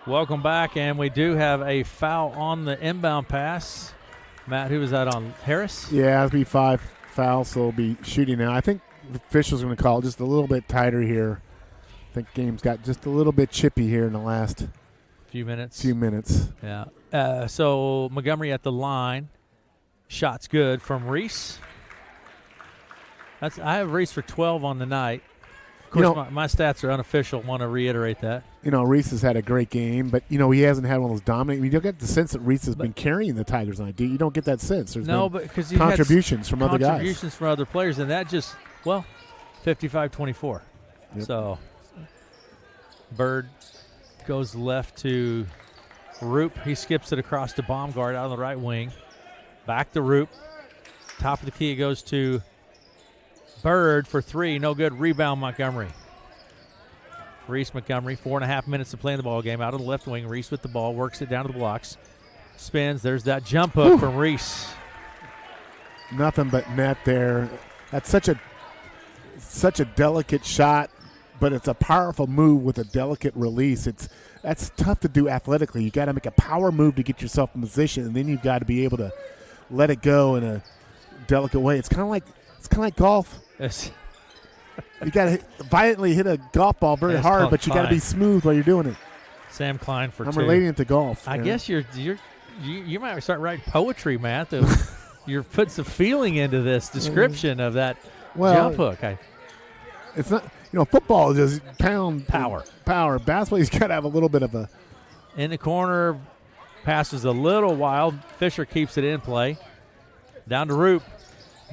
Welcome back, and we do have a foul on the inbound pass. Matt, who was that on? Harris? Yeah, it'll be 5 fouls, so it'll be shooting now. I think the official's going to call it just a little bit tighter here. I think game's got just a little bit chippy here in the last few minutes. Yeah. So Montgomery at the line. Shot's good from Reese. I have Reese for 12 on the night. Of course, my stats are unofficial. Want to reiterate that. Reese has had a great game, but, he hasn't had one of those dominant. You don't get the sense that Reese has been carrying the Tigers on. You don't get that sense. There's because contributions from other guys. Contributions from other players, and that just, 55-24. Yep. So Bird goes left to Roop. He skips it across to Baumgart out on the right wing. Back to Roop. Top of the key, it goes to Bird for 3. No good. Rebound, Montgomery. Reese Montgomery, 4.5 minutes to play in the ball game. Out of the left wing, Reese with the ball, works it down to the blocks. Spins. There's that jump hook from Reese. Nothing but net there. That's such a delicate shot, but it's a powerful move with a delicate release. That's tough to do athletically. You got to make a power move to get yourself in position, and then you've got to be able to let it go in a delicate way. It's kind of like golf. Yes. You got to violently hit a golf ball very hard, but you got to be smooth while you're doing it. Sam Klein for 2. I'm relating it to golf. I guess you might start writing poetry, Matt. You're putting some feeling into this description of that jump hook. It's not, football is just power. Basketball, you've got to have a little bit of a. In the corner, passes a little wild. Fisher keeps it in play. Down to Roop.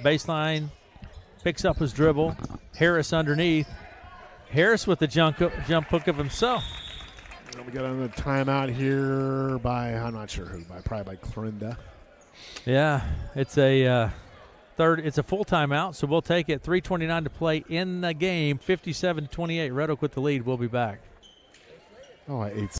Baseline, picks up his dribble. Harris underneath. Harris with the jump hook of himself. We got another timeout here by, I'm not sure who, probably by Clarinda. Yeah, it's a full timeout, so we'll take it. 3:29 to play in the game. 57-28. Red Oak with the lead. We'll be back. Oh, I ate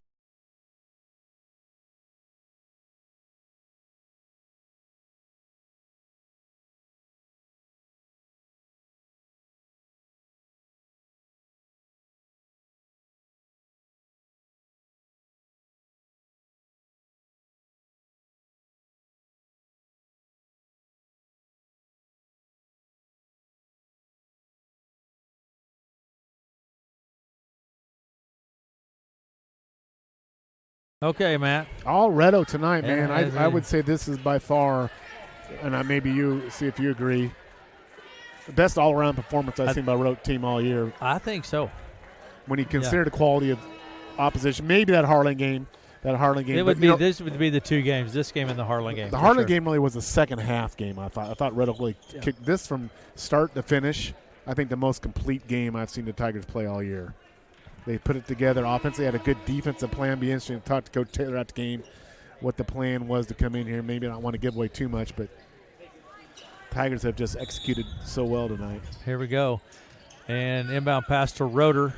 Okay, Matt. All Red Oak tonight, man. I would say this is by far, and maybe you see if you agree, the best all-around performance I've seen by Red Oak team all year. I think so. When you consider the quality of opposition, maybe that Harlan game. It would be this would be the two games, this game and the Harlan game. The Harlan game really was a second half game. I thought Red Oak really kicked this from start to finish. I think the most complete game I've seen the Tigers play all year. They put it together offensively, had a good defensive plan. Be interesting to talk to Coach Taylor after the game what the plan was to come in here. Maybe I don't want to give away too much, but Tigers have just executed so well tonight. Here we go. And inbound pass to Roeder.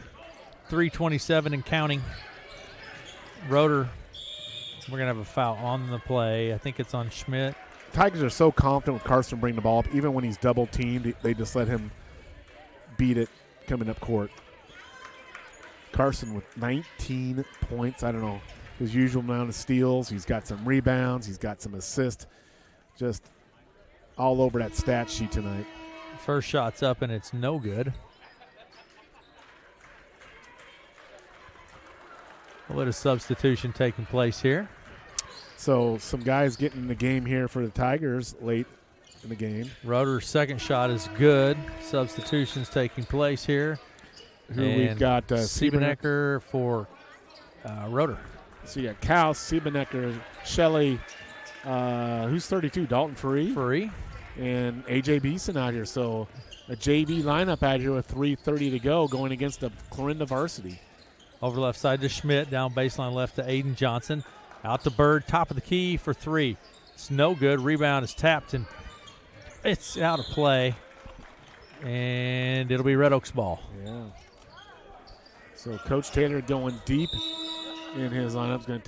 3:27 and counting. Roeder, we're going to have a foul on the play. I think it's on Schmidt. Tigers are so confident with Carson bringing the ball up. Even when he's double teamed, they just let him beat it coming up court. Carson with 19 points. I don't know his usual amount of steals. He's got some rebounds. He's got some assists. Just all over that stat sheet tonight. First shot's up, and it's no good. A little substitution taking place here. So some guys getting in the game here for the Tigers late in the game. Roeder's second shot is good. Substitutions taking place here. We've got Siebenecker for Roeder. So you got Kaus, Siebenecker, Shelley, who's 32? Dalton Free. And A.J. Beeson out here. So a JV lineup out here with 3:30 to go going against the Clarinda varsity. Over left side to Schmidt. Down baseline left to Aiden Johnson. Out to Bird. Top of the key for three. It's no good. Rebound is tapped, and it's out of play. And it'll be Red Oak's ball. Yeah. So Coach Taylor going deep in his lineup is going to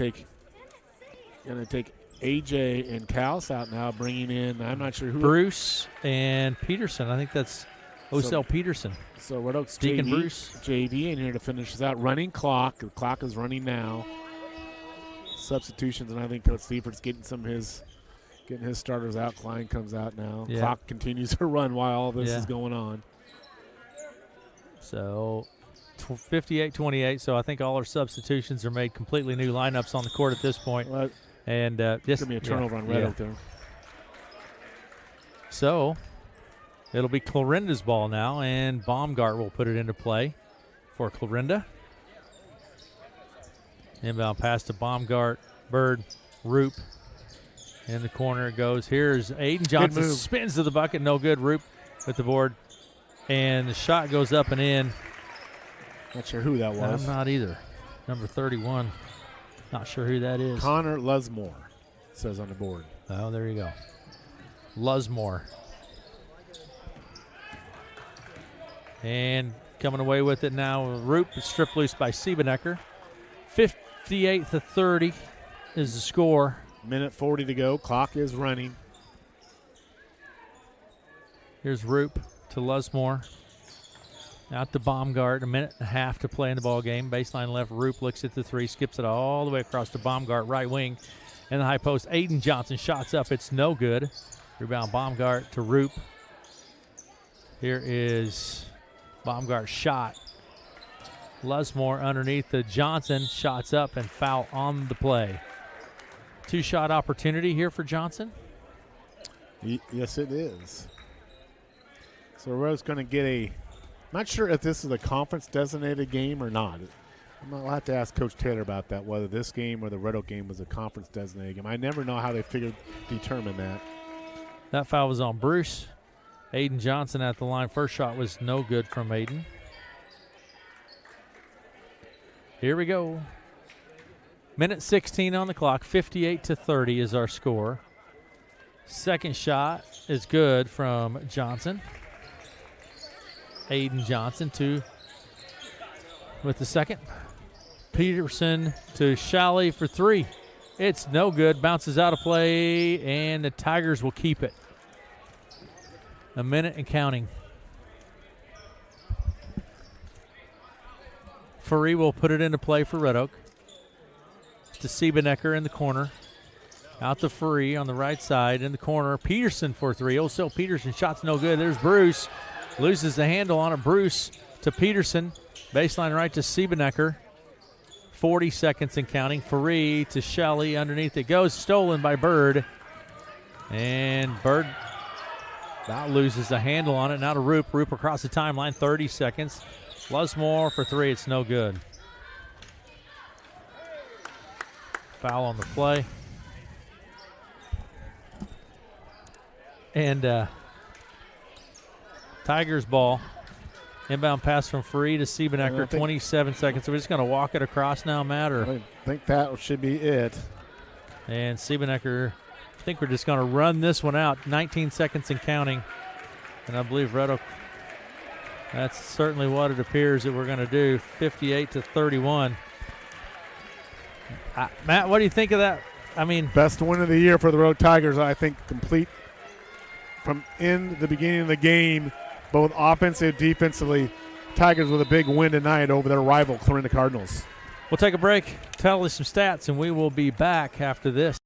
take AJ and Kaus out now, bringing in, I'm not sure who. Bruce and Peterson. I think that's Osel Peterson. So Red Oak's Deacon Bruce. JV in here to finish this out. Running clock. The clock is running now. Substitutions, and I think Coach Seifert getting his starters out. Klein comes out now. Yeah. Clock continues to run while all this is going on. So 58-28, so I think all our substitutions are made completely new lineups on the court at this point. Well, and it's going to be a turnover on Red Oak there. So it'll be Clarinda's ball now, and Baumgart will put it into play for Clarinda. Inbound pass to Baumgart, Bird, Roop. In the corner it goes. Here's Aiden Johnson, spins to the bucket, no good. Roop with the board, and the shot goes up and in. Not sure who that was. I'm not either. Number 31. Not sure who that is. Connor Lusmore, says on the board. Oh, there you go. Lusmore. And coming away with it now, Roop stripped loose by Siebenecker. 58-30 is the score. Minute 40 to go. Clock is running. Here's Roop to Lusmore. Out to Baumgart. A minute and a half to play in the ball game. Baseline left. Roop looks at the three, skips it all the way across to Baumgart, right wing. In the high post, Aiden Johnson shots up. It's no good. Rebound Baumgart to Roop. Here is Baumgart's shot. Lusmore underneath the Johnson. Shots up and foul on the play. Two-shot opportunity here for Johnson. Yes, it is. So Rose going to get a – not sure if this is a conference-designated game or not. I'll have to ask Coach Taylor about that, whether this game or the Red Oak game was a conference-designated game. I never know how they determine that. That foul was on Bruce. Aiden Johnson at the line. First shot was no good from Aiden. Here we go. Minute 16 on the clock. 58-30 is our score. Second shot is good from Johnson. Aiden Johnson with the second. Peterson to Shalley for three. It's no good. Bounces out of play, and the Tigers will keep it. A minute and counting. Furry will put it into play for Red Oak. To Siebenecker in the corner. Out to Furry on the right side in the corner. Peterson for three. Osel Peterson, shot's no good. There's Bruce. Loses the handle on it. Bruce to Peterson. Baseline right to Siebenecker. 40 seconds and counting. Free to Shelley. Underneath it goes. Stolen by Bird. And Bird about loses the handle on it. Now to Roop. Roop across the timeline. 30 seconds. Lusmore for three. It's no good. Foul on the play. And Tigers ball. Inbound pass from Free to Siebenecker, 27 seconds. So we're just going to walk it across now, Matt? Or I think that should be it. And Siebenecker, I think we're just going to run this one out. 19 seconds and counting. And I believe Red Oak, that's certainly what it appears that we're going to do. 58-31. Matt, what do you think of that? I mean, best win of the year for the Red Oak Tigers, I think, complete from in the beginning of the game, both offensive, defensively. Tigers with a big win tonight over their rival, Clarinda Cardinals. We'll take a break, tell us some stats, and we will be back after this.